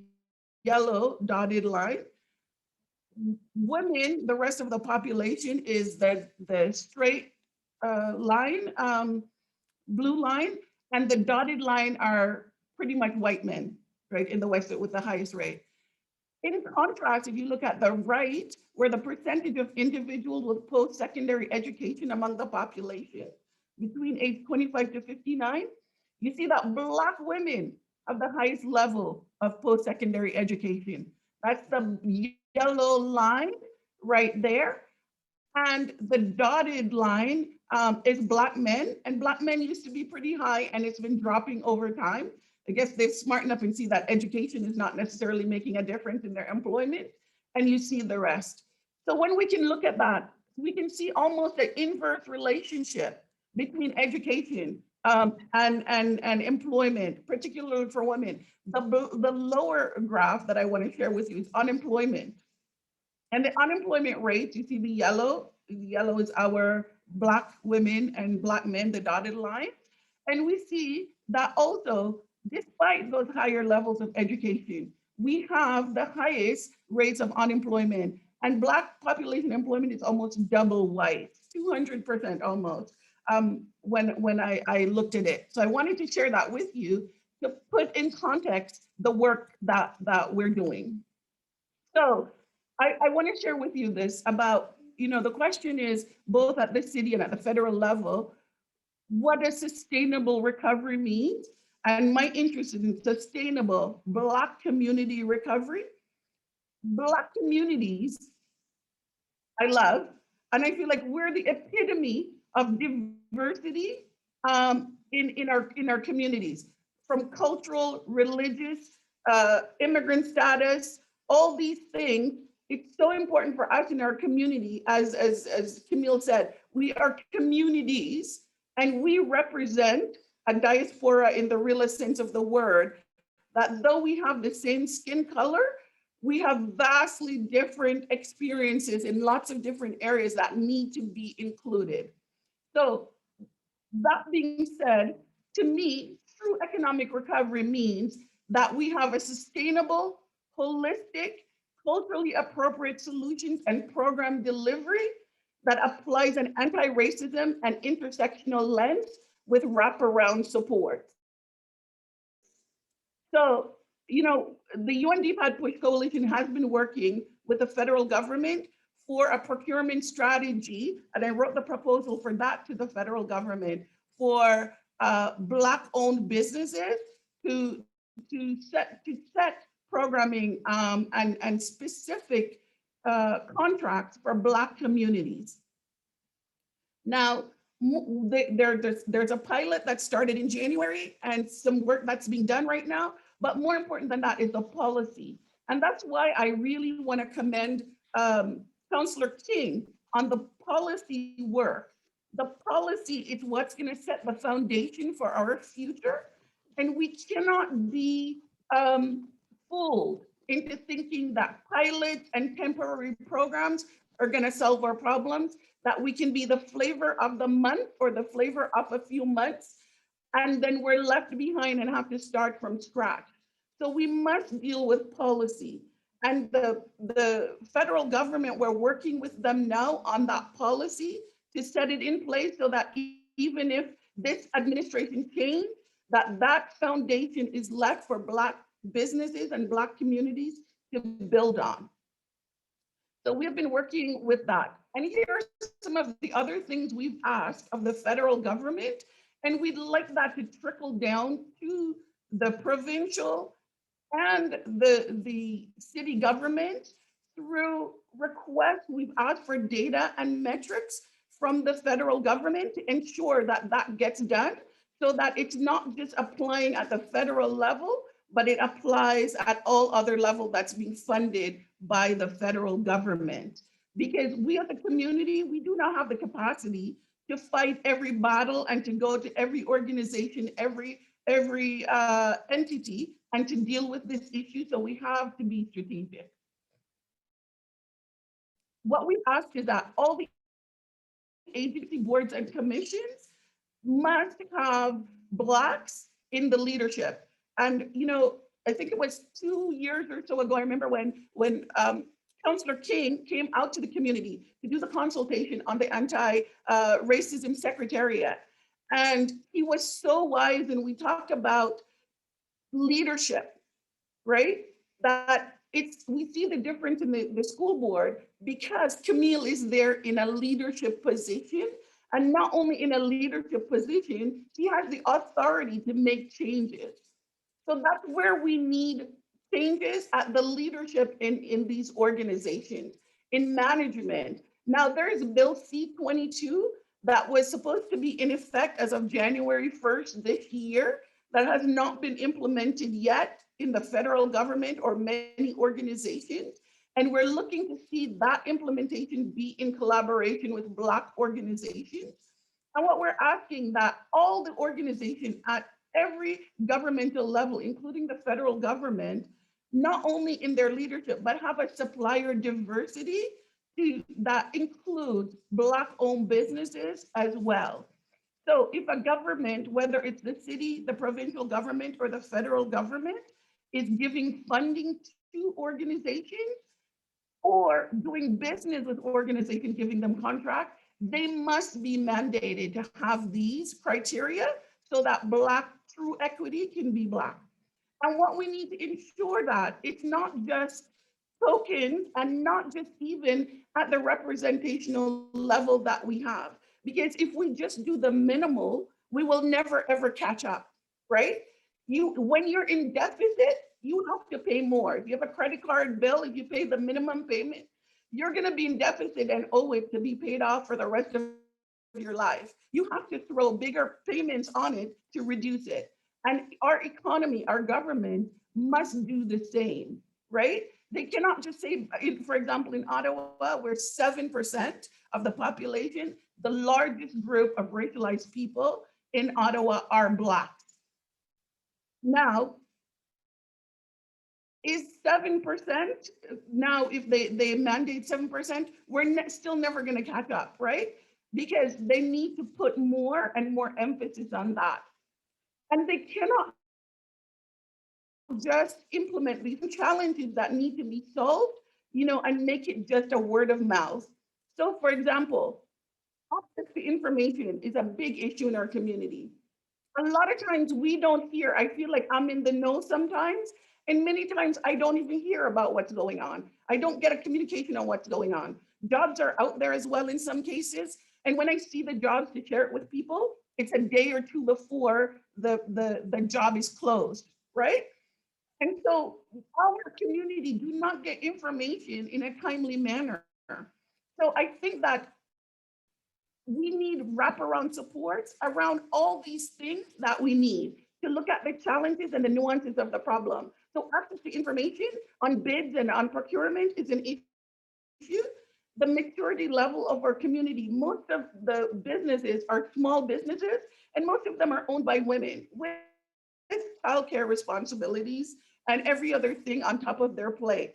yellow dotted line. Women, the rest of the population is the straight line, blue line, and the dotted line are pretty much white men, right, in the West with the highest rate. In contrast, if you look at the right, where the percentage of individuals with post-secondary education among the population between age 25 to 59, you see that Black women have the highest level of post-secondary education. That's the yellow line right there. And the dotted line is Black men. And Black men used to be pretty high and it's been dropping over time. I guess they're smart enough and see that education is not necessarily making a difference in their employment, and you see the rest. So when we can look at that, we can see almost an inverse relationship between education and employment, particularly for women. The lower graph that I want to share with you is unemployment. And the unemployment rate, you see the yellow is our Black women and Black men, the dotted line. And we see that also, despite those higher levels of education, we have the highest rates of unemployment, and Black population employment is almost double white, 200% almost, when I looked at it. So I wanted to share that with you to put in context the work that we're doing. So I want to share with you this about, you know, the question is both at the city and at the federal level, what does sustainable recovery mean? And my interest is in sustainable Black community recovery. Black communities, I love, and I feel like we're the epitome of diversity in our communities, from cultural, religious, immigrant status, all these things. It's so important for us in our community, as Camille said, we are communities and we represent a diaspora in the realest sense of the word, that though we have the same skin color, we have vastly different experiences in lots of different areas that need to be included. So that being said, to me, true economic recovery means that we have a sustainable, holistic, culturally appropriate solutions and program delivery that applies an anti-racism and intersectional lens with wraparound support. So, you know, the UNDPAD Push Coalition has been working with the federal government for a procurement strategy, and I wrote the proposal for that to the federal government for Black-owned businesses to set programming and specific contracts for Black communities. Now, there's a pilot that started in January and some work that's being done right now, but more important than that is the policy. And that's why I really want to commend Councillor King on the policy work. The policy is what's going to set the foundation for our future. And we cannot be fooled into thinking that pilots and temporary programs are going to solve our problems, that we can be the flavor of the month or the flavor of a few months, and then we're left behind and have to start from scratch. So we must deal with policy. And the federal government, we're working with them now on that policy to set it in place so that even if this administration changes, that foundation is left for Black businesses and Black communities to build on. So we have been working with that. And here are some of the other things we've asked of the federal government, and we'd like that to trickle down to the provincial and the city government through requests. We've asked for data and metrics from the federal government to ensure that that gets done, so that it's not just applying at the federal level, but it applies at all other levels that's being funded by the federal government. Because we as a community, we do not have the capacity to fight every battle and to go to every organization, every entity, and to deal with this issue. So we have to be strategic. What we ask is that all the agency boards and commissions must have Blacks in the leadership. And, you know, I think it was 2 years or so ago, I remember when Councillor King came out to the community to do the consultation on the anti-racism secretariat. And he was so wise, and we talked about leadership, right? That we see the difference in the school board because Camille is there in a leadership position. And not only in a leadership position, she has the authority to make changes. So that's where we need changes at the leadership in these organizations, in management. Now there's Bill C-22 that was supposed to be in effect as of January 1st this year, that has not been implemented yet in the federal government or many organizations. And we're looking to see that implementation be in collaboration with Black organizations. And what we're asking that all the organizations at every governmental level, including the federal government, not only in their leadership, but have a supplier diversity that includes Black-owned businesses as well. So if a government, whether it's the city, the provincial government, or the federal government, is giving funding to organizations or doing business with organizations, giving them contracts, they must be mandated to have these criteria so that Black true equity can be Black. And what we need to ensure that it's not just tokens and not just even at the representational level that we have. Because if we just do the minimal, we will never ever catch up, right? When you're in deficit, you have to pay more. If you have a credit card bill, if you pay the minimum payment, you're gonna be in deficit and owe it to be paid off for the rest of your life. You have to throw bigger payments on it to reduce it. And our economy, our government must do the same, right? They cannot just say, for example, in Ottawa, we're 7% of the population. The largest group of racialized people in Ottawa are Blacks. Now, is 7%, now if they mandate 7%, we're still never gonna catch up, right? Because they need to put more and more emphasis on that. And they cannot just implement these challenges that need to be solved, you know, and make it just a word of mouth. So for example, access to information is a big issue in our community. A lot of times we don't hear, I feel like I'm in the know sometimes, and many times I don't even hear about what's going on. I don't get a communication on what's going on. Jobs are out there as well in some cases. And when I see the jobs to share it with people, it's a day or two before the job is closed, right? And so our community do not get information in a timely manner. So I think that we need wraparound supports around all these things that we need to look at the challenges and the nuances of the problem. So access to information on bids and on procurement is an issue. The maturity level of our community, most of the businesses are small businesses, and most of them are owned by women with childcare responsibilities and every other thing on top of their plate.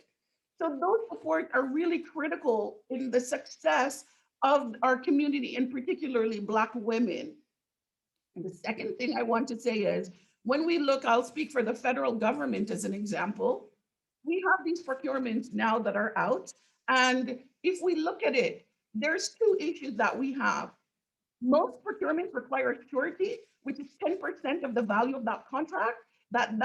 So those supports are really critical in the success of our community, and particularly Black women. And the second thing I want to say is, when we look, I'll speak for the federal government as an example, we have these procurements now that are out. And if we look at it, there's two issues that we have. Most procurements require surety, which is 10% of the value of that contract that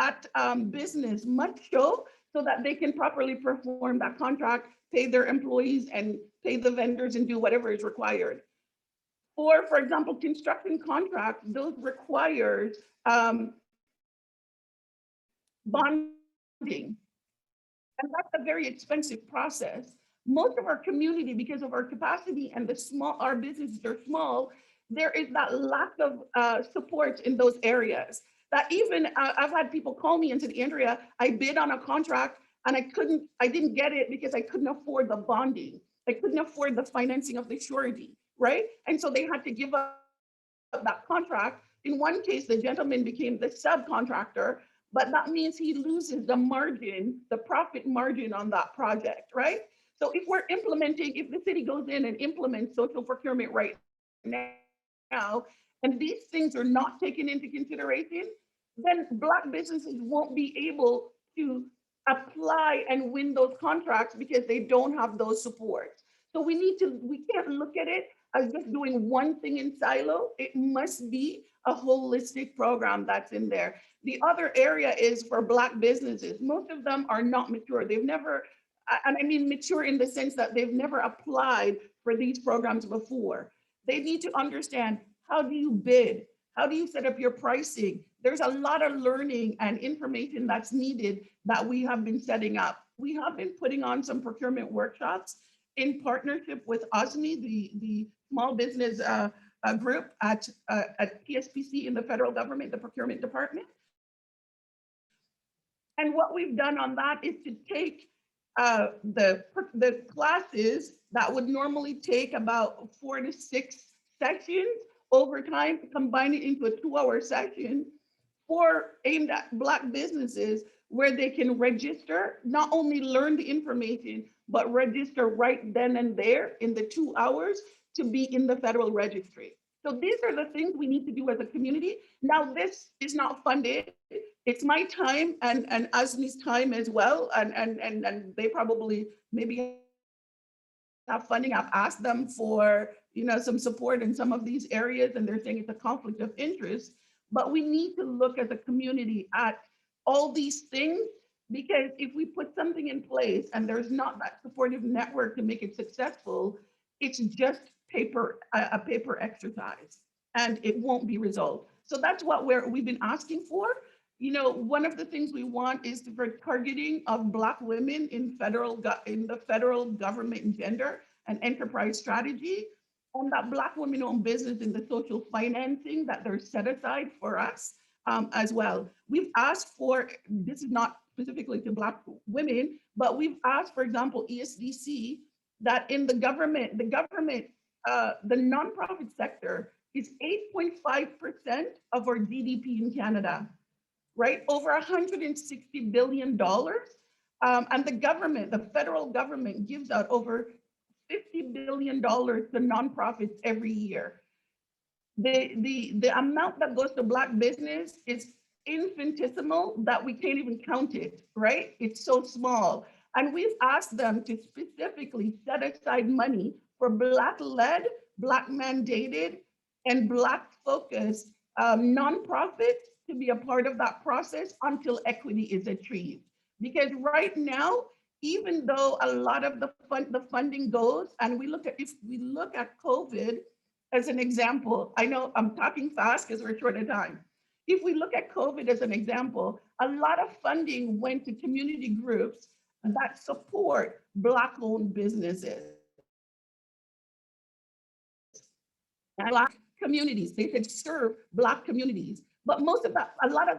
business must show so that they can properly perform that contract, pay their employees and pay the vendors and do whatever is required. Or for example, construction contracts, those requires bonding. And that's a very expensive process. Most of our community, because of our capacity and our businesses are small, there is that lack of support in those areas. That even I've had people call me and say, Andrea, I bid on a contract and I didn't get it because I couldn't afford the bonding. I couldn't afford the financing of the surety, right? And so they had to give up that contract. In one case, the gentleman became the subcontractor, but that means he loses the margin, the profit margin on that project, right? So if we're implementing, if the city goes in and implements social procurement right now, and these things are not taken into consideration, then Black businesses won't be able to apply and win those contracts because they don't have those supports. So we can't look at it as just doing one thing in silo. It must be a holistic program that's in there. The other area is for Black businesses. Most of them are not mature. They've never, and I mean mature in the sense that they've never applied for these programs before. They need to understand, how do you bid? How do you set up your pricing? There's a lot of learning and information that's needed that we have been setting up. We have been putting on some procurement workshops in partnership with OSME, the small business group at PSPC in the federal government, the procurement department. And what we've done on that is to take the classes that would normally take about 4 to 6 sessions over time, combine it into a 2-hour session aimed at Black businesses, where they can register, not only learn the information, but register right then and there in the 2 hours to be in the federal registry. So these are the things we need to do as a community. Now, this is not funded. It's my time and ASME's time as well. And they probably maybe have funding. I've asked them for some support in some of these areas, and they're saying it's a conflict of interest. But we need to look as a community at all these things, because if we put something in place and there's not that supportive network to make it successful, it's just a paper exercise, and it won't be resolved. So that's what we've been asking for. One of the things we want is for targeting of Black women in the federal government gender and enterprise strategy, and that Black women-owned business in the social financing that they're set aside for us as well. We've asked for, this is not specifically to Black women, but we've asked, for example, IEHDC, that in the government, the nonprofit sector is 8.5% of our GDP in Canada, right? Over $160 billion. And the government, the federal government, gives out over $50 billion to nonprofits every year. The amount that goes to Black business is infinitesimal that we can't even count it, right? It's so small. And we've asked them to specifically set aside money for Black-led, Black mandated, and Black focused nonprofits to be a part of that process until equity is achieved. Because right now, even though a lot of the funding goes, and if we look at COVID as an example, I know I'm talking fast because we're short of time. If we look at COVID as an example, a lot of funding went to community groups that support Black-owned businesses. Black communities, they could serve Black communities. But a lot of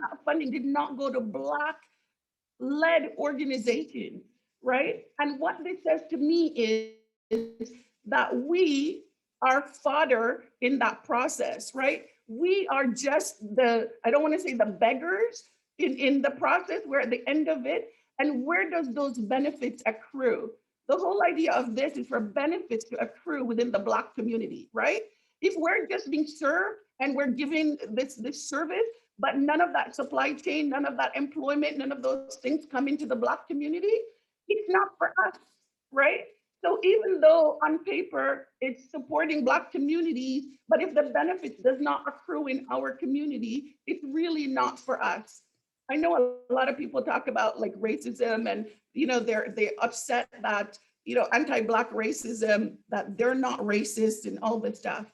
that funding did not go to Black-led organizations, right? And what this says to me is that we are fodder in that process, right? We are just I don't want to say the beggars in the process. We're at the end of it. And where does those benefits accrue? The whole idea of this is for benefits to accrue within the Black community, right? If we're just being served and we're giving this service, but none of that supply chain, none of that employment, none of those things come into the Black community, it's not for us, right? So even though on paper it's supporting Black communities, but if the benefits does not accrue in our community, it's really not for us. I know a lot of people talk about like racism and, they upset that, anti-Black racism, that they're not racist and all this stuff.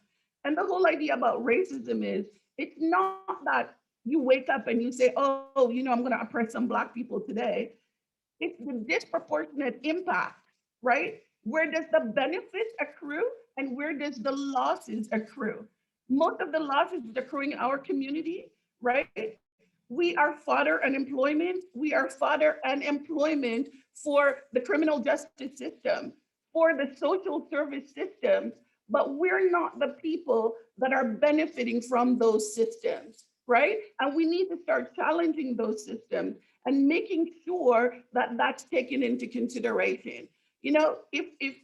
And the whole idea about racism is, it's not that you wake up and you say, oh, I'm going to oppress some Black people today. It's the disproportionate impact, right? Where does the benefits accrue and where does the losses accrue? Most of the losses is accruing in our community, right? We are fodder and employment. We are fodder and employment for the criminal justice system, for the social service systems, but we're not the people that are benefiting from those systems, right? And we need to start challenging those systems and making sure that that's taken into consideration. If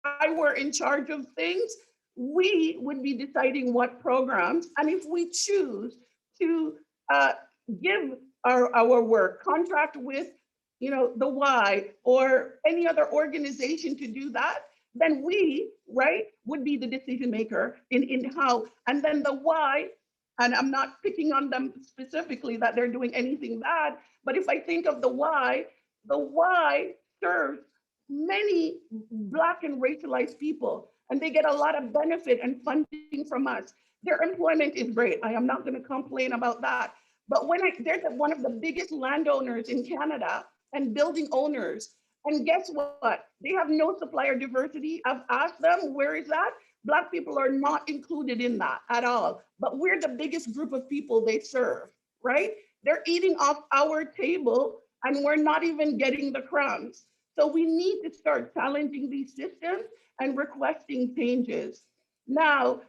I were in charge of things, we would be deciding what programs, and if we choose to give our work, contract with, the Y or any other organization to do that, then we, right, would be the decision maker in how, and then the Y, and I'm not picking on them specifically that they're doing anything bad, but if I think of the Y serves many Black and racialized people, and they get a lot of benefit and funding from us. Their employment is great. I am not going to complain about that. But when they're one of the biggest landowners in Canada and building owners, and guess what? They have no supplier diversity. I've asked them, where is that? Black people are not included in that at all. But we're the biggest group of people they serve, right? They're eating off our table and we're not even getting the crumbs. So we need to start challenging these systems and requesting changes. Now,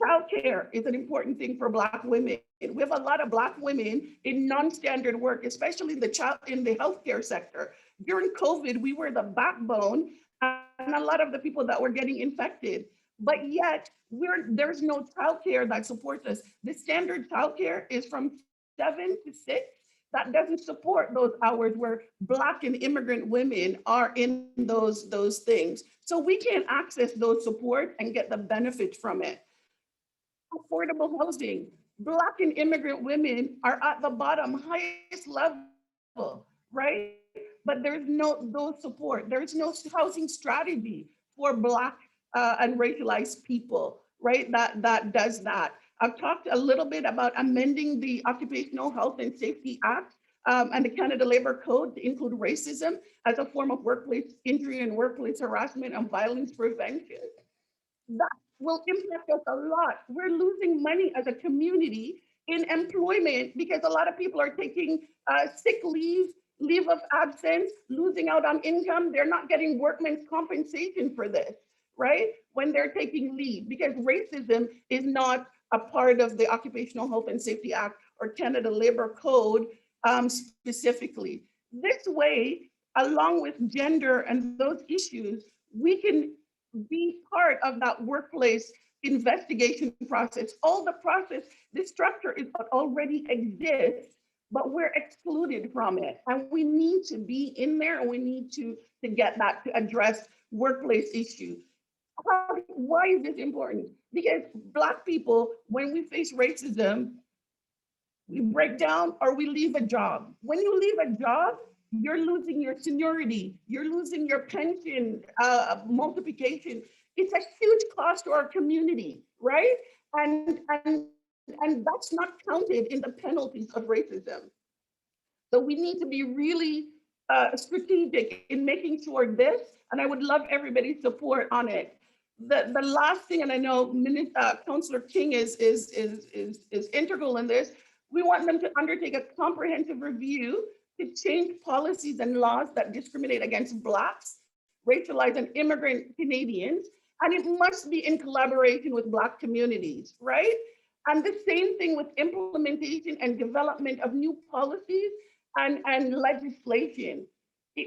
childcare is an important thing for Black women. We have a lot of Black women in non-standard work, especially in the healthcare sector. During COVID, we were the backbone and a lot of the people that were getting infected. But yet, there's no childcare that supports us. The standard childcare is from 7 to 6. That doesn't support those hours where Black and immigrant women are in those things. So we can't access those support and get the benefits from it. Affordable housing. Black and immigrant women are at the bottom, highest level, right? But there's those support. There's no housing strategy for Black and racialized people, right? That does that. I've talked a little bit about amending the Occupational Health and Safety Act and the Canada Labour Code to include racism as a form of workplace injury and workplace harassment and violence prevention. That will impact us a lot. We're losing money as a community in employment because a lot of people are taking sick leave of absence, losing out on income. They're not getting workman's compensation for this, right? When they're taking leave, because racism is not a part of the Occupational Health and Safety Act or Canada Labour Code specifically. This way, along with gender and those issues, we can be part of that workplace investigation process. All the process, the structure is what already exists, but we're excluded from it. And we need to be in there and we need to get that to address workplace issues. Why is this important? Because Black people, when we face racism, we break down or we leave a job. When you leave a job, you're losing your seniority, you're losing your pension multiplication. It's a huge cost to our community, right? And that's not counted in the penalties of racism. So we need to be really strategic in making sure this, and I would love everybody's support on it. The last thing, and I know Councillor King is integral in this, we want them to undertake a comprehensive review to change policies and laws that discriminate against Blacks, racialized and immigrant Canadians, and it must be in collaboration with Black communities, right? And the same thing with implementation and development of new policies and legislation.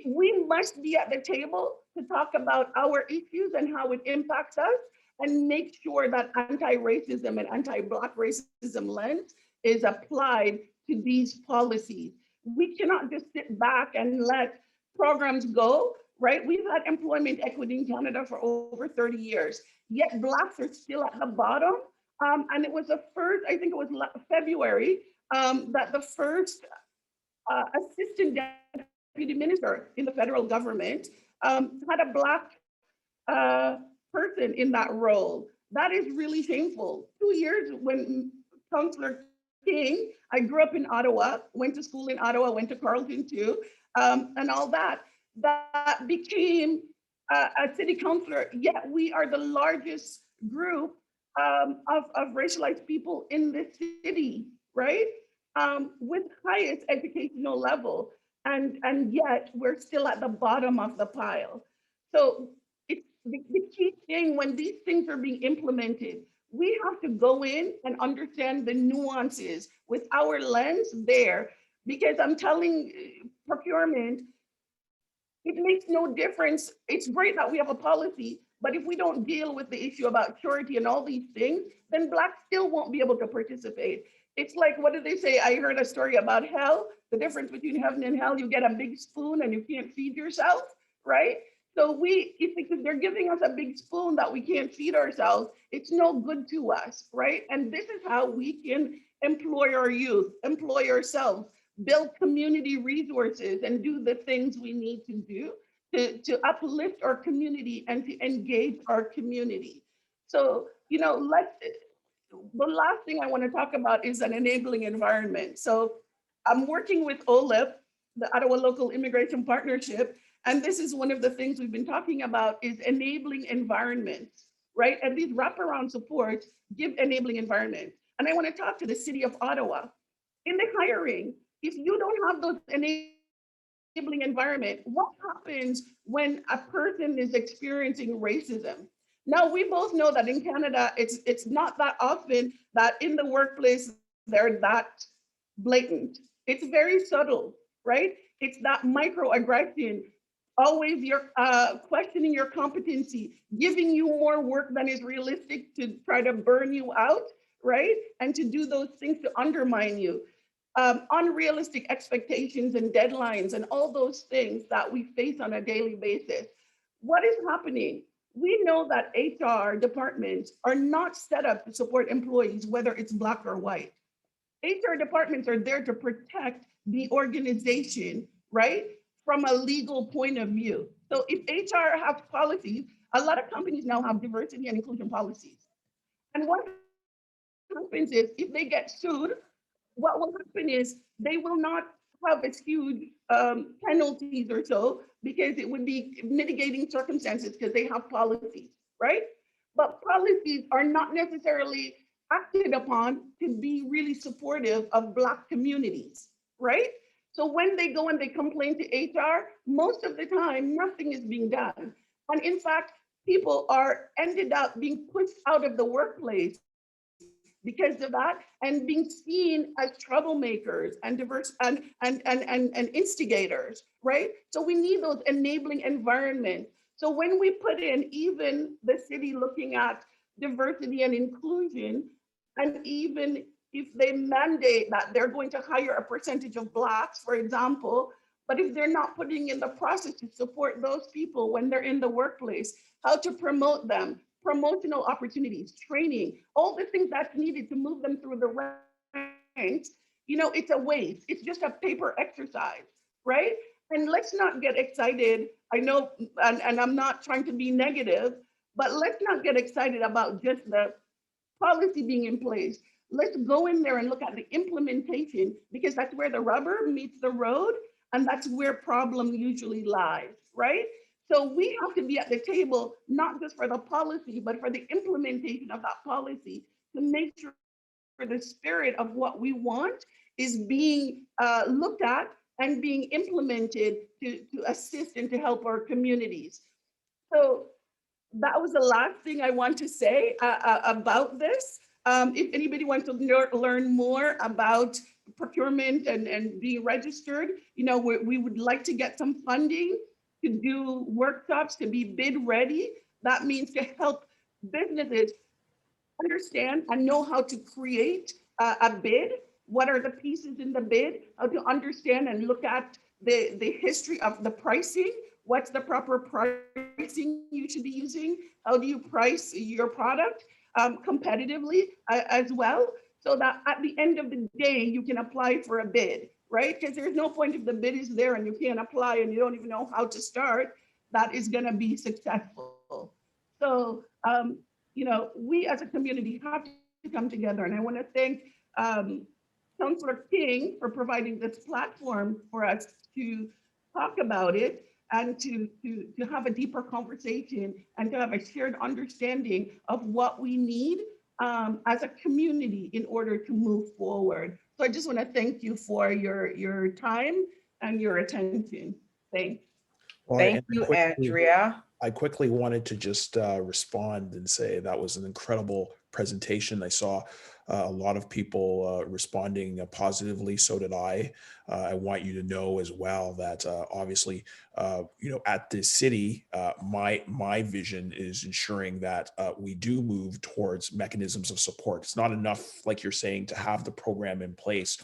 We must be at the table to talk about our issues and how it impacts us and make sure that anti-racism and anti-Black racism lens is applied to these policies. We cannot just sit back and let programs go, right? We've had employment equity in Canada for over 30 years, yet Blacks are still at the bottom. And it was the first, I think it was February, that the first assistant deputy minister in the federal government had a Black person in that role. That is really shameful. 2 years when Councillor King, I grew up in Ottawa, went to school in Ottawa, went to Carleton too, and all that, that became a city councillor, yet we are the largest group of racialized people in this city, right? With highest educational level, and yet we're still at the bottom of the pile. So it's the key thing when these things are being implemented, we have to go in and understand the nuances with our lens there, because I'm telling procurement, it makes no difference. It's great that we have a policy, but if we don't deal with the issue about surety and all these things, then Blacks still won't be able to participate. It's like, what did they say? I heard a story about hell. The difference between heaven and hell, you get a big spoon and you can't feed yourself, right? So it's because they're giving us a big spoon that we can't feed ourselves. It's no good to us, right? And this is how we can employ our youth, employ ourselves, build community resources, and do the things we need to do to uplift our community and to engage our community. So, you know, the last thing I want to talk about is an enabling environment. So I'm working with OLIP, the Ottawa Local Immigration Partnership, and this is one of the things we've been talking about is enabling environments, right? And these wraparound supports give enabling environment. And I want to talk to the city of Ottawa. In the hiring, if you don't have those enabling environment, what happens when a person is experiencing racism? Now, we both know that in Canada, it's not that often that in the workplace, they're that blatant. It's very subtle, right? It's that microaggression, always you're questioning your competency, giving you more work than is realistic to try to burn you out, right? And to do those things to undermine you. Unrealistic expectations and deadlines and all those things that we face on a daily basis. What is happening? We know that HR departments are not set up to support employees, whether it's Black or white. HR departments are there to protect the organization, right? From a legal point of view. So if HR has policies, a lot of companies now have diversity and inclusion policies. And what happens is if they get sued, what will happen is they will not have as huge penalties or so, because it would be mitigating circumstances because they have policies, right? But policies are not necessarily acted upon to be really supportive of Black communities, right? So when they go and they complain to HR, most of the time, nothing is being done. And in fact, people are ended up being pushed out of the workplace because of that, and being seen as troublemakers and diverse and instigators, right? So we need those enabling environments. So when we put in even the city looking at diversity and inclusion, and even if they mandate that they're going to hire a percentage of Blacks, for example, But if they're not putting in the process to support those people when they're in the workplace, how to promote them, promotional opportunities, training, all the things that's needed to move them through the ranks, you know, it's a waste. It's just a paper exercise, right? And let's not get excited. I know, and I'm not trying to be negative, but let's not get excited about just the policy being in place. Let's go in there and look at the implementation, because that's where the rubber meets the road, and that's where problem usually lies, right? So we have to be at the table, not just for the policy, but for the implementation of that policy, to make sure the spirit of what we want is being looked at and being implemented to assist and to help our communities. So that was the last thing I want to say about this. If anybody wants to learn more about procurement and being registered, you know, we would like to get some funding to do workshops to be bid ready. That means to help businesses understand and know how to create a bid. What are the pieces in the bid? How to understand and look at the history of the pricing. What's the proper pricing you should be using? How do you price your product competitively as well? So that at the end of the day, you can apply for a bid, right? Because there's no point if the bid is there and you can't apply and you don't even know how to start, that is gonna be successful. So, you know, we as a community have to come together. And I wanna thank Councillor King for providing this platform for us to talk about it and to have a deeper conversation and to have a shared understanding of what we need as a community in order to move forward. So I just want to thank you for your time and your attention. Thanks. Well, Thank and you, Andrea. I quickly wanted to just respond and say that was an incredible presentation. I saw a lot of people responding positively. So did I. I want you to know as well that obviously, you know, at the city, my vision is ensuring that we do move towards mechanisms of support. It's not enough, like you're saying, to have the program in place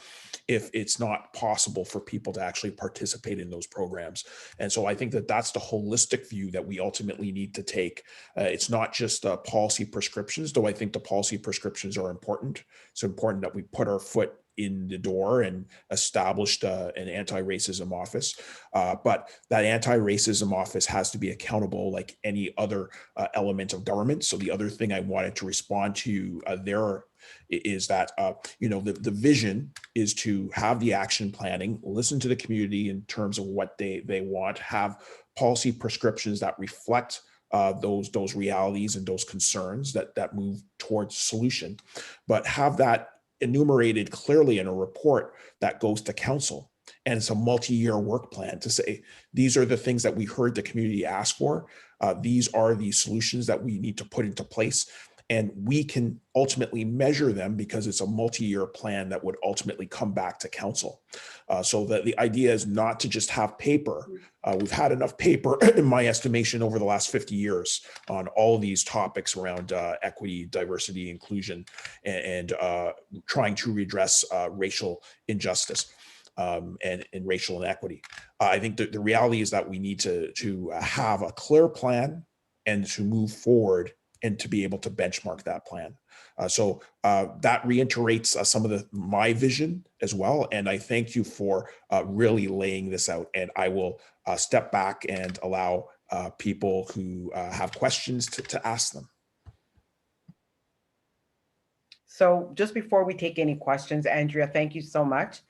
if it's not possible for people to actually participate in those programs. And so I think that that's the holistic view that we ultimately need to take. It's not just policy prescriptions, though I think the policy prescriptions are important. It's important that we put our foot in the door and established an anti-racism office. But that anti-racism office has to be accountable like any other element of government. So the other thing I wanted to respond to there is that, you know, the vision is to have the action planning, listen to the community in terms of what they want, have policy prescriptions that reflect those realities and those concerns that move towards solution, but have that enumerated clearly in a report that goes to council. And it's a multi-year work plan to say, these are the things that we heard the community ask for. These are the solutions that we need to put into place. And we can ultimately measure them because it's a multi-year plan that would ultimately come back to council. So that the idea is not to just have paper. We've had enough paper, in my estimation, over the last 50 years on all of these topics around equity, diversity, inclusion, and trying to redress racial injustice and racial inequity. I think that the reality is that we need to have a clear plan and to move forward and to be able to benchmark that plan. So that reiterates some of my vision as well. And I thank you for really laying this out. And I will step back and allow people who have questions to ask them. So just before we take any questions, Andrea, thank you so much.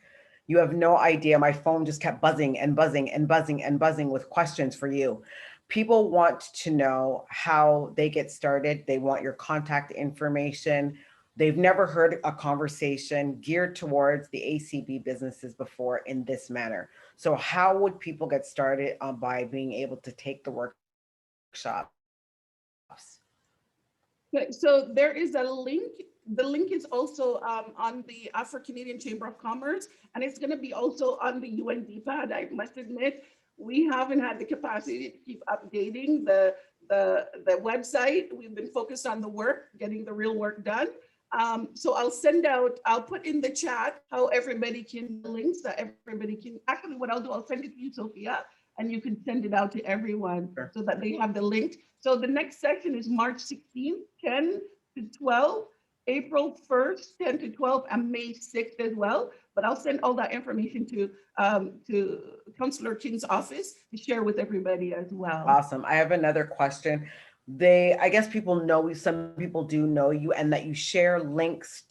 You have no idea, my phone just kept buzzing and buzzing and buzzing and buzzing with questions for you. People want to know how they get started. They want your contact information. They've never heard a conversation geared towards the ACB businesses before in this manner. So how would people get started by being able to take the workshops? So there is a link. The link is also on the Afro-Canadian Chamber of Commerce, and it's going to be also on the UNDPAD. I must admit, we haven't had the capacity to keep updating the website. We've been focused on the work, getting the real work done. So I'll put in the chat how everybody can links that everybody can, actually what I'll do, I'll send it to you, Sophia, and you can send it out to everyone so that they have the link. So the next session is March 16th, 10 to 12, April 1st, 10 to 12, and May 6th as well. But I'll send all that information to Councillor King's office to share with everybody as well. Awesome. I have another question. I guess people know you, some people do know you, and that you share links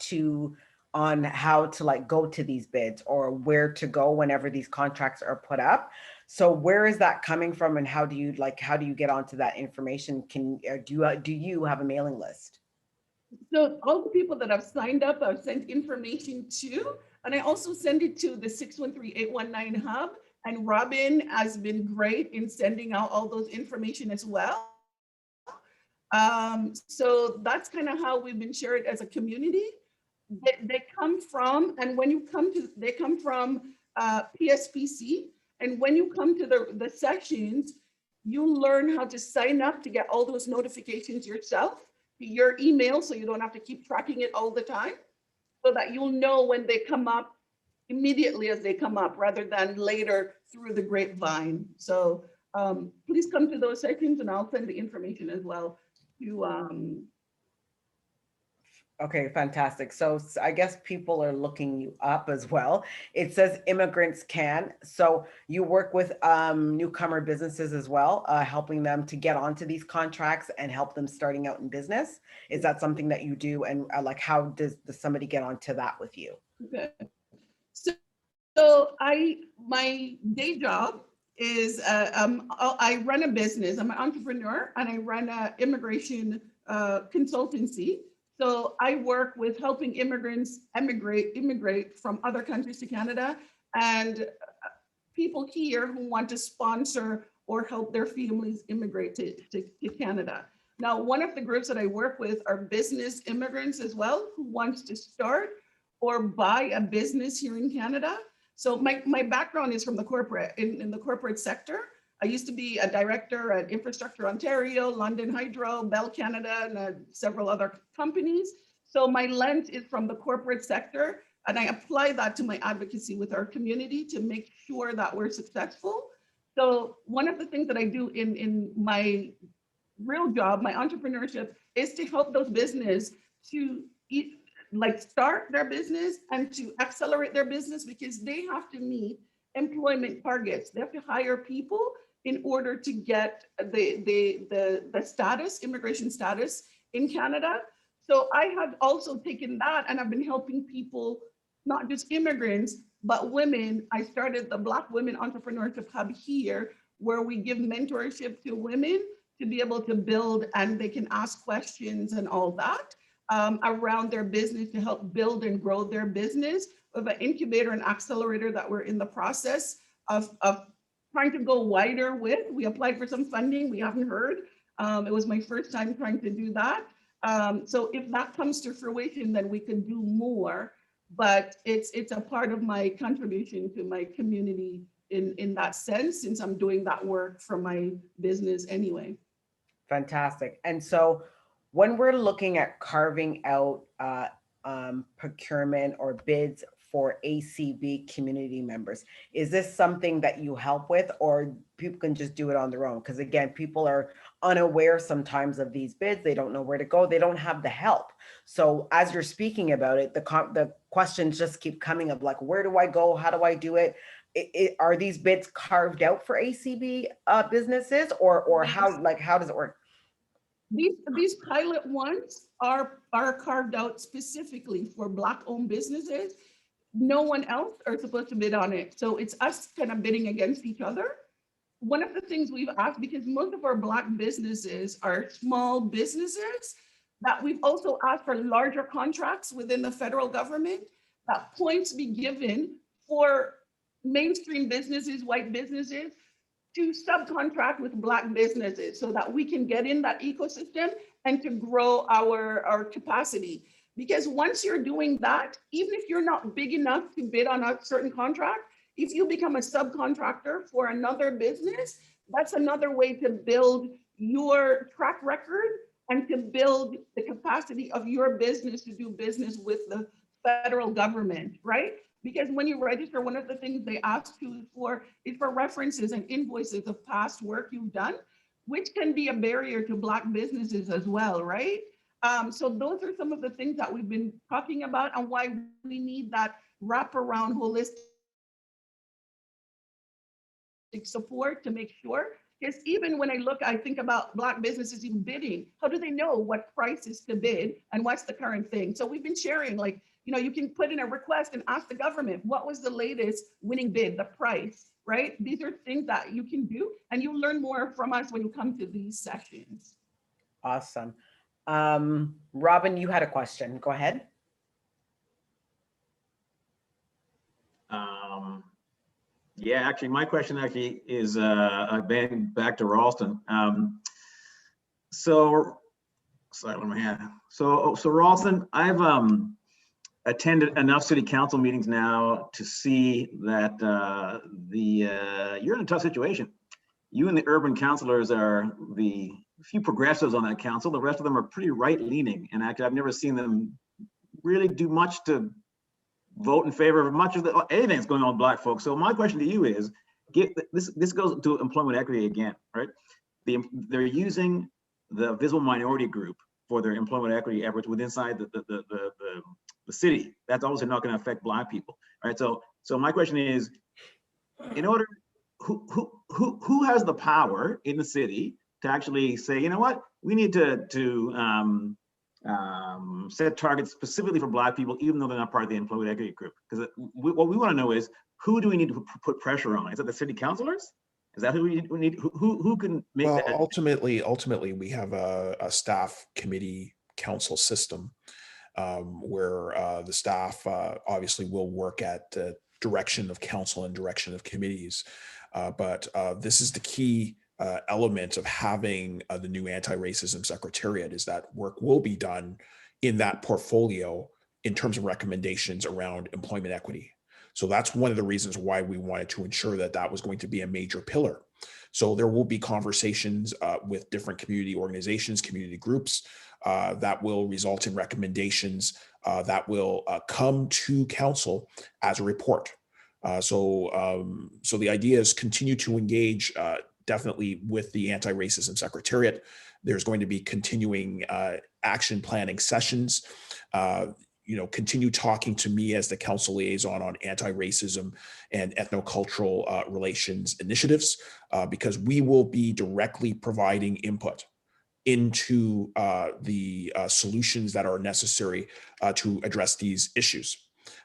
on how to like go to these bids or where to go whenever these contracts are put up. So where is that coming from, and how do you get onto that information? Do you have a mailing list? So all the people that have signed up, I've sent information to, and I also send it to the 613-819 hub. And Robin has been great in sending out all those information as well. So that's kind of how we've been shared as a community. They come from, and when you come to, they come from PSPC. And when you come to the sessions, you learn how to sign up to get all those notifications yourself to your email, so you don't have to keep tracking it all the time, so that you'll know when they come up immediately as they come up, rather than later through the grapevine. So please come to those sessions, and I'll send the information as well to Okay, fantastic. So I guess people are looking you up as well. It says ImmigrantsCan. So you work with newcomer businesses as well, helping them to get onto these contracts and help them starting out in business. Is that something that you do? And like, how does somebody get onto that with you? Okay. So my day job is I run a business. I'm an entrepreneur, and I run an immigration consultancy. So I work with helping immigrants immigrate from other countries to Canada, and people here who want to sponsor or help their families immigrate to Canada. Now, one of the groups that I work with are business immigrants as well, who wants to start or buy a business here in Canada. So my background is from the corporate, in the corporate sector. I used to be a director at Infrastructure Ontario, London Hydro, Bell Canada, and several other companies. So my lens is from the corporate sector, and I apply that to my advocacy with our community to make sure that we're successful. So one of the things that I do in my real job, my entrepreneurship, is to help those businesses to start their business and to accelerate their business, because they have to meet employment targets. They have to hire people in order to get the status, immigration status in Canada. So I have also taken that, and I've been helping people, not just immigrants, but women. I started the Black Women Entrepreneurship Hub here, where we give mentorship to women to be able to build, and they can ask questions and all that around their business to help build and grow their business. We have an incubator and accelerator that we're in the process of trying to go wider with. We applied for some funding, we haven't heard. It was my first time trying to do that. So if that comes to fruition, then we can do more, but it's a part of my contribution to my community in that sense, since I'm doing that work for my business anyway. Fantastic. And so when we're looking at carving out procurement or bids for ACB community members, is this something that you help with, or people can just do it on their own? Because again, people are unaware sometimes of these bids. They don't know where to go. They don't have the help. So as you're speaking about it, the questions just keep coming of like, where do I go? How do I do it? Are these bids carved out for ACB businesses, or how does it work? These pilot ones are carved out specifically for Black-owned businesses. No one else are supposed to bid on it. So it's us kind of bidding against each other. One of the things we've asked, because most of our Black businesses are small businesses, that we've also asked for larger contracts within the federal government, that points be given for mainstream businesses, white businesses, to subcontract with Black businesses, so that we can get in that ecosystem and to grow our capacity. Because once you're doing that, even if you're not big enough to bid on a certain contract, if you become a subcontractor for another business, that's another way to build your track record and to build the capacity of your business to do business with the federal government, right? Because when you register, one of the things they ask you for is for references and invoices of past work you've done, which can be a barrier to Black businesses as well, right? So those are some of the things that we've been talking about and why we need that wraparound holistic support to make sure. Because even when I think about Black businesses even bidding, how do they know what prices to bid and what's the current thing? So we've been sharing, like, you know, you can put in a request and ask the government, what was the latest winning bid, the price, right? These are things that you can do, and you learn more from us when you come to these sessions. Awesome. Robin, you had a question. Go ahead. Yeah, actually, my question actually is back to Rawlson. So Rawlson, I've attended enough city council meetings now to see that you're in a tough situation. You and the urban councillors are the few progressives on that council. The rest of them are pretty right-leaning, and actually, I've never seen them really do much to vote in favor of much of anything that's going on with Black folks. So my question to you is, this goes to employment equity again, right? They're using the visible minority group for their employment equity efforts within the city. That's obviously not going to affect Black people, right? So my question is, in order, who has the power in the city to actually say, you know what, we need to set targets specifically for Black people, even though they're not part of the employment equity group? Because what we want to know is, who do we need to put pressure on? Is it the city councilors? Is that who we need? Who can make well, that? Ultimately, we have a staff committee council system where the staff obviously will work at direction of council and direction of committees. But this is the key element of having the new anti-racism secretariat, is that work will be done in that portfolio in terms of recommendations around employment equity. So that's one of the reasons why we wanted to ensure that that was going to be a major pillar. So there will be conversations with different community organizations, community groups that will result in recommendations that will come to council as a report. So the idea is continue to engage definitely with the anti-racism secretariat. There's going to be continuing action planning sessions. Continue talking to me as the council liaison on anti-racism and ethnocultural relations initiatives, because we will be directly providing input into the solutions that are necessary to address these issues.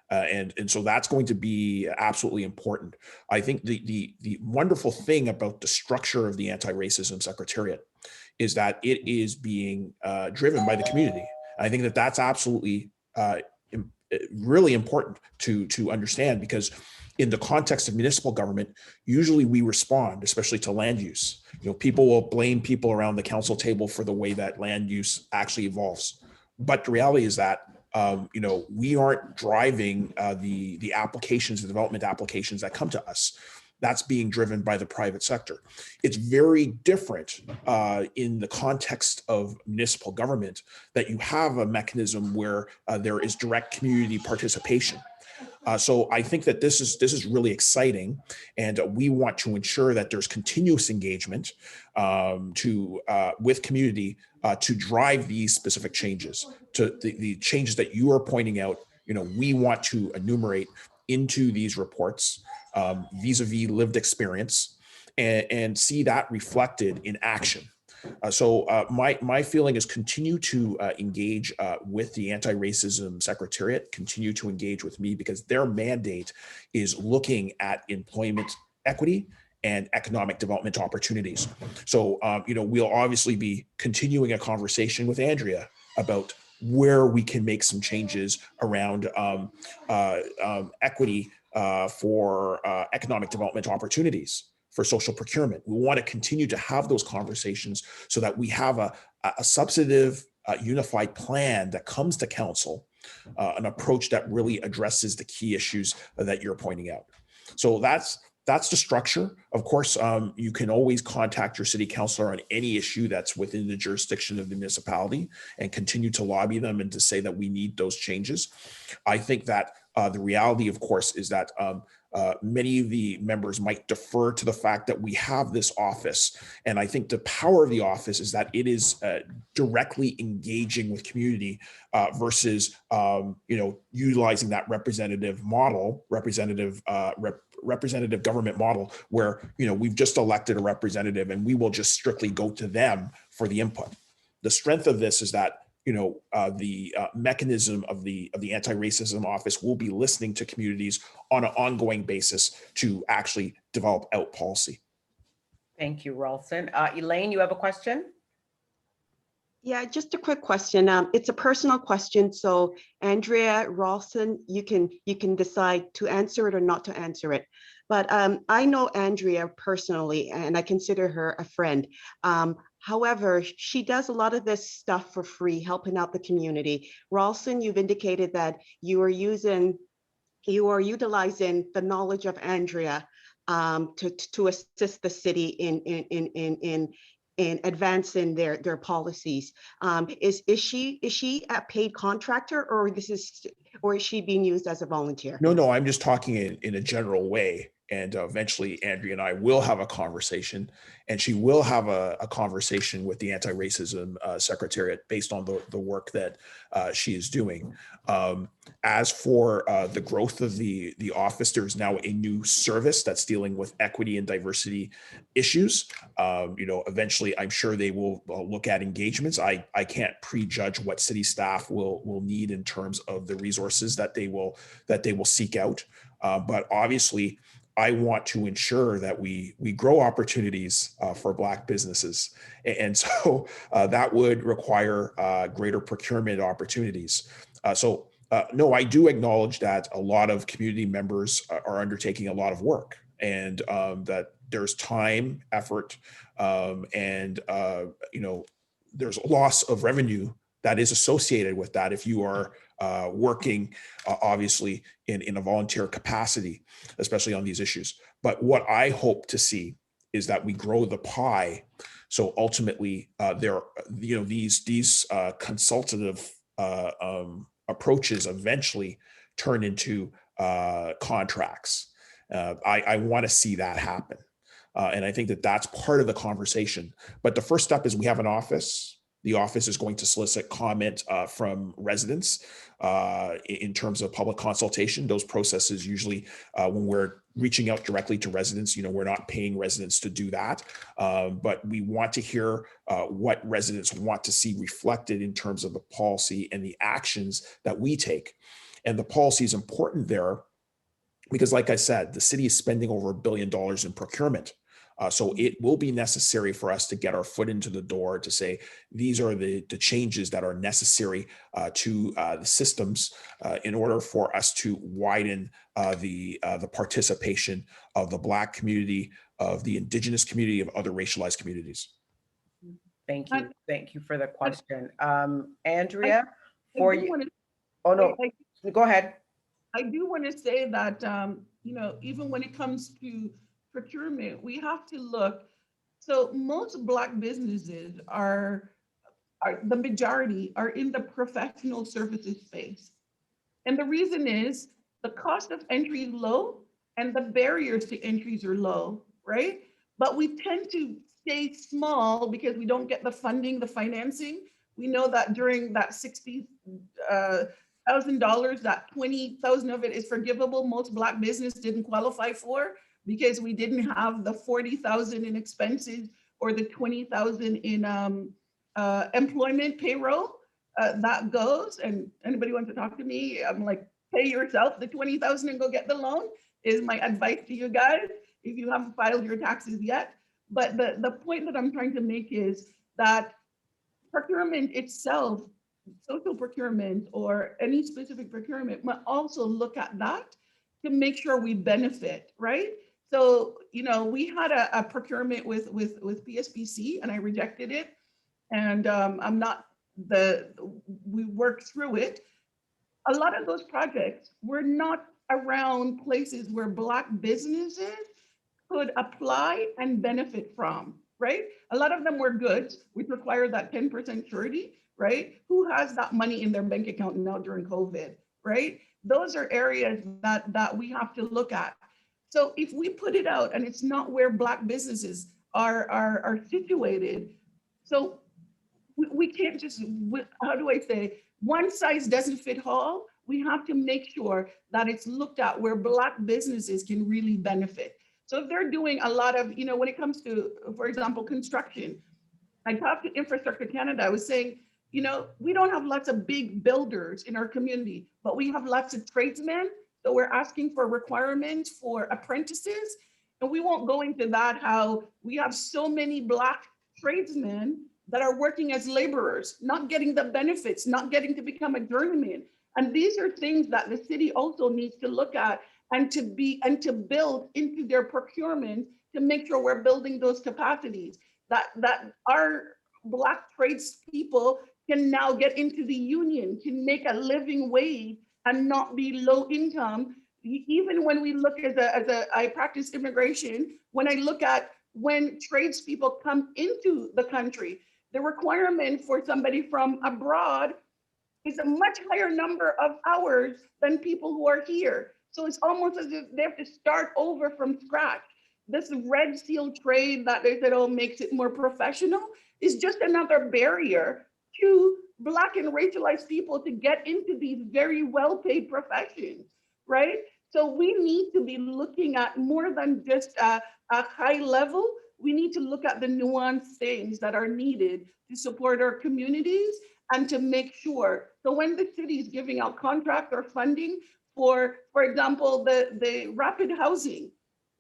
And so that's going to be absolutely important. I think the wonderful thing about the structure of the anti-racism secretariat is that it is being driven by the community. I think that that's absolutely really important to understand, because in the context of municipal government, usually we respond, especially to land use. People will blame people around the council table for the way that land use actually evolves. But the reality is that we aren't driving the applications, the development applications that come to us. That's being driven by the private sector. It's very different in the context of municipal government, that you have a mechanism where there is direct community participation. So I think that this is really exciting, and we want to ensure that there's continuous engagement with community to drive these specific changes, to the changes that you are pointing out. We want to enumerate into these reports vis-a-vis lived experience, and see that reflected in action. So my feeling is continue to engage with the anti-racism secretariat, continue to engage with me, because their mandate is looking at employment equity and economic development opportunities. So, we'll obviously be continuing a conversation with Andrea about where we can make some changes around equity for economic development opportunities, for social procurement. We want to continue to have those conversations so that we have a substantive, unified plan that comes to council, an approach that really addresses the key issues that you're pointing out. So that's that's the structure. Of course, you can always contact your city councilor on any issue that's within the jurisdiction of the municipality and continue to lobby them and to say that we need those changes. I think that the reality, of course, is that many of the members might defer to the fact that we have this office. And I think the power of the office is that it is directly engaging with community versus, utilizing that representative model, representative government model where, we've just elected a representative and we will just strictly go to them for the input. The strength of this is that the mechanism of the anti-racism office will be listening to communities on an ongoing basis to actually develop out policy. Thank you, Rawlson. Elaine, you have a question? Yeah, just a quick question. It's a personal question. So Andrea, Rawlson, you can decide to answer it or not to answer it. But I know Andrea personally, and I consider her a friend. However, she does a lot of this stuff for free, helping out the community. Rawlson, you've indicated that you are utilizing the knowledge of Andrea to assist the city in advancing their policies. Is she a paid contractor, or is she being used as a volunteer? No, I'm just talking in a general way. And eventually Andrea and I will have a conversation, and she will have a conversation with the anti-racism secretariat based on the work that she is doing. As for the growth of the office, there's now a new service that's dealing with equity and diversity issues. Eventually I'm sure they will look at engagements. I can't prejudge what city staff will need in terms of the resources that they will seek out. But obviously, I want to ensure that we grow opportunities for Black businesses. And so that would require greater procurement opportunities. No, I do acknowledge that a lot of community members are undertaking a lot of work, and that there's time, effort, and there's a loss of revenue that is associated with that if you are working obviously in a volunteer capacity, especially on these issues. But what I hope to see is that we grow the pie. So ultimately these consultative approaches eventually turn into contracts. I want to see that happen. And I think that that's part of the conversation. But the first step is we have an office. The office is going to solicit comment from residents in terms of public consultation. Those processes usually, when we're reaching out directly to residents, we're not paying residents to do that. But we want to hear what residents want to see reflected in terms of the policy and the actions that we take. And the policy is important there because, like I said, the city is spending over $1 billion in procurement. So it will be necessary for us to get our foot into the door to say, these are the changes that are necessary to the systems in order for us to widen the participation of the Black community, of the Indigenous community, of other racialized communities. Thank you. Thank you for the question. Andrea, for you. Oh, no, go ahead. I do want to say that, even when it comes to procurement, we have to look. So most Black businesses are the majority are in the professional services space. And the reason is the cost of entry is low and the barriers to entries are low, right? But we tend to stay small because we don't get the funding, the financing. We know that during that $60,000, that 20,000 of it is forgivable. Most Black business didn't qualify for, because we didn't have the 40,000 in expenses or the 20,000 in employment payroll. That goes, and anybody wants to talk to me, I'm like, pay yourself the 20,000 and go get the loan is my advice to you guys if you haven't filed your taxes yet. But the point that I'm trying to make is that procurement itself, social procurement or any specific procurement, must also look at that to make sure we benefit, right? So, we had a procurement with PSPC and I rejected it. And we worked through it. A lot of those projects were not around places where Black businesses could apply and benefit from, right? A lot of them were goods, which require that 10% surety, right? Who has that money in their bank account now during COVID, right? Those are areas that we have to look at. So if we put it out and it's not where Black businesses are situated, so we can't just, how do I say, one size doesn't fit all. We have to make sure that it's looked at where Black businesses can really benefit. So if they're doing a lot of, when it comes to, for example, construction, I talked to Infrastructure Canada, I was saying, we don't have lots of big builders in our community, but we have lots of tradesmen. So we're asking for requirements for apprentices. And we won't go into that, how we have so many Black tradesmen that are working as laborers, not getting the benefits, not getting to become a journeyman. And these are things that the city also needs to look at and to build into their procurement to make sure we're building those capacities, that our Black tradespeople can now get into the union, can make a living wage and not be low income. Even when we look I practice immigration, when I look at when tradespeople come into the country, the requirement for somebody from abroad is a much higher number of hours than people who are here. So it's almost as if they have to start over from scratch. This red seal trade that they said, makes it more professional is just another barrier to Black and racialized people to get into these very well-paid professions, right? So we need to be looking at more than just a high level. We need to look at the nuanced things that are needed to support our communities and to make sure. So when the city is giving out contract or funding for example, the rapid housing,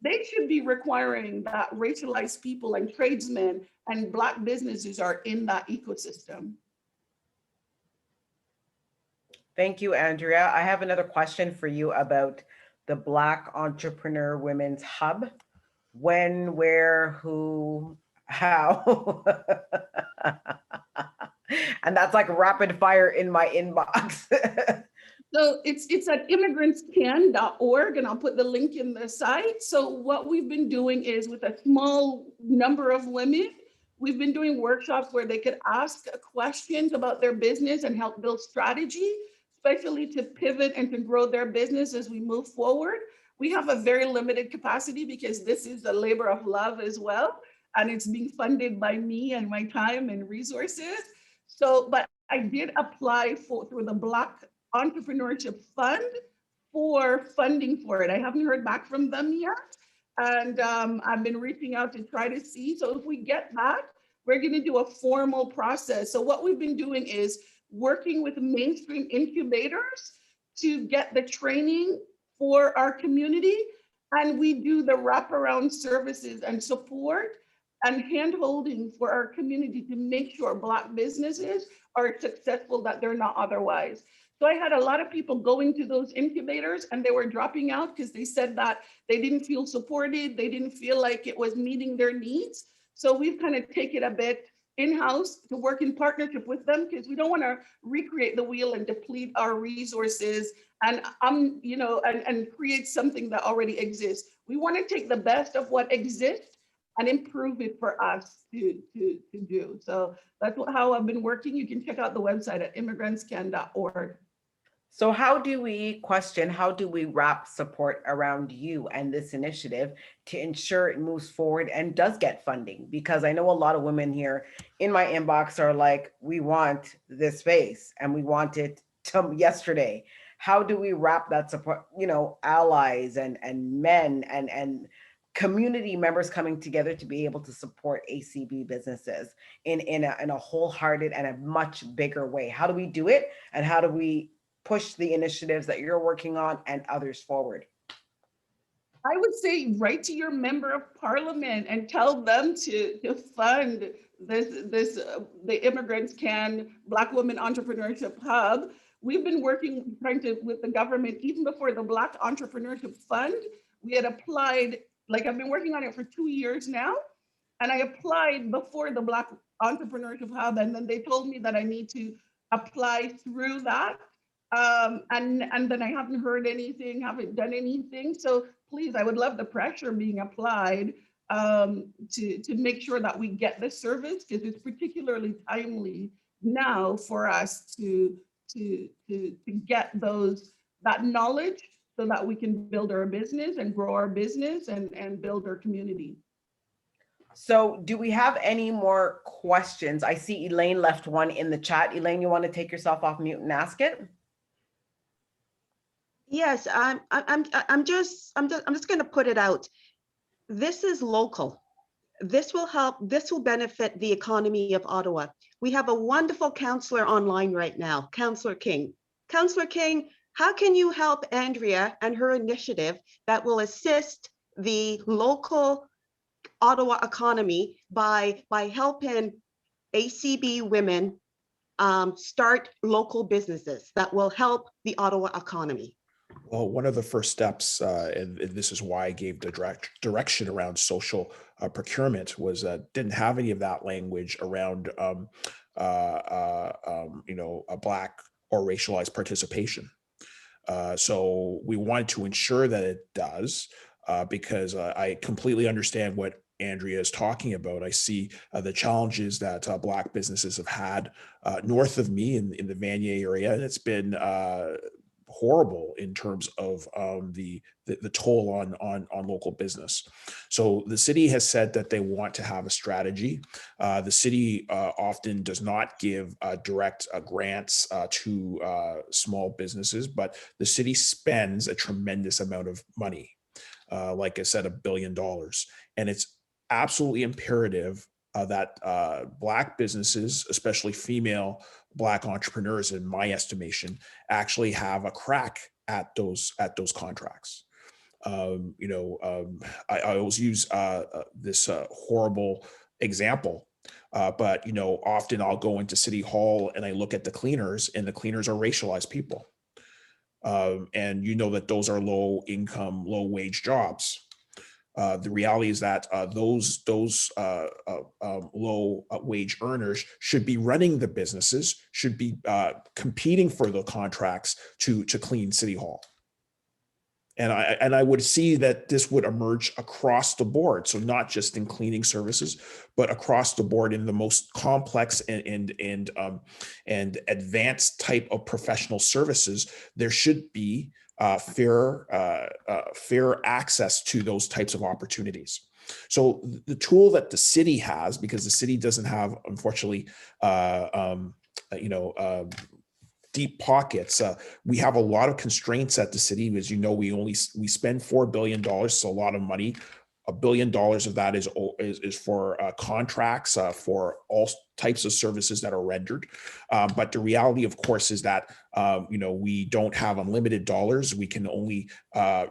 they should be requiring that racialized people and tradesmen and Black businesses are in that ecosystem. Thank you, Andrea. I have another question for you about the Black Entrepreneur Women's Hub. When, where, who, how? And that's like rapid fire in my inbox. So it's at ImmigrantsCan.org, and I'll put the link in the site. So what we've been doing is, with a small number of women, we've been doing workshops where they could ask questions about their business and help build strategy, especially to pivot and to grow their business as we move forward. We have a very limited capacity because this is a labor of love as well, and it's being funded by me and my time and resources. So, but I did apply through the Black Entrepreneurship Fund for funding for it. I haven't heard back from them yet. And I've been reaching out to try to see. So if we get that, we're going to do a formal process. So what we've been doing is working with mainstream incubators to get the training for our community. And we do the wraparound services and support and hand-holding for our community to make sure Black businesses are successful that they're not otherwise. So I had a lot of people going to those incubators and they were dropping out because they said that they didn't feel supported. They didn't feel like it was meeting their needs. So we've kind of taken a bit in-house to work in partnership with them, because we don't want to recreate the wheel and deplete our resources and and create something that already exists. We want to take the best of what exists and improve it for us to do. So that's how I've been working. You can check out the website at ImmigrantsCan.org. So how do we wrap support around you and this initiative to ensure it moves forward and does get funding? Because I know a lot of women here in my inbox are like, we want this space and we want it yesterday. How do we wrap that support, allies and men and community members coming together to be able to support ACB businesses in a wholehearted and a much bigger way? How do we do it? And how do we push the initiatives that you're working on and others forward? I would say write to your member of parliament and tell them to fund the ImmigrantsCan Black Women Entrepreneurship Hub. We've been working with the government even before the Black Entrepreneurship Fund. We had applied, I've been working on it for 2 years now, and I applied before the Black Entrepreneurship Hub, and then they told me that I need to apply through that. And then I haven't heard anything, haven't done anything. So please, I would love the pressure being applied to make sure that we get this service, because it's particularly timely now for us to get that knowledge so that we can build our business and grow our business and build our community. So do we have any more questions? I see Elaine left one in the chat. Elaine, you want to take yourself off mute and ask it? Yes, I'm just going to put it out. This is local. This will help. This will benefit the economy of Ottawa. We have a wonderful councillor online right now, Councillor King. Councillor King, how can you help Andrea and her initiative that will assist the local Ottawa economy by helping ACB women start local businesses that will help the Ottawa economy? Well, one of the first steps, and this is why I gave the direction around social procurement, was didn't have any of that language around, a Black or racialized participation. So we wanted to ensure that it does, because I completely understand what Andrea is talking about. I see the challenges that Black businesses have had north of me in the Vanier area, and it's been horrible in terms of the toll on local business. So the city has said that they want to have a strategy. The city often does not give direct grants to small businesses, but the city spends a tremendous amount of money. Like I said, $1 billion. And it's absolutely imperative that Black businesses, especially female Black entrepreneurs, in my estimation, actually have a crack at those contracts. I always use this horrible example, but often I'll go into City Hall and I look at the cleaners, and the cleaners are racialized people, and that those are low income, low wage jobs. The reality is that those low wage earners should be running the businesses, should be competing for the contracts to clean City Hall. And I would see that this would emerge across the board. So not just in cleaning services, but across the board in the most complex and advanced type of professional services. There should be fair access to those types of opportunities. So the tool that the city has, because the city doesn't have, unfortunately, deep pockets. We have a lot of constraints at the city. As you know, we spend $4 billion, so a lot of money. $1 billion of that is for contracts for all types of services that are rendered. But the reality, of course, is that we don't have unlimited dollars. We can only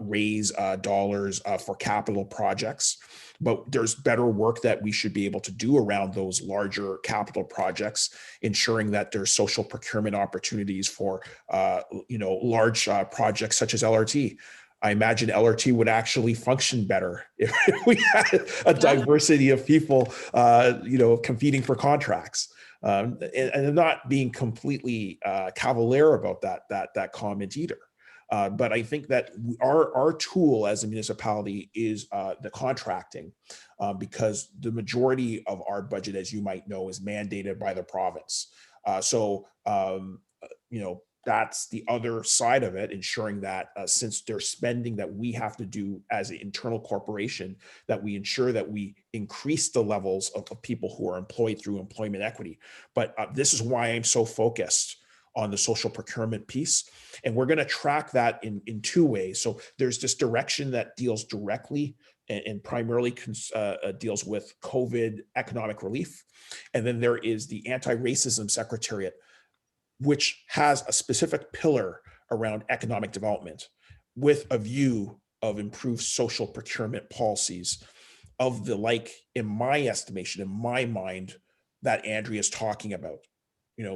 raise dollars for capital projects. But there's better work that we should be able to do around those larger capital projects, ensuring that there's social procurement opportunities for large projects such as LRT. I imagine LRT would actually function better if we had a diversity of people, competing for contracts. And I'm not being completely cavalier about that comment either. But I think that our tool as a municipality is the contracting, because the majority of our budget, as you might know, is mandated by the province. That's the other side of it, ensuring that since there's spending that we have to do as an internal corporation, that we ensure that we increase the levels of people who are employed through employment equity. But this is why I'm so focused on the social procurement piece. And we're going to track that in two ways. So there's this direction that deals directly and primarily deals with COVID economic relief. And then there is the Anti-Racism Secretariat, which has a specific pillar around economic development with a view of improved social procurement policies of the like, in my estimation, in my mind, that Andrea is talking about,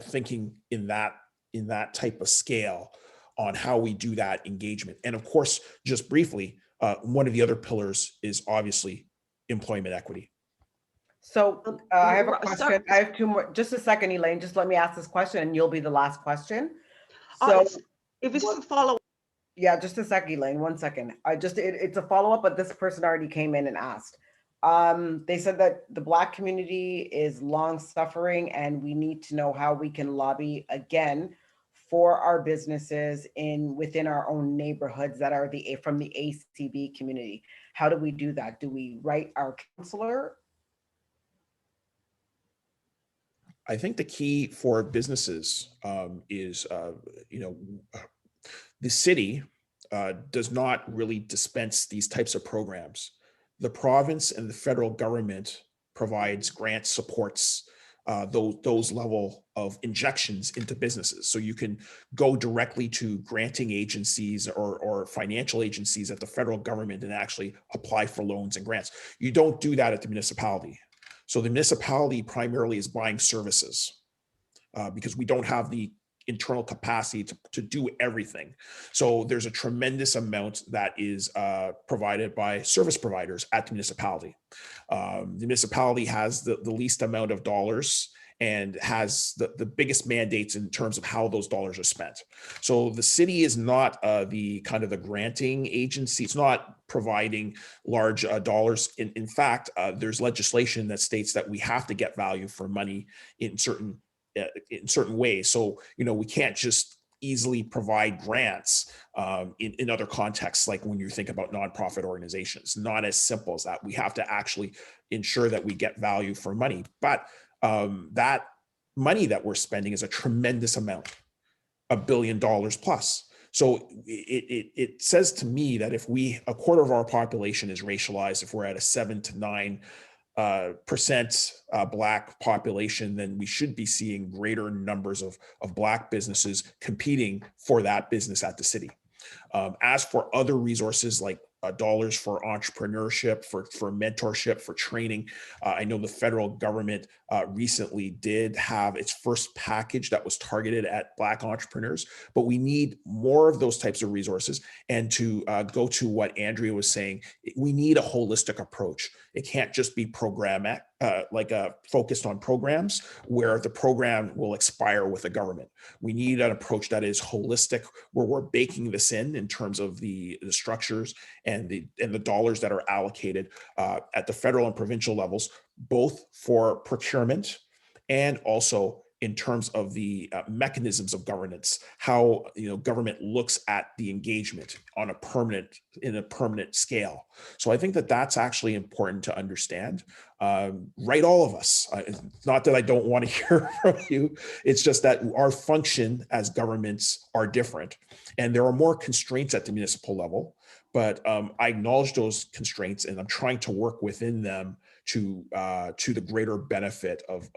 thinking in that type of scale on how we do that engagement. And of course, just briefly, one of the other pillars is obviously employment equity. So I have a question. I have two more. Just a second, Elaine. Just let me ask this question and you'll be the last question. So if it's a follow. Yeah, just a sec, Elaine, 1 second. It's a follow-up, but this person already came in and asked. They said that the Black community is long suffering and we need to know how we can lobby again for our businesses within our own neighborhoods that are from the ACB community. How do we do that? Do we write our councillor? I think the key for businesses is, the city does not really dispense these types of programs. The province and the federal government provides grant supports, those level of injections into businesses. So you can go directly to granting agencies or financial agencies at the federal government and actually apply for loans and grants. You don't do that at the municipality. So the municipality primarily is buying services because we don't have the internal capacity to do everything. So there's a tremendous amount that is provided by service providers at the municipality. The municipality has the least amount of dollars and has the biggest mandates in terms of how those dollars are spent. So the city is not the kind of the granting agency. It's not providing large dollars. In fact, there's legislation that states that we have to get value for money in certain ways. So, we can't just easily provide grants in other contexts, like when you think about nonprofit organizations. Not as simple as that. We have to actually ensure that we get value for money. But that money that we're spending is a tremendous amount, $1 billion plus. So it says to me that if a quarter of our population is racialized, if we're at a 7 to 9% Black population, then we should be seeing greater numbers of Black businesses competing for that business at the city. As for other resources like dollars for entrepreneurship, for mentorship, for training, I know the federal government recently did have its first package that was targeted at Black entrepreneurs, but we need more of those types of resources. And to go to what Andrea was saying, we need a holistic approach. It can't just be programmatic, focused on programs where the program will expire with the government. We need an approach that is holistic, where we're baking this in terms of the structures and the dollars that are allocated at the federal and provincial levels, both for procurement and also in terms of the mechanisms of governance, how government looks at the engagement in a permanent scale. So I think that that's actually important to understand. Right, all of us. It's not that I don't want to hear from you. It's just that our function as governments are different, and there are more constraints at the municipal level. But I acknowledge those constraints, and I'm trying to work within them to the greater benefit of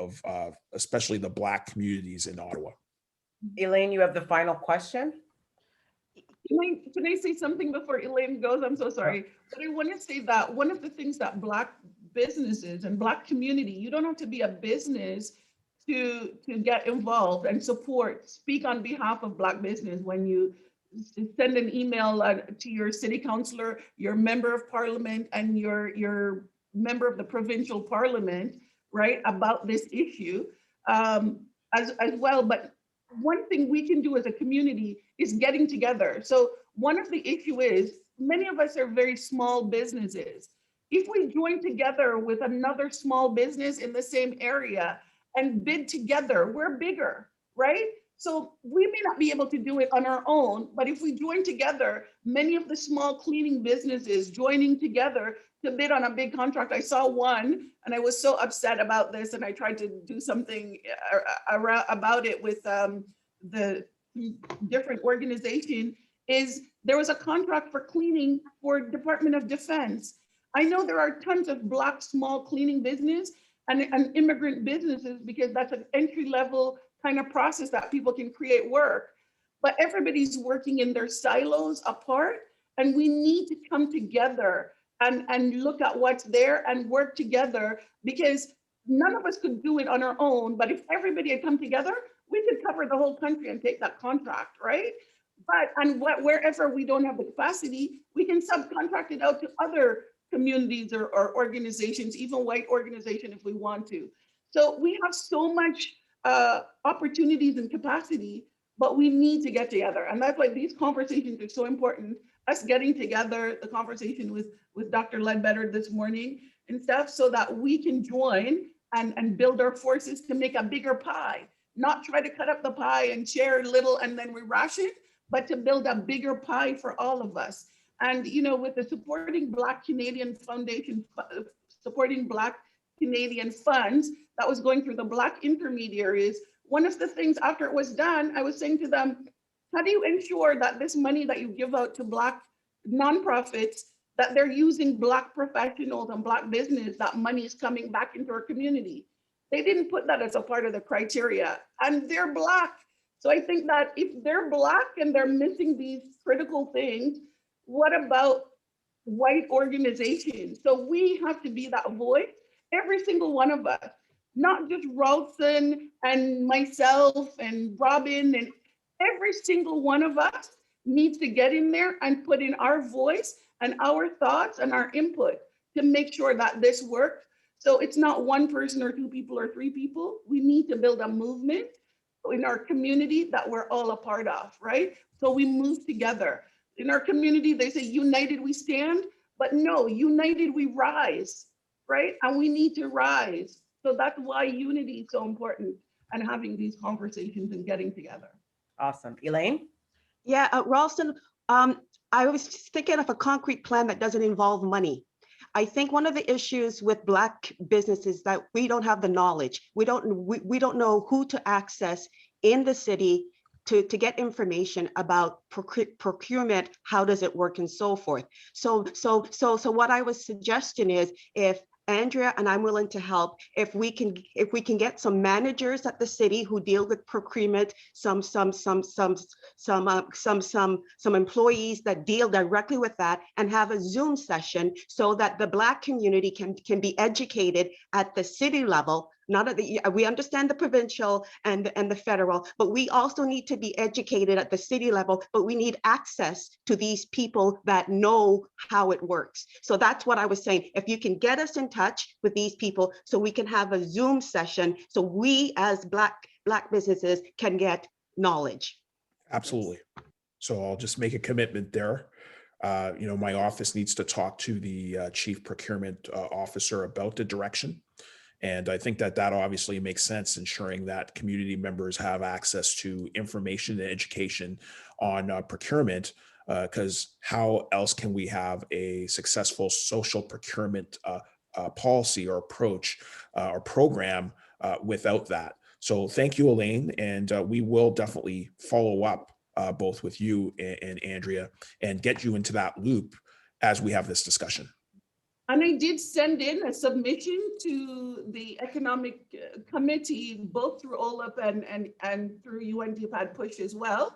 especially the Black communities in Ottawa. Elaine, you have the final question. Can I say something before Elaine goes? I'm so sorry. But I want to say that one of the things that Black businesses and Black community, you don't have to be a business to get involved and support, speak on behalf of Black business. When you send an email to your city councillor, your member of parliament, and your member of the provincial parliament, right, about this issue as well. But one thing we can do as a community is getting together. So one of the issue is many of us are very small businesses. If we join together with another small business in the same area and bid together, we're bigger, right? So we may not be able to do it on our own, but if we join together, many of the small cleaning businesses joining together to bid on a big contract. I saw one and I was so upset about this, and I tried to do something about it with the different organization. There was a contract for cleaning for Department of Defense. I know there are tons of Black small cleaning business and immigrant businesses, because that's an entry level kind of process that people can create work, but everybody's working in their silos apart, and we need to come together and look at what's there and work together, because none of us could do it on our own. But if everybody had come together, we could cover the whole country and take that contract, right? Wherever we don't have the capacity, we can subcontract it out to other communities or organizations, even white organizations if we want to. So we have so much opportunities and capacity. but we need to get together. And that's why these conversations are so important. Us getting together, the conversation with Dr. Ledbetter this morning and stuff, so that we can join and build our forces to make a bigger pie, not try to cut up the pie and share a little and then we ration, but to build a bigger pie for all of us. And, you know, with the Supporting Black Canadian Foundation, supporting Black Canadian funds that was going through the Black intermediaries, one of the things after it was done, I was saying to them, how do you ensure that this money that you give out to Black nonprofits, that they're using Black professionals and Black business, that money is coming back into our community? They didn't put that as a part of the criteria, and they're Black. So I think that if they're Black and they're missing these critical things, what about white organizations? So we have to be that voice, every single one of us, not just Rawlson and myself and Robin, and every single one of us needs to get in there and put in our voice and our thoughts and our input to make sure that this works. So it's not one person or two people or three people. We need to build a movement in our community that we're all a part of, right? So we move together. In our community, they say, united we stand, but no, united we rise, right? And we need to rise. So that's why unity is so important, and having these conversations and getting together. Awesome. Elaine? Yeah, Rawlson, I was thinking of a concrete plan that doesn't involve money. I think one of the issues with Black businesses is that we don't have the knowledge. We don't know who to access in the city to get information about procurement, how does it work, and so forth. So what I was suggesting is, if Andrea and I'm willing to help, if we can get some managers at the city who deal with procurement, some employees that deal directly with that, and have a Zoom session so that the Black community can be educated at the city level. Not at the, we understand the provincial and the federal, but we also need to be educated at the city level, but we need access to these people that know how it works. So that's what I was saying. If you can get us in touch with these people so we can have a Zoom session, so we as Black businesses can get knowledge. Absolutely. So I'll just make a commitment there. You know, my office needs to talk to the chief procurement officer about the direction. And I think that obviously makes sense, ensuring that community members have access to information and education on procurement, because how else can we have a successful social procurement policy or approach or program without that? So thank you, Elaine. And we will definitely follow up both with you and Andrea and get you into that loop as we have this discussion. And I did send in a submission to the Economic Committee, both through OLAP and through UNDPAD push as well,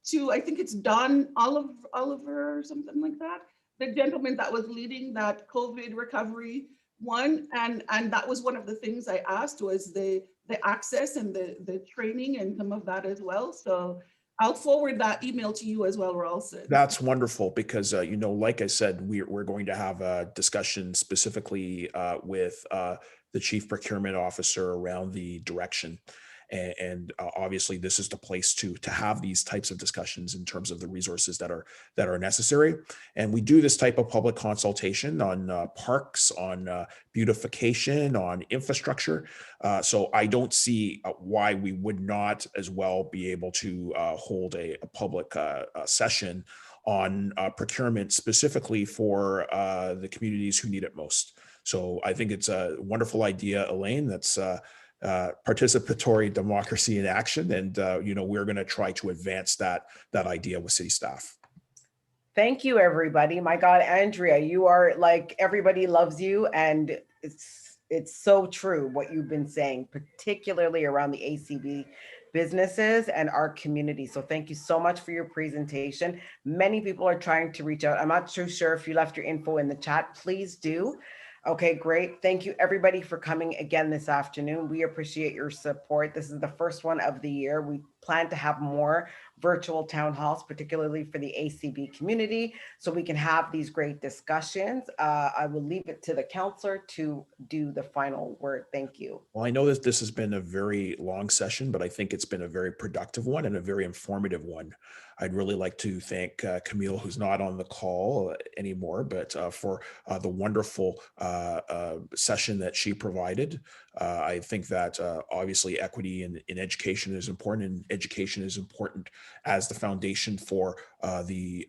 to, I think it's Don Oliver or something like that, the gentleman that was leading that COVID recovery one. And that was one of the things I asked, was the access and the training and some of that as well. So I'll forward that email to you as well, Rawlson. That's wonderful, because, you know, like I said, we're going to have a discussion specifically with the chief procurement officer around the direction. And obviously this is the place to have these types of discussions in terms of the resources that are necessary. And we do this type of public consultation on parks, on beautification, on infrastructure. So I don't see why we would not as well be able to hold a public session on procurement specifically for the communities who need it most. So I think it's a wonderful idea, Elaine. That's participatory democracy in action, and you know, we're going to try to advance that idea with city staff. Thank you, everybody. My God, Andrea, you are like, everybody loves you, and it's so true what you've been saying, particularly around the ACB businesses and our community. So thank you so much for your presentation. Many people are trying to reach out. I'm not too sure if you left your info in the chat. Please do. Okay, great. Thank you, everybody, for coming again this afternoon. We appreciate your support. This is the first one of the year. We plan to have more, virtual town halls, particularly for the ACB community, so we can have these great discussions. I will leave it to the councillor to do the final word. Thank you. Well, I know that this has been a very long session, but I think it's been a very productive one and a very informative one. I'd really like to thank Camille, who's not on the call anymore, but for the wonderful session that she provided. I think that obviously equity in education is important, and education is important as the foundation for the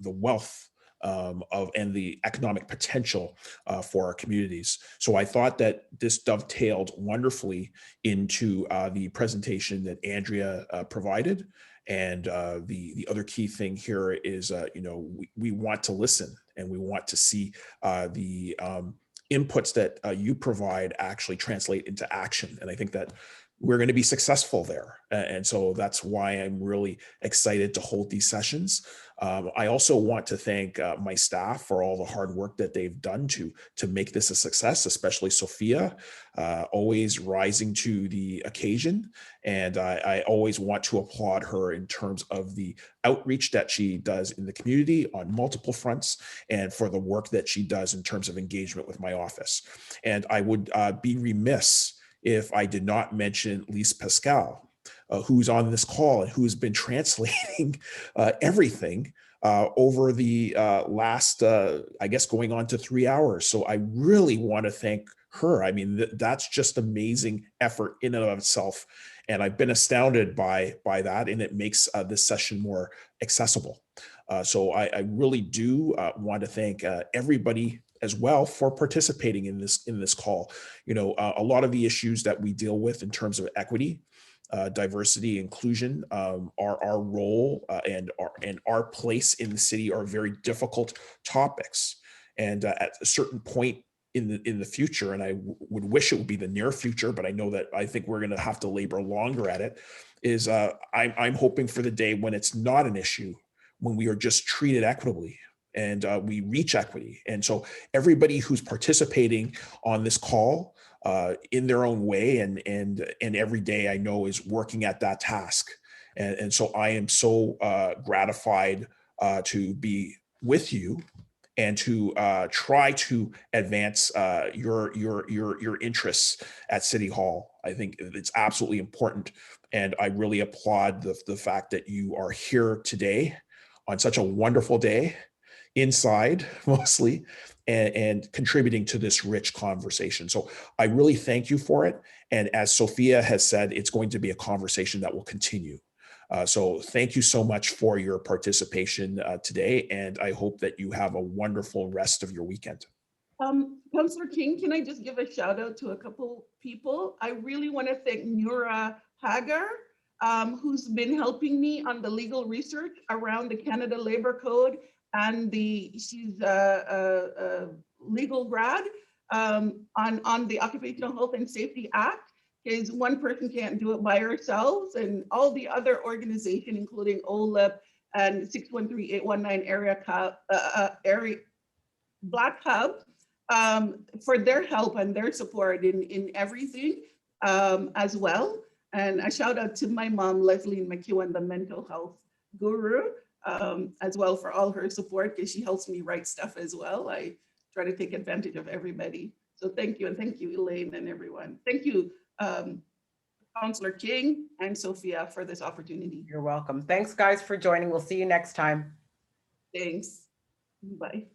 wealth and the economic potential for our communities. So I thought that this dovetailed wonderfully into the presentation that Andrea provided. And the other key thing here is, we want to listen, and we want to see the inputs that you provide actually translate into action. And I think that we're going to be successful there. And so that's why I'm really excited to hold these sessions. I also want to thank my staff for all the hard work that they've done to make this a success, especially Sophia, always rising to the occasion. And I always want to applaud her in terms of the outreach that she does in the community on multiple fronts, and for the work that she does in terms of engagement with my office. And I would be remiss if I did not mention Lise Pascal, who's on this call and who's been translating everything over the last, I guess, going on to 3 hours. So I really want to thank her. I mean, that's just amazing effort in and of itself. And I've been astounded by that, and it makes this session more accessible. So I really do want to thank everybody as well for participating in this call. A lot of the issues that we deal with in terms of equity, diversity, inclusion, our role and our place in the city are very difficult topics. And at a certain point in the future, and I would wish it would be the near future, but I think we're going to have to labor longer at it, is I'm hoping for the day when it's not an issue, when we are just treated equitably and we reach equity. And so everybody who's participating on this call in their own way and every day, I know, is working at that task. And so I am so gratified to be with you and to try to advance your interests at City Hall. I think it's absolutely important. And I really applaud the fact that you are here today on such a wonderful day, inside mostly, and contributing to this rich conversation. So I really thank you for it. And as Sophia has said, it's going to be a conversation that will continue. So thank you so much for your participation today. And I hope that you have a wonderful rest of your weekend. Councillor King, can I just give a shout out to a couple people? I really want to thank Nura Hagar, who's been helping me on the legal research around the Canada Labor Code, and she's a legal grad on the Occupational Health and Safety Act, because one person can't do it by ourselves, and all the other organizations, including OLIP and 613-819 area Black Hub, for their help and their support in everything as well. And a shout out to my mom, Leslie McEwen, the mental health guru, as well, for all her support, because she helps me write stuff as well. I try to take advantage of everybody. So thank you, and thank you, Elaine, and everyone. Thank you, Councillor King and Sophia, for this opportunity. You're welcome. Thanks, guys, for joining. We'll see you next time. Thanks. Bye.